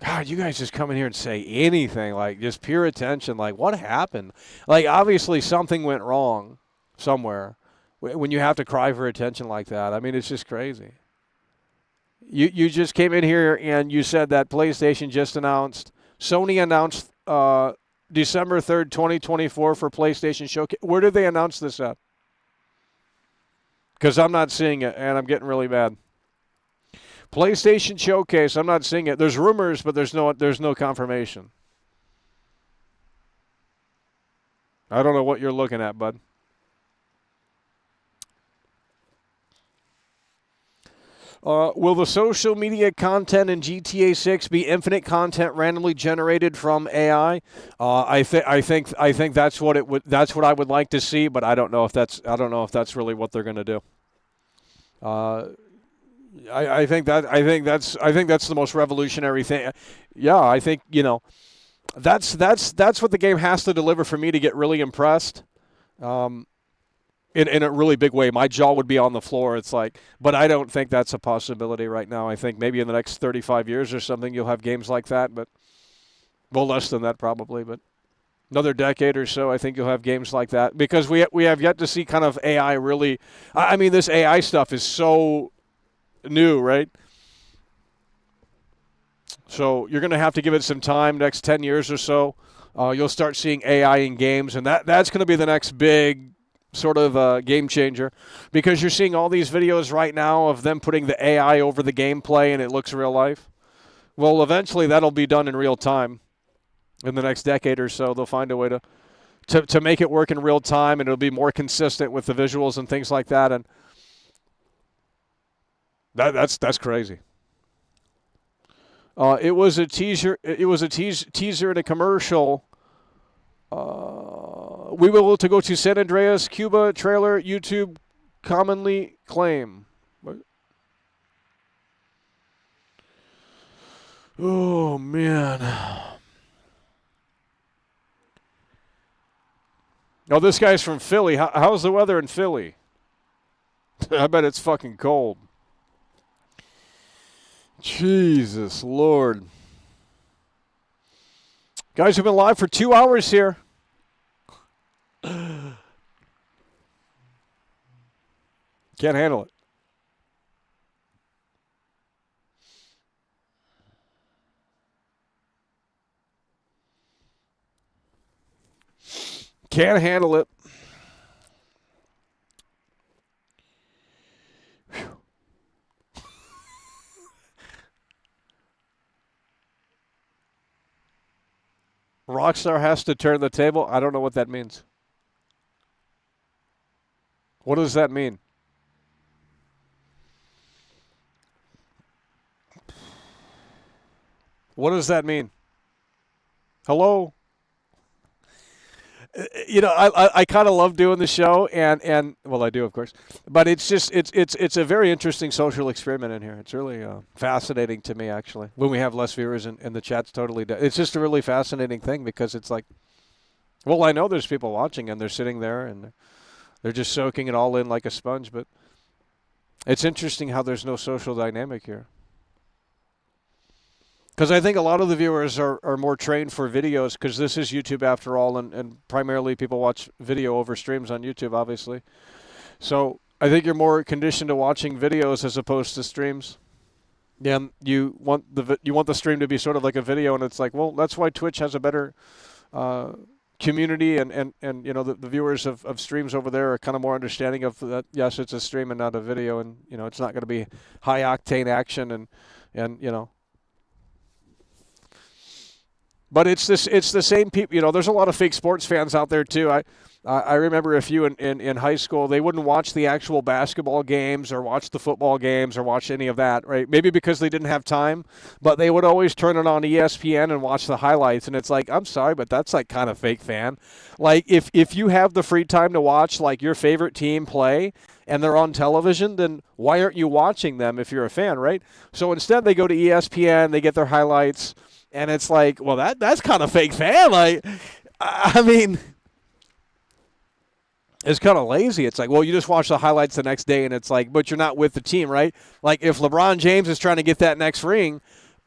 God, you guys just come in here and say anything, like just pure attention. Like, what happened? Like, obviously something went wrong somewhere when you have to cry for attention like that. I mean, it's just crazy. You just came in here and you said that PlayStation just announced. Sony announced December 3rd, 2024 for PlayStation Showcase. Where did they announce this at? Because I'm not seeing it, and I'm getting really mad. PlayStation Showcase, I'm not seeing it. There's rumors, but there's no confirmation. I don't know what you're looking at, bud. Will the social media content in GTA 6 be infinite content randomly generated from AI? I think that's what it would. That's what I would like to see, but I don't know if that's really what they're going to do. I think that's the most revolutionary thing. Yeah, I think that's what the game has to deliver for me to get really impressed. In a really big way. My jaw would be on the floor. It's like, but I don't think that's a possibility right now. I think maybe in the next 35 years or something you'll have games like that, but well, less than that probably, but another decade or so I think you'll have games like that because we have yet to see kind of AI really. I mean, this AI stuff is so new, right? So you're going to have to give it some time, next 10 years or so. You'll start seeing AI in games, and that's going to be the next big sort of game changer, because you're seeing all these videos right now of them putting the AI over the gameplay and it looks real life. Well, eventually that'll be done in real time. In the next decade or so, they'll find a way to make it work in real time, and it'll be more consistent with the visuals and things like that. And that's crazy. It was a teaser. It was a teaser in a commercial. We were able to go to San Andreas, Cuba trailer. YouTube commonly claim. Oh man. Oh, this guy's from Philly. How's the weather in Philly? I bet it's fucking cold. Jesus Lord. Guys, we've been live for 2 hours here. Can't handle it. Can't handle it. Rockstar has to turn the table. I don't know what that means. What does that mean? What does that mean? Hello? You know, I kind of love doing the show, and well, I do, of course, but it's just it's a very interesting social experiment in here. It's really fascinating to me, actually. When we have less viewers and the chat's totally dead, it's just a really fascinating thing, because it's like, well, I know there's people watching and they're sitting there and they're just soaking it all in like a sponge, but it's interesting how there's no social dynamic here. Because I think a lot of the viewers are more trained for videos, because this is YouTube after all, and primarily people watch video over streams on YouTube, obviously. So I think you're more conditioned to watching videos as opposed to streams. Yeah, you want the stream to be sort of like a video, and it's like, well, that's why Twitch has a better community, and you know, the viewers of streams over there are kind of more understanding of that. Yes, it's a stream and not a video, and you know, it's not going to be high octane action and you know. But it's the same people. You know, there's a lot of fake sports fans out there too. I remember a few in high school. They wouldn't watch the actual basketball games or watch the football games or watch any of that, right? Maybe because they didn't have time, but they would always turn it on ESPN and watch the highlights. And it's like, I'm sorry, but that's like kind of fake fan. Like if you have the free time to watch like your favorite team play and they're on television, then why aren't you watching them if you're a fan, right? So instead they go to ESPN, they get their highlights. And it's like, well, that's kind of fake fan. Like, I mean, it's kind of lazy. It's like, well, you just watch the highlights the next day, and it's like, but you're not with the team, right? Like, if LeBron James is trying to get that next ring,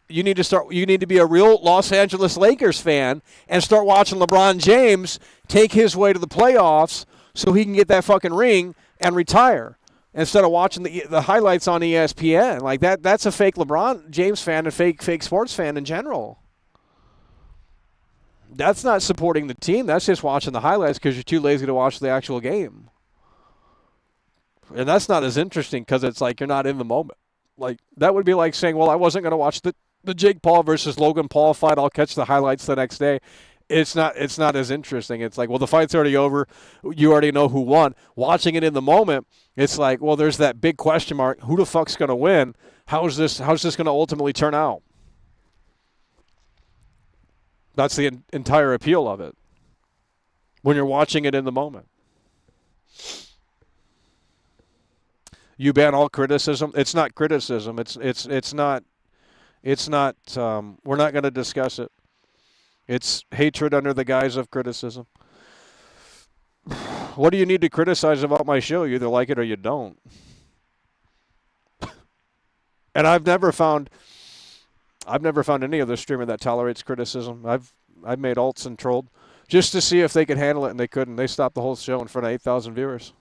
you need to be a real Los Angeles Lakers fan and start watching LeBron James take his way to the playoffs so he can get that fucking ring and retire, instead of watching the highlights on ESPN. Like that's a fake LeBron James fan and fake sports fan in general. That's not supporting the team. That's just watching the highlights because you're too lazy to watch the actual game. And that's not as interesting because it's like you're not in the moment. Like that would be like saying, well, I wasn't going to watch the Jake Paul versus Logan Paul fight. I'll catch the highlights the next day. It's not as interesting. It's like, well, the fight's already over. You already know who won. Watching it in the moment, it's like, well, there's that big question mark. Who the fuck's going to win? How's this going to ultimately turn out? That's the entire appeal of it. When you're watching it in the moment. You ban all criticism. It's not criticism. It's not we're not going to discuss it. It's hatred under the guise of criticism. What do you need to criticize about my show? You either like it or you don't. And I've never found any other streamer that tolerates criticism. I've made alts and trolled just to see if they could handle it, and they couldn't. They stopped the whole show in front of 8,000 viewers.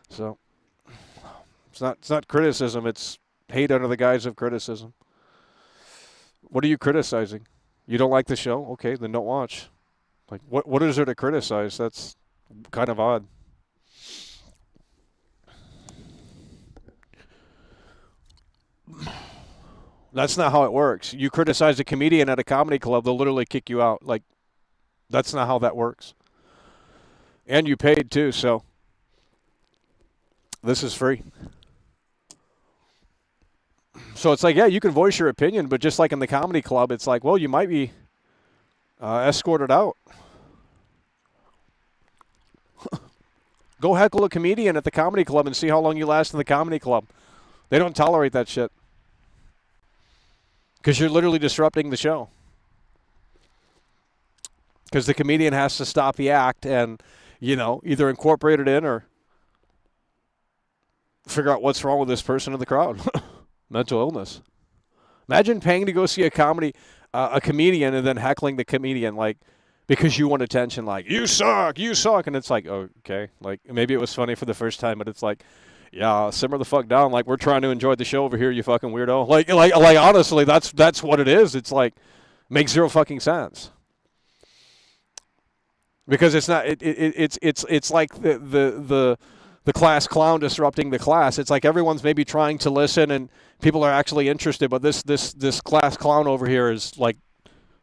So it's not criticism. It's hate under the guise of criticism. What are you criticizing? You don't like the show? Okay, then don't watch. Like, what is there to criticize? That's kind of odd. That's not how it works. You criticize a comedian at a comedy club, they'll literally kick you out. Like, that's not how that works. And you paid too, so this is free. So it's like, yeah, you can voice your opinion, but just like in the comedy club, it's like, well, you might be escorted out. Go heckle a comedian at the comedy club and see how long you last in the comedy club. They don't tolerate that shit. Because you're literally disrupting the show. Because the comedian has to stop the act and, either incorporate it in or figure out what's wrong with this person in the crowd. Mental illness. Imagine paying to go see a comedian and then heckling the comedian, like, because you want attention, like, you suck. And it's like, okay. Like, maybe it was funny for the first time, but it's like, yeah, simmer the fuck down. Like, we're trying to enjoy the show over here, you fucking weirdo. Like honestly, that's what it is. It's like, makes zero fucking sense. Because it's not, it's like the class clown disrupting the class. It's like everyone's maybe trying to listen and people are actually interested, but this class clown over here is like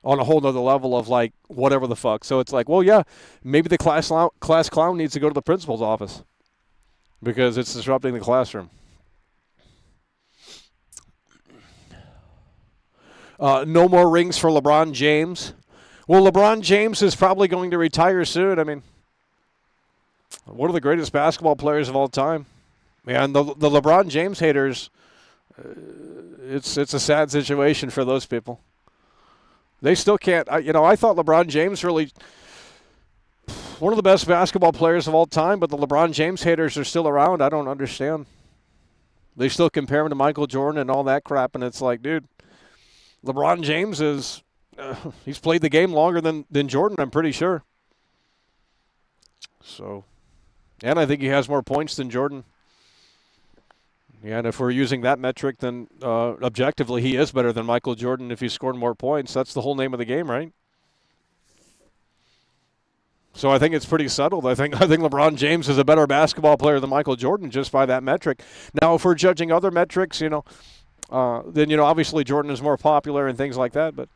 on a whole nother level of like whatever the fuck. So it's like, well, yeah, maybe the class clown needs to go to the principal's office because it's disrupting the classroom. No more rings for LeBron James. Well, LeBron James is probably going to retire soon. I mean, one of the greatest basketball players of all time. And the LeBron James haters, it's a sad situation for those people. They still can't. I thought LeBron James really one of the best basketball players of all time, but the LeBron James haters are still around. I don't understand. They still compare him to Michael Jordan and all that crap, and it's like, dude, LeBron James is he's played the game longer than Jordan, I'm pretty sure. So, and I think he has more points than Jordan. Yeah, and if we're using that metric, then objectively he is better than Michael Jordan if he scored more points. That's the whole name of the game, right? So I think it's pretty settled. I think LeBron James is a better basketball player than Michael Jordan just by that metric. Now, if we're judging other metrics, then obviously Jordan is more popular and things like that, but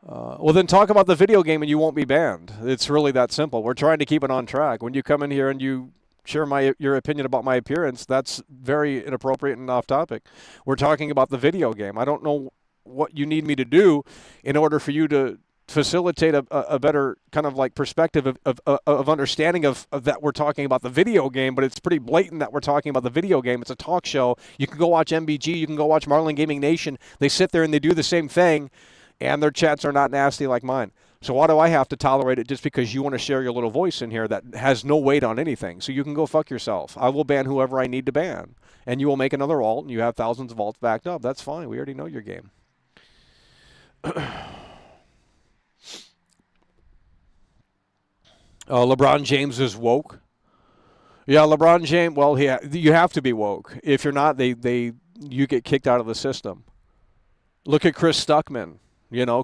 well, then talk about the video game and you won't be banned. It's really that simple. We're trying to keep it on track. When you come in here and you share your opinion about my appearance, that's very inappropriate and off topic. We're talking about the video game. I don't know what you need me to do in order for you to facilitate a better kind of like perspective of understanding of that we're talking about the video game, but it's pretty blatant that we're talking about the video game. It's a talk show. You can go watch MBG. You can go watch Marlin Gaming Nation. They sit there and they do the same thing, and their chats are not nasty like mine. So why do I have to tolerate it just because you want to share your little voice in here that has no weight on anything? So you can go fuck yourself. I will ban whoever I need to ban. And you will make another alt, and you have thousands of alts backed up. That's fine. We already know your game. LeBron James is woke. Yeah, LeBron James, well, you have to be woke. If you're not, you get kicked out of the system. Look at Chris Stuckman.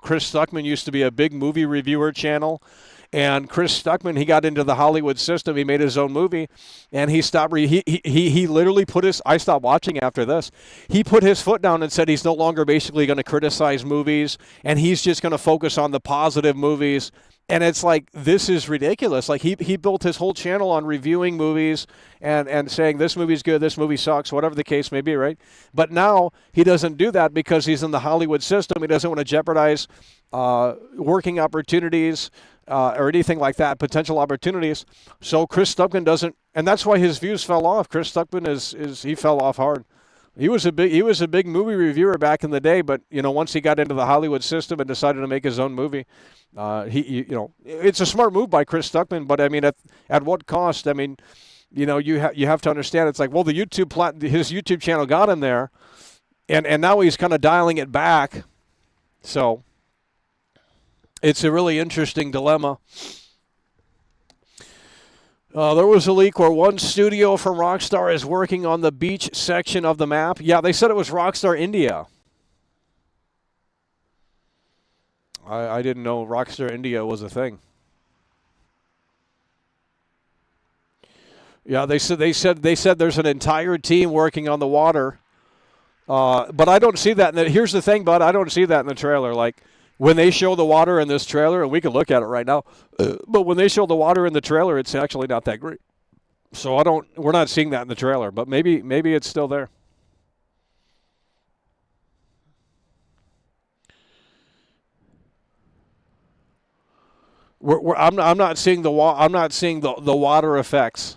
Chris Stuckman used to be a big movie reviewer channel, and Chris Stuckman, he got into the Hollywood system. He made his own movie, and he stopped. He literally put his. I stopped watching after this. He put his foot down and said he's no longer basically going to criticize movies, and he's just going to focus on the positive movies. And it's like, this is ridiculous. Like, he built his whole channel on reviewing movies and saying this movie's good, this movie sucks, whatever the case may be, right? But now he doesn't do that because he's in the Hollywood system. He doesn't want to jeopardize working opportunities or anything like that, potential opportunities. So Chris Stuckman doesn't, and that's why his views fell off. Chris Stuckman he fell off hard. He was a big movie reviewer back in the day, but once he got into the Hollywood system and decided to make his own movie, it's a smart move by Chris Stuckman. But I mean, at what cost? I mean, you have to understand. It's like, well, his YouTube channel got him there, and now he's kind of dialing it back. So it's a really interesting dilemma. There was a leak where one studio from Rockstar is working on the beach section of the map. Yeah, they said it was Rockstar India. I didn't know Rockstar India was a thing. Yeah, they said there's an entire team working on the water. But I don't see that. Here's the thing, bud. I don't see that in the trailer. Like, when they show the water in this trailer, and we can look at it right now, but when they show the water in the trailer, it's actually not that great. So we're not seeing that in the trailer, but maybe it's still there. I'm not seeing the water effects.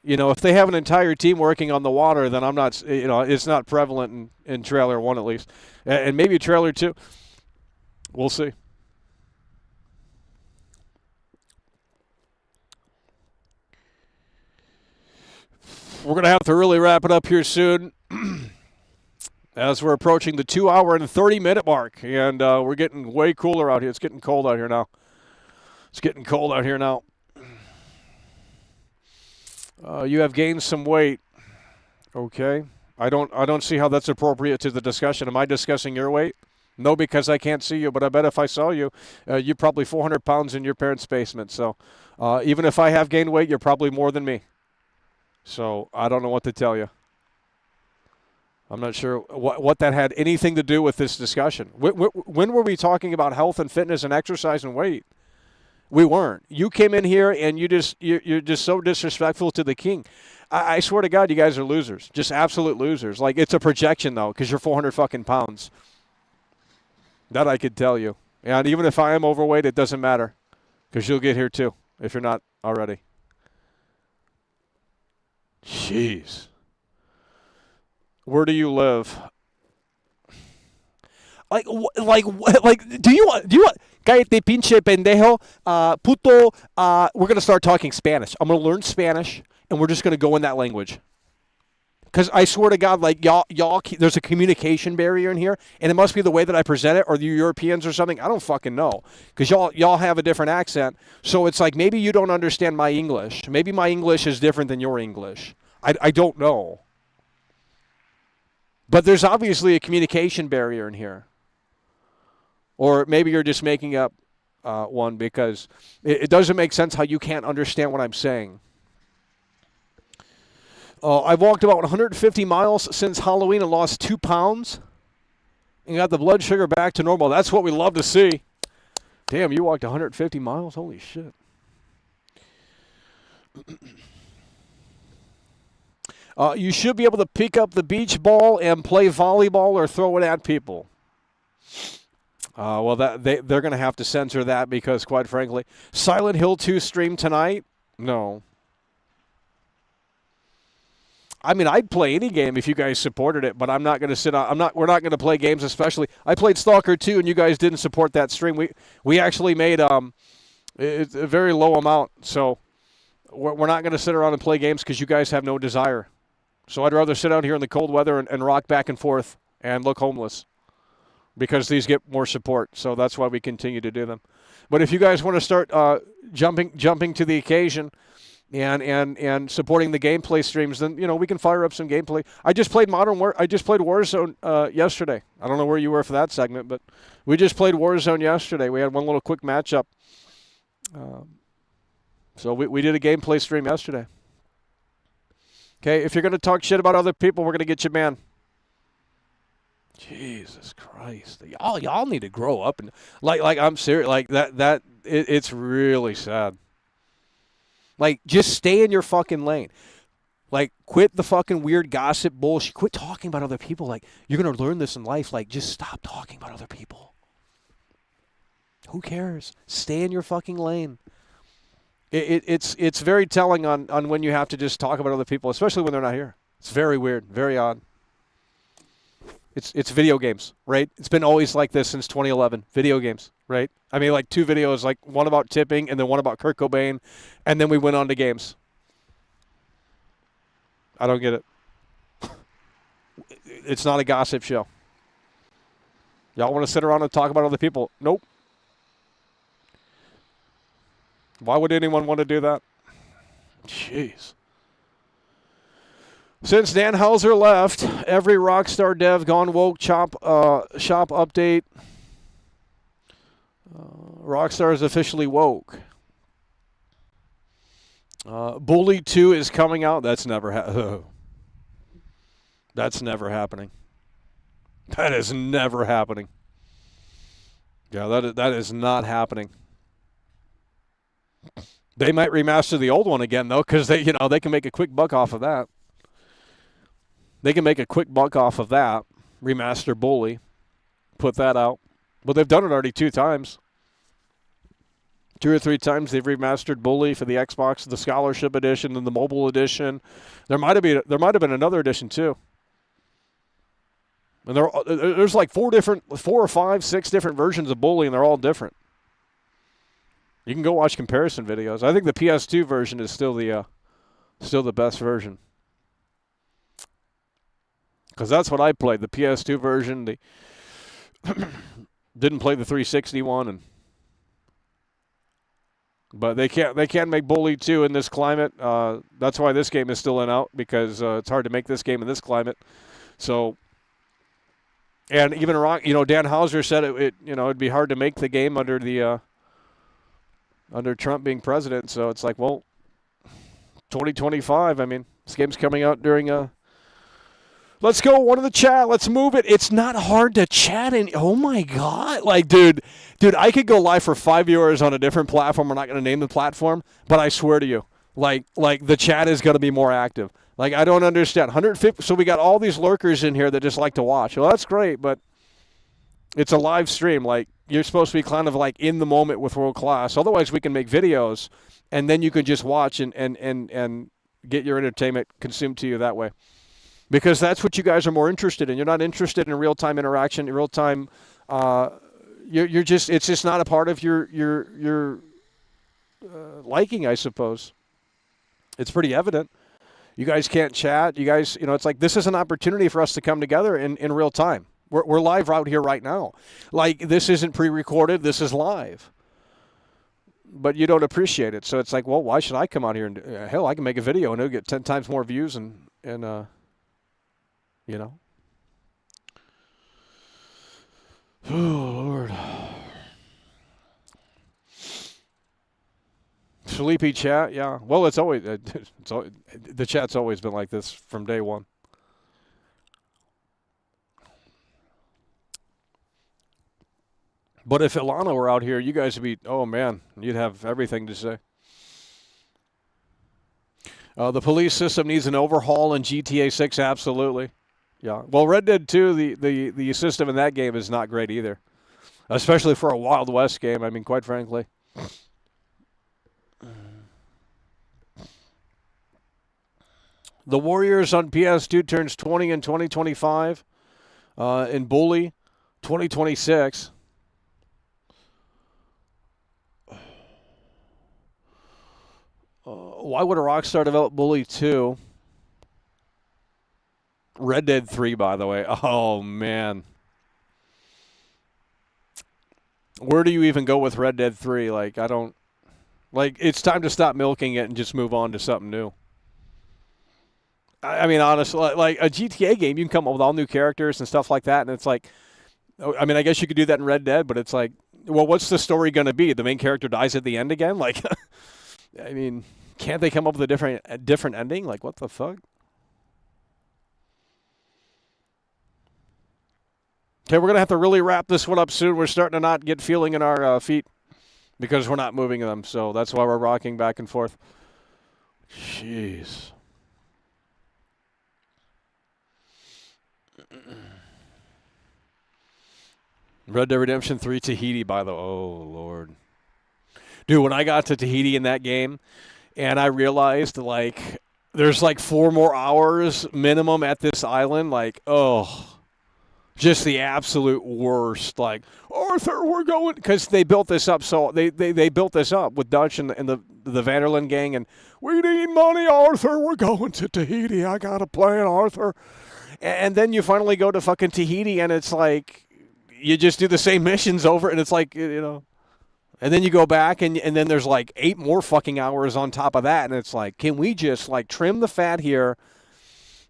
If they have an entire team working on the water, then I'm not, it's not prevalent in trailer 1 at least. And maybe trailer 2. We'll see. We're going to have to really wrap it up here soon as we're approaching the 2 hour and 30-minute mark. And we're getting way cooler out here. It's getting cold out here now. You have gained some weight. Okay. I don't see how that's appropriate to the discussion. Am I discussing your weight? No, because I can't see you, but I bet if I saw you, you're probably 400 pounds in your parents' basement. So even if I have gained weight, you're probably more than me. So I don't know what to tell you. I'm not sure what that had anything to do with this discussion. When were we talking about health and fitness and exercise and weight? We weren't. You came in here and you're just so disrespectful to the king. I swear to God, you guys are losers. Just absolute losers. Like, it's a projection, though, because you're 400 fucking pounds. That I could tell you. And even if I am overweight, it doesn't matter, because you'll get here, too, if you're not already. Jeez. Where do you live? Like, do you want, cállate pinche pendejo, puto, we're going to start talking Spanish. I'm going to learn Spanish, and we're just going to go in that language. Because I swear to God, like, y'all, there's a communication barrier in here, and it must be the way that I present it, or the Europeans or something. I don't fucking know. Because y'all have a different accent, so it's like maybe you don't understand my English. Maybe my English is different than your English. I don't know. But there's obviously a communication barrier in here. Or maybe you're just making up one, because it doesn't make sense how you can't understand what I'm saying. I've walked about 150 miles since Halloween and lost 2 pounds and got the blood sugar back to normal. That's what we love to see. Damn, you walked 150 miles? Holy shit. You should be able to pick up the beach ball and play volleyball or throw it at people. Well, they're going to have to censor that because, quite frankly, Silent Hill 2 stream tonight? No. I mean, I'd play any game if you guys supported it, but I'm not going to sit on. We're not going to play games, especially. I played Stalker 2, and you guys didn't support that stream. We actually made it's a very low amount, so we're not going to sit around and play games because you guys have no desire. So I'd rather sit out here in the cold weather and rock back and forth and look homeless, because these get more support. So that's why we continue to do them. But if you guys want to start jumping to the occasion and supporting the gameplay streams, then we can fire up some gameplay. I just played Warzone yesterday. I don't know where you were for that segment, but we just played Warzone yesterday. We had one little quick matchup. So we did a gameplay stream yesterday. Okay, if you're going to talk shit about other people, we're going to get you banned. Jesus Christ. Y'all need to grow up. And like I'm serious. Like it's really sad. Like, just stay in your fucking lane. Like, quit the fucking weird gossip bullshit. Quit talking about other people. Like, you're going to learn this in life. Like, just stop talking about other people. Who cares? Stay in your fucking lane. It's very telling on when you have to just talk about other people, especially when they're not here. It's very weird, very odd. It's video games, right? It's been always like this since 2011. Video games, right? I mean, like 2 videos, like one about tipping and then one about Kurt Cobain, and then we went on to games. I don't get it. It's not a gossip show. Y'all want to sit around and talk about other people? Nope. Why would anyone want to do that? Jeez. Since Dan Houser left, every Rockstar dev gone woke shop update. Rockstar is officially woke. Bully 2 is coming out. That's never That's never happening. That is never happening. Yeah, that is not happening. They might remaster the old one again though, because they can make a quick buck off of that. They can make a quick buck off of that. Remaster Bully, put that out. But they've done it already 2 times. 2 or 3 times they've remastered Bully for the Xbox, the Scholarship Edition, and the Mobile Edition. There might have been another edition too. And there's like 4 or 5, 6 different versions of Bully, and they're all different. You can go watch comparison videos. I think the PS2 version is still the best version. Because that's what I played, the PS2 version. Didn't play the 360 one, but they can't make Bully 2 in this climate. That's why this game is still out, because it's hard to make this game in this climate. So, and even Dan Houser said it'd be hard to make the game under Trump being president. So it's like, well, 2025. I mean, this game's coming out during Let's go, one of the chat. Let's move it. It's not hard to chat in. Oh, my God. Like, dude, I could go live for 5 hours on a different platform. We're not going to name the platform, but I swear to you, like the chat is going to be more active. Like, I don't understand. 150. So we got all these lurkers in here that just like to watch. Well, that's great, but it's a live stream. Like, you're supposed to be kind of like in the moment with world class. Otherwise, we can make videos, and then you can just watch and get your entertainment consumed to you that way. Because that's what you guys are more interested in. You're not interested in real-time interaction, real-time. It's just not a part of your liking, I suppose. It's pretty evident. You guys can't chat. You guys, it's like this is an opportunity for us to come together in real time. We're live out here right now. Like, this isn't pre-recorded. This is live. But you don't appreciate it. So it's like, well, why should I come out here and hell, I can make a video and it'll get 10 times more views and. Oh, Lord. Sleepy chat, yeah. Well, the chat's always been like this from day one. But if Ilana were out here, you guys would be, oh, man, you'd have everything to say. The police system needs an overhaul in GTA 6, absolutely. Yeah. Well, Red Dead 2, the system in that game is not great either, especially for a Wild West game. I mean, quite frankly. The Warriors on PS2 turns 20 in 2025. In Bully, 2026. Why would a Rockstar develop Bully 2? Red Dead 3, by the way. Oh, man. Where do you even go with Red Dead 3? Like, it's time to stop milking it and just move on to something new. I mean, honestly, like a GTA game, you can come up with all new characters and stuff like that, and it's like, I mean, I guess you could do that in Red Dead, but it's like, well, what's the story going to be? The main character dies at the end again? Like, I mean, can't they come up with a different ending? Like, what the fuck? Okay, we're going to have to really wrap this one up soon. We're starting to not get feeling in our feet because we're not moving them. So that's why we're rocking back and forth. Jeez. Red Dead Redemption 3 Tahiti, by the way. Oh, Lord. Dude, when I got to Tahiti in that game and I realized, like, there's like 4 more hours minimum at this island, like, oh. Just the absolute worst. Like, Arthur, we're going, because they built this up. So they built this up with Dutch and the Vanderland gang, and we need money, Arthur. We're going to Tahiti. I got a plan, Arthur. And then you finally go to fucking Tahiti, and it's like you just do the same missions over, and it's like, And then you go back, and then there's like 8 more fucking hours on top of that, and it's like, can we just like trim the fat here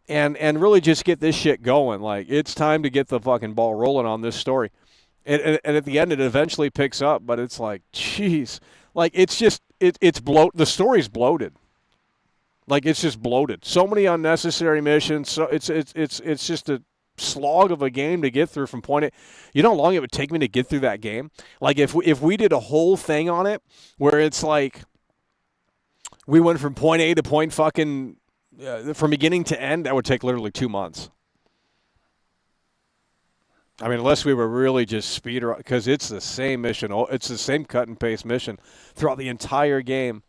and really just get this shit going? Like, it's time to get the fucking ball rolling on this story. And at the end, it eventually picks up, but it's like, jeez. Like, it's just, it's the story's bloated. Like, it's just bloated. So many unnecessary missions. So it's just a slog of a game to get through from point A. You know how long it would take me to get through that game? Like, if we did a whole thing on it where it's like we went from point A to point fucking from beginning to end, that would take literally 2 months. I mean, unless we were really just speed around, because it's the same mission. It's the same cut and paste mission throughout the entire game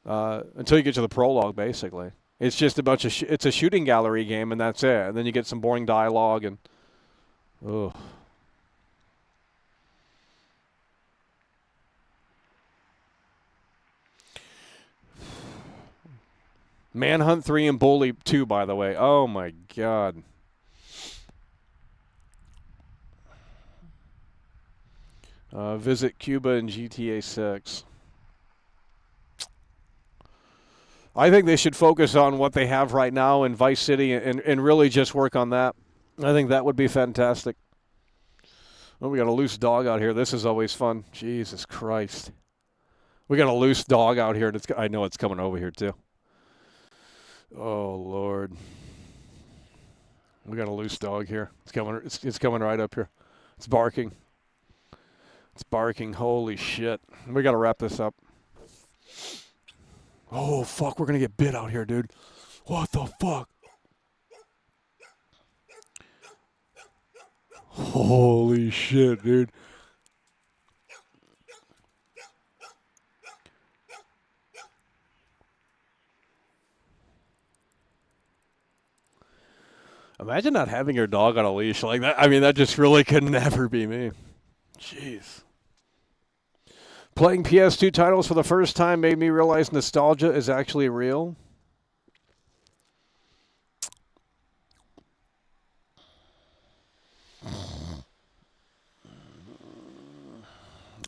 until you get to the prologue, basically. It's just a bunch of it's a shooting gallery game, and that's it. And then you get some boring dialogue, and ugh. Manhunt 3 and Bully 2, by the way. Oh, my God. Visit Cuba in GTA 6. I think they should focus on what they have right now in Vice City and really just work on that. I think that would be fantastic. Oh, we got a loose dog out here. This is always fun. Jesus Christ. We got a loose dog out here, and I know it's coming over here, too. Oh, Lord. We got a loose dog here. It's coming right up here. It's barking. It's barking. Holy shit. We got to wrap this up. Oh, fuck. We're going to get bit out here, dude. What the fuck? Holy shit, dude. Imagine not having your dog on a leash like that. I mean, that just really could never be me. Jeez. Playing PS2 titles for the first time made me realize nostalgia is actually real.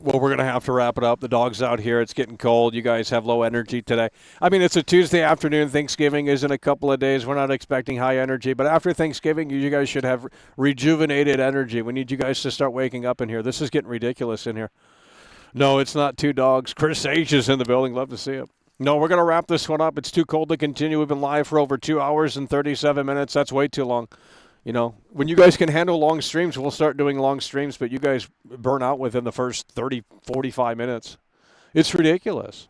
Well, we're going to have to wrap it up. The dog's out here. It's getting cold. You guys have low energy today. I mean, it's a Tuesday afternoon. Thanksgiving is in a couple of days. We're not expecting high energy. But after Thanksgiving, you guys should have rejuvenated energy. We need you guys to start waking up in here. This is getting ridiculous in here. No, it's not 2 dogs. Chris H is in the building. Love to see him. No, we're going to wrap this one up. It's too cold to continue. We've been live for over 2 hours and 37 minutes. That's way too long. You know, when you guys can handle long streams, we'll start doing long streams, but you guys burn out within the first 30, 45 minutes. It's ridiculous.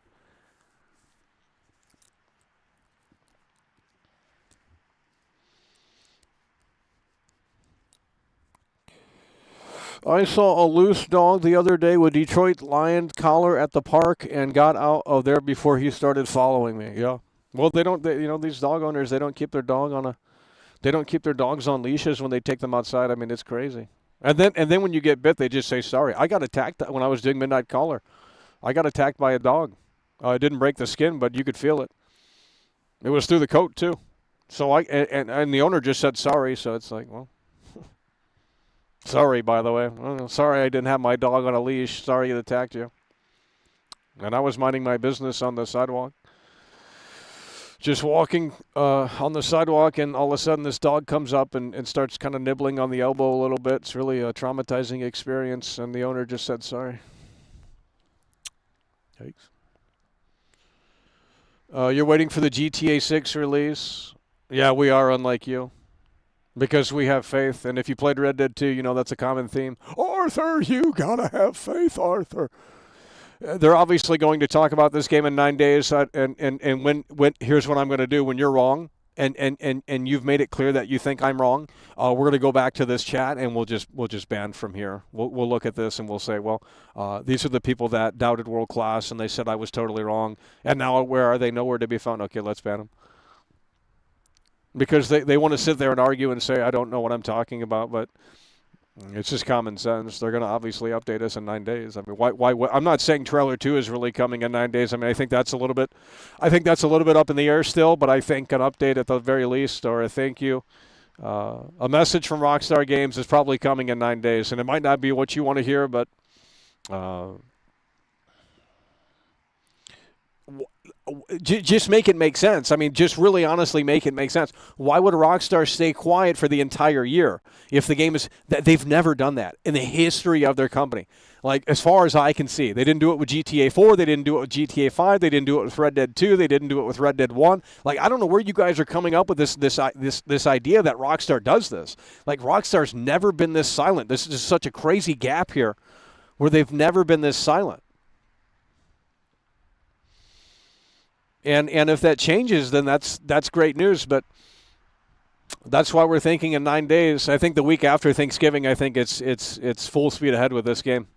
I saw a loose dog the other day with Detroit Lion collar at the park and got out of there before he started following me. Yeah. Well, these dog owners, they don't keep their dogs on leashes when they take them outside. I mean, it's crazy. And then when you get bit, they just say sorry. I got attacked when I was doing Midnight Caller. I got attacked by a dog. It didn't break the skin, but you could feel it. It was through the coat too. So and the owner just said sorry. So it's like, well, sorry, by the way. Sorry I didn't have my dog on a leash. Sorry it attacked you. And I was minding my business on the sidewalk. Just walking on the sidewalk, and all of a sudden this dog comes up and starts kind of nibbling on the elbow a little bit. It's really a traumatizing experience, and the owner just said sorry. Yikes. You're waiting for the GTA 6 release? Yeah, we are, unlike you. Because we have faith, and if you played Red Dead 2, you know that's a common theme. Arthur, you gotta have faith, Arthur. They're obviously going to talk about this game in 9 days, and when here's what I'm going to do. When you're wrong, and you've made it clear that you think I'm wrong, we're going to go back to this chat, and we'll just ban from here. We'll look at this, and we'll say, well, these are the people that doubted World Class, and they said I was totally wrong, and now where are they? Nowhere to be found. Okay, let's ban them. Because they want to sit there and argue and say, I don't know what I'm talking about, but it's just common sense. They're going to obviously update us in 9 days. I mean, why? I'm not saying Trailer 2 is really coming in 9 days. I mean, I think that's a little bit up in the air still, but I think an update at the very least, or a thank you, a message from Rockstar Games is probably coming in 9 days. And it might not be what you want to hear, but Just make it make sense. I mean, just really honestly make it make sense. Why would Rockstar stay quiet for the entire year if the game is that they've never done that in the history of their company? Like, as far as I can see, they didn't do it with GTA 4, they didn't do it with GTA 5, they didn't do it with Red Dead 2, they didn't do it with Red Dead 1. Like, I don't know where you guys are coming up with this idea that Rockstar does this. Like, Rockstar's never been this silent. This is such a crazy gap here where they've never been this silent. And if that changes, then that's great news. But that's why we're thinking in 9 days. I think the week after Thanksgiving, I think it's full speed ahead with this game.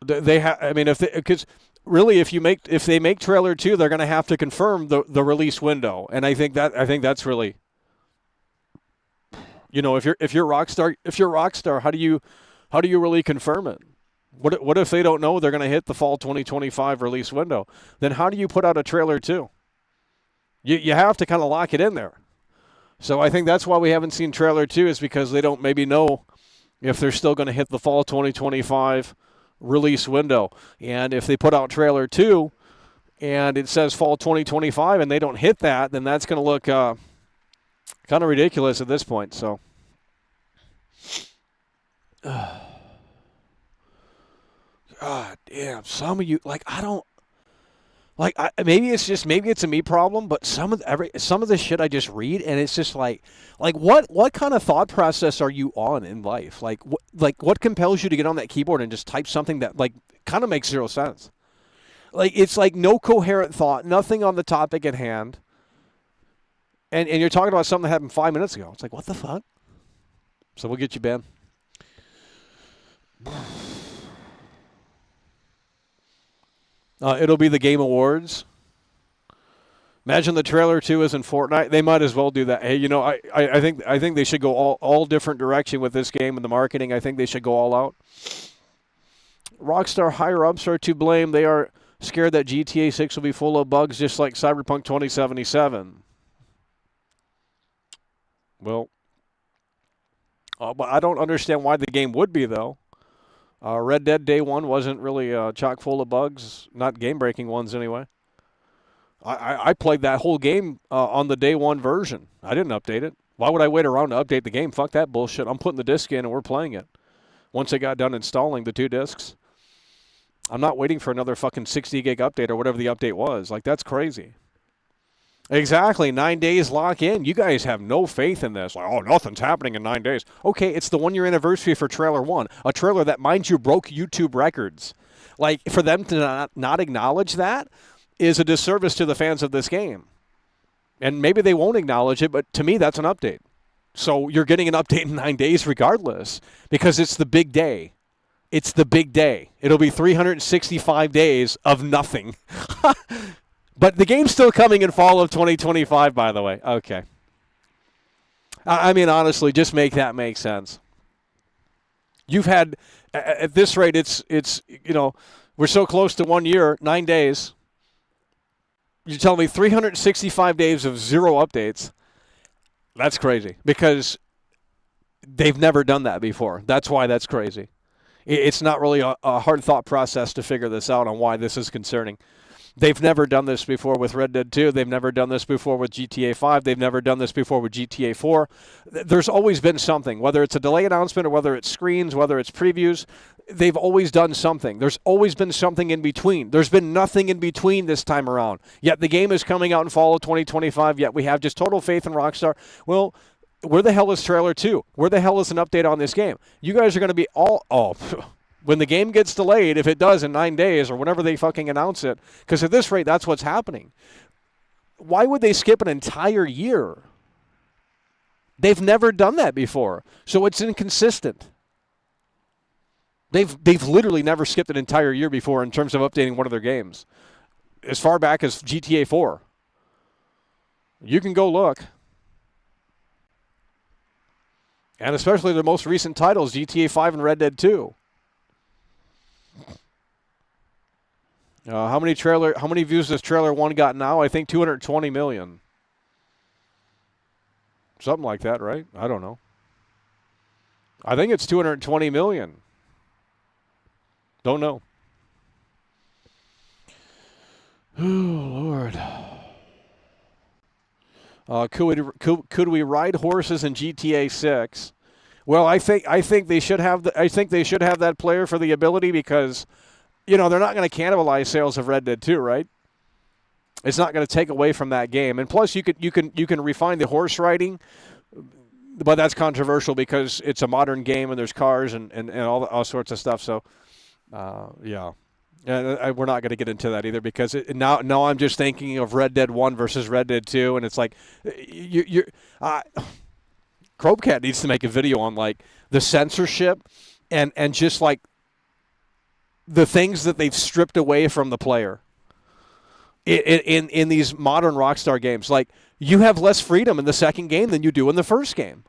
I mean, because really, if they make trailer 2, they're going to have to confirm the release window. And I think that's really, if you're Rockstar, how do you really confirm it? What if they don't know they're going to hit the fall 2025 release window? Then how do you put out a trailer 2? You have to kind of lock it in there. So I think that's why we haven't seen trailer 2, is because they don't maybe know if they're still going to hit the fall 2025 release window. And if they put out trailer 2 and it says fall 2025 and they don't hit that, then that's going to look kind of ridiculous at this point. So God damn, some of you, like, I don't, like, maybe it's a me problem, but some of the shit I just read, and it's just like what kind of thought process are you on in life? Like what compels you to get on that keyboard and just type something that, like, kind of makes zero sense? Like, it's like no coherent thought, nothing on the topic at hand, and you're talking about something that happened 5 minutes ago. It's like, what the fuck? So we'll get you, Ben. It'll be the Game Awards. Imagine the trailer 2 is in Fortnite. They might as well do that. Hey, I think they should go all different direction with this game and the marketing. I think they should go all out. Rockstar higher-ups are to blame. They are scared that GTA 6 will be full of bugs just like Cyberpunk 2077. Well, but I don't understand why the game would be, though. Red Dead Day 1 wasn't really chock full of bugs, not game-breaking ones anyway. I played that whole game on the Day 1 version. I didn't update it. Why would I wait around to update the game? Fuck that bullshit. I'm putting the disc in and we're playing it. Once I got done installing the 2 discs, I'm not waiting for another fucking 60 gig update or whatever the update was. Like, that's crazy. Exactly. 9 days lock in. You guys have no faith in this. Like, oh, nothing's happening in 9 days. Okay, it's the 1 year anniversary for trailer 1. A trailer that, mind you, broke YouTube records. Like, for them to not acknowledge that is a disservice to the fans of this game. And maybe they won't acknowledge it, but to me, that's an update. So you're getting an update in 9 days regardless, because it's the big day. It's the big day. It'll be 365 days of nothing. But the game's still coming in fall of 2025, by the way. Okay. I mean, honestly, just make that make sense. You've had, at this rate, it's we're so close to 1 year, 9 days. You're telling me 365 days of zero updates. That's crazy, because they've never done that before. That's why that's crazy. It's not really a hard thought process to figure this out on why this is concerning. They've never done this before with Red Dead 2. They've never done this before with GTA 5. They've never done this before with GTA 4. There's always been something, whether it's a delay announcement or whether it's screens, whether it's previews. They've always done something. There's always been something in between. There's been nothing in between this time around. Yet the game is coming out in fall of 2025, yet we have just total faith in Rockstar. Well, where the hell is trailer 2? Where the hell is an update on this game? You guys are going to be when the game gets delayed, if it does in 9 days or whenever they fucking announce it, because at this rate, that's what's happening. Why would they skip an entire year? They've never done that before, so it's inconsistent. They've literally never skipped an entire year before in terms of updating one of their games. As far back as GTA 4. You can go look. And especially their most recent titles, GTA 5 and Red Dead 2. How many views does trailer 1 got now? I think 220 million. Something like that, right? I don't know. I think it's 220 million. Don't know. Oh Lord. Could we ride horses in GTA 6? Well, I think they should have that player for the ability because, they're not going to cannibalize sales of Red Dead 2, right? It's not going to take away from that game, and plus you can refine the horse riding, but that's controversial because it's a modern game and there's cars and all sorts of stuff. So, yeah. We're not going to get into that either because now I'm just thinking of Red Dead 1 versus Red Dead 2, and it's like Crobecat needs to make a video on like the censorship and just like the things that they've stripped away from the player in these modern Rockstar games. Like you have less freedom in the second game than you do in the first game.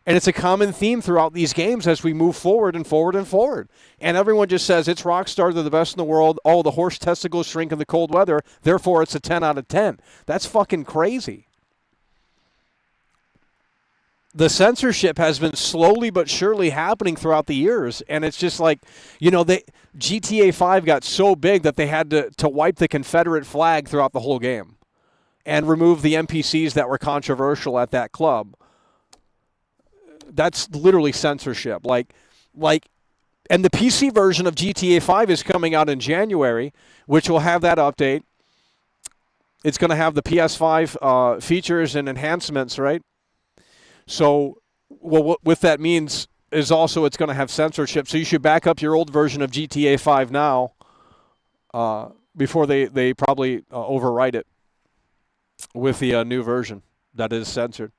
And it's a common theme throughout these games as we move forward and forward and forward. And everyone just says, it's Rockstar, they're the best in the world. Oh, the horse testicles shrink in the cold weather, therefore it's a 10 out of 10. That's fucking crazy. The censorship has been slowly but surely happening throughout the years. And it's just like, GTA 5 got so big that they had to wipe the Confederate flag throughout the whole game and remove the NPCs that were controversial at that club. That's literally censorship. Like, and the PC version of GTA 5 is coming out in January, which will have that update. It's going to have the PS5 features and enhancements, right? So, what that means is also it's going to have censorship. So you should back up your old version of GTA 5 now before they probably overwrite it with the new version that is censored.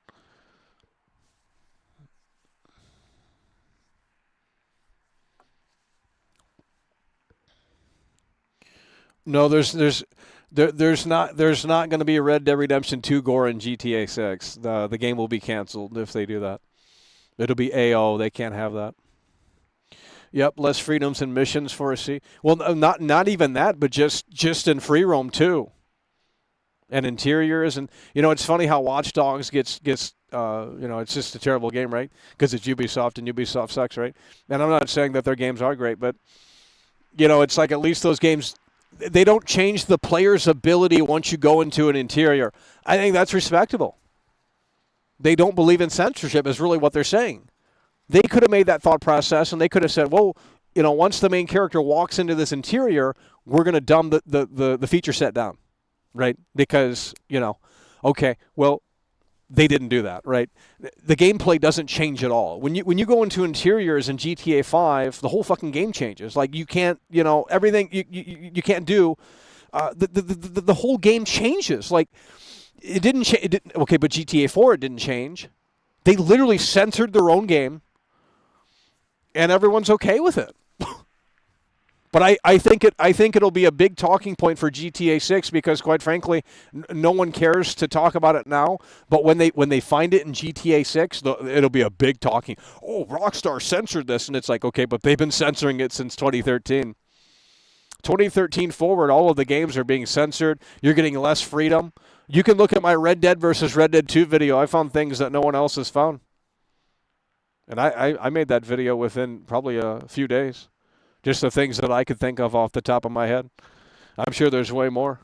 No, there's not going to be a Red Dead Redemption 2 gore in GTA 6. The game will be canceled if they do that. It'll be AO. They can't have that. Yep, less freedoms and missions for a C. Well, not even that, but just in free roam too. And interiors, and it's funny how Watch Dogs gets it's just a terrible game, right? Because it's Ubisoft and Ubisoft sucks, right? And I'm not saying that their games are great, but it's like at least those games, they don't change the player's ability once you go into an interior. I think that's respectable. They don't believe in censorship is really what they're saying. They could have made that thought process and they could have said, well, once the main character walks into this interior, we're going to dumb the feature set down, right? Because, okay, well, they didn't do that, right? The gameplay doesn't change at all. When you go into interiors in GTA 5, the whole fucking game changes. Like you can't, everything you can't do. The whole game changes. Like it didn't change. Okay, but GTA 4 it didn't change. They literally censored their own game, and everyone's okay with it. But I think it'll be a big talking point for GTA 6 because, quite frankly, no one cares to talk about it now. But when they find it in GTA 6, it'll be a big talking. Oh, Rockstar censored this, and it's like, okay, but they've been censoring it since 2013. 2013 forward, all of the games are being censored. You're getting less freedom. You can look at my Red Dead versus Red Dead 2 video. I found things that no one else has found, and I made that video within probably a few days. Just the things that I could think of off the top of my head. I'm sure there's way more.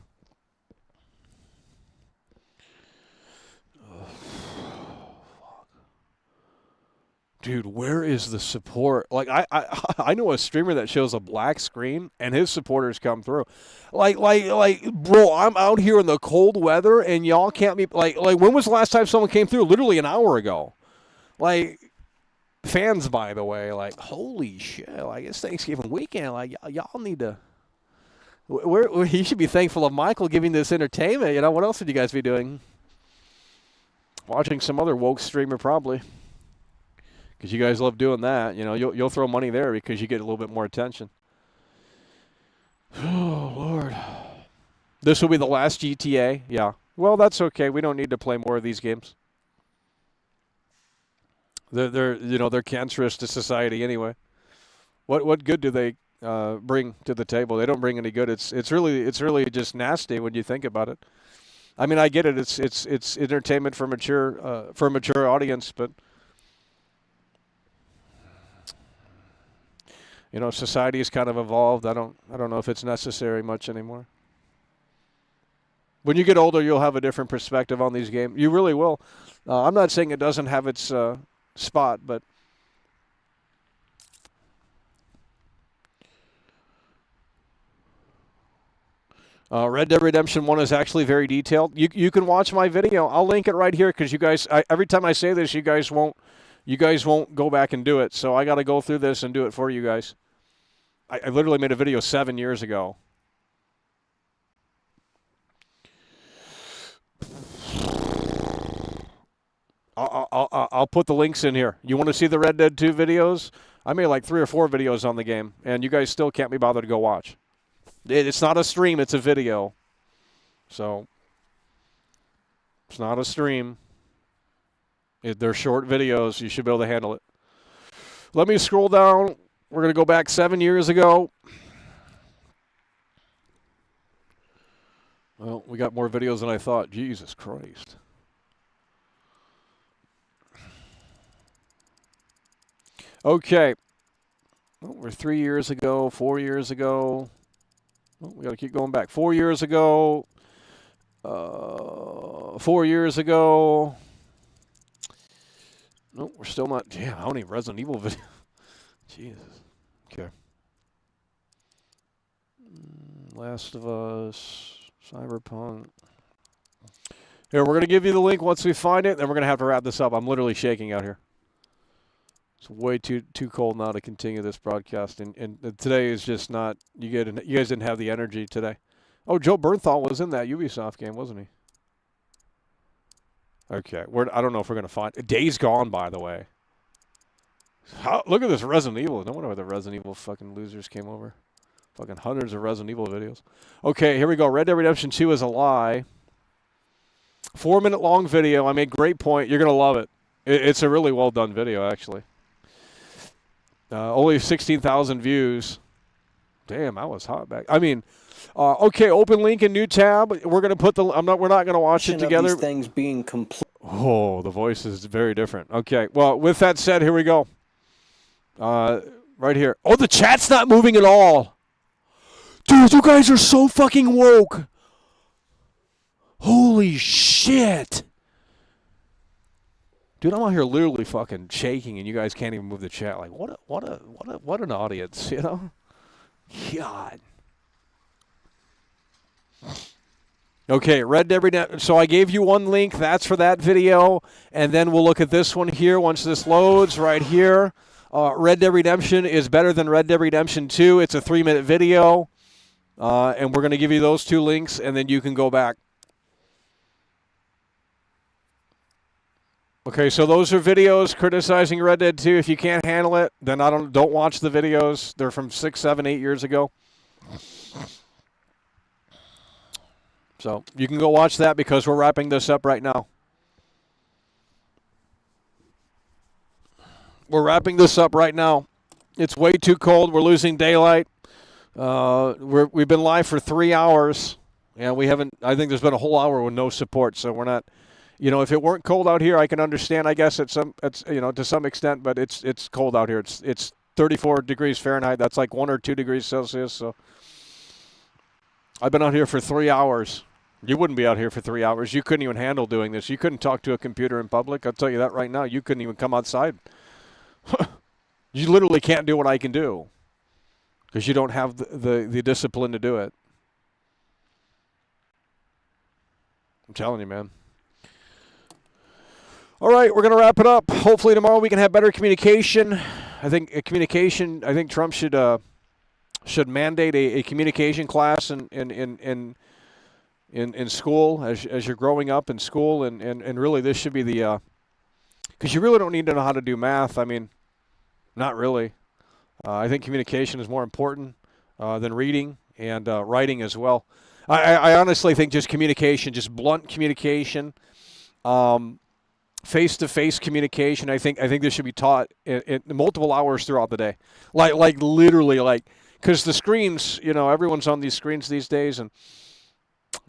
Dude, where is the support? Like, I know a streamer that shows a black screen, and his supporters come through. Like, bro, I'm out here in the cold weather, and y'all can't be, like, when was the last time someone came through? Literally an hour ago. Like, fans, by the way, like, holy shit, like, it's Thanksgiving weekend. Like, y'all need to, you should be thankful of Michael giving this entertainment. What else would you guys be doing? Watching some other woke streamer, probably. Because you guys love doing that. You'll throw money there because you get a little bit more attention. Oh, Lord. This will be the last GTA? Yeah. Well, that's okay. We don't need to play more of these games. They're cancerous to society anyway. What good do they bring to the table? They don't bring any good. It's really just nasty when you think about it. I mean, I get it. It's entertainment for a mature audience, but society has kind of evolved. I don't know if it's necessary much anymore. When you get older, you'll have a different perspective on these games. You really will. I'm not saying it doesn't have its spot, but Red Dead Redemption 1 is actually very detailed. You can watch my video. I'll link it right here because you guys, every time I say this, you guys won't go back and do it. So I got to go through this and do it for you guys. I literally made a video 7 years ago. I'll put the links in here. You want to see the Red Dead 2 videos? I made like 3 or 4 videos on the game, and you guys still can't be bothered to go watch. It's not a stream, it's a video. So, it's not a stream. They're short videos. You should be able to handle it. Let me scroll down. We're going to go back 7 years ago. Well, we got more videos than I thought. Jesus Christ. Okay. Well, we're 3 years ago, 4 years ago. Well, we got to keep going back. 4 years ago. 4 years ago. No, we're still not. Damn, how many Resident Evil videos? Jesus. Okay. Last of Us. Cyberpunk. Here, we're going to give you the link once we find it, then we're going to have to wrap this up. I'm literally shaking out here. It's way too cold now to continue this broadcast, and today is just not. You guys didn't have the energy today. Oh, Joe Bernthal was in that Ubisoft game, wasn't he? Okay, I don't know if we're gonna find. Days Gone, by the way. Look at this Resident Evil. No wonder why the Resident Evil fucking losers came over. Fucking hundreds of Resident Evil videos. Okay, here we go. Red Dead Redemption 2 is a lie. 4-minute long video. I made great point. You're gonna love it. It's a really well done video, actually. Only 16,000 views. Damn, I was hot back. I mean, okay, open link in new tab. We're gonna put the. We're not gonna watch it together. These things being complete. Oh, the voice is very different. Okay, well, with that said, here we go. Right here. Oh, the chat's not moving at all. Dude, you guys are so fucking woke. Holy shit. Dude, I'm out here literally fucking shaking, and you guys can't even move the chat. Like, what an audience, you know? God. Okay, Red Dead Redemption. So I gave you one link. That's for that video, and then we'll look at this one here once this loads right here. Red Dead Redemption is better than Red Dead Redemption 2. It's a 3-minute video, and we're going to give you those 2 links, and then you can go back. Okay, so those are videos criticizing Red Dead 2. If you can't handle it, then don't watch the videos. They're from 6, 7, 8 years ago. So you can go watch that because we're wrapping this up right now. We're wrapping this up right now. It's way too cold. We're losing daylight. We've been live for 3 hours, and we haven't. I think there's been a whole hour with no support, so we're not. You know, if it weren't cold out here, I can understand. I guess to some extent, but it's cold out here. It's 34 degrees Fahrenheit. That's like 1 or 2 degrees Celsius. So I've been out here for 3 hours. You wouldn't be out here for 3 hours. You couldn't even handle doing this. You couldn't talk to a computer in public. I'll tell you that right now. You couldn't even come outside. You literally can't do what I can do because you don't have the discipline to do it. I'm telling you, man. All right, we're going to wrap it up. Hopefully tomorrow we can have better communication. I think Trump should mandate a communication class in school as you're growing up in school, and really this should be the because you really don't need to know how to do math. I mean, not really. I think communication is more important than reading and writing as well. I honestly think just communication, just blunt communication, face-to-face communication. I think this should be taught in multiple hours throughout the day, like literally, because the screens, everyone's on these screens these days, and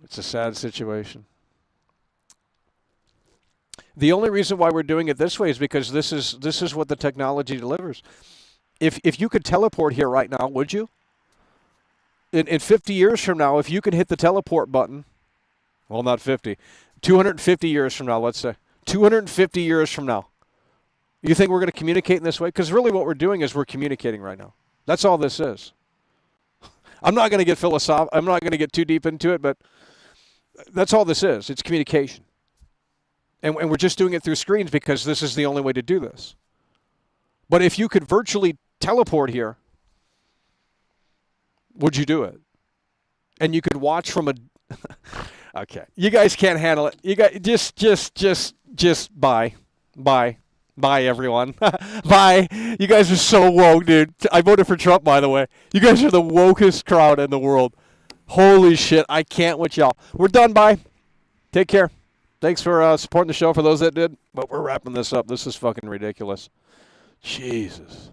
it's a sad situation. The only reason why we're doing it this way is because this is what the technology delivers. If you could teleport here right now, would you? In 50 years from now, if you could hit the teleport button, Well, not 50. 250 years from now, let's say. 250 years from now. You think we're going to communicate in this way? Because really what we're doing is we're communicating right now. That's all this is. I'm not going to get philosophical. I'm not going to get too deep into it, but that's all this is. It's communication. And we're just doing it through screens because this is the only way to do this. But if you could virtually teleport here, would you do it? And you could watch from a... Okay. You guys can't handle it. You guys just bye. Bye. Bye, everyone. Bye. You guys are so woke, dude. I voted for Trump, by the way. You guys are the wokest crowd in the world. Holy shit. I can't with y'all. We're done. Bye. Take care. Thanks for supporting the show for those that did. But we're wrapping this up. This is fucking ridiculous. Jesus.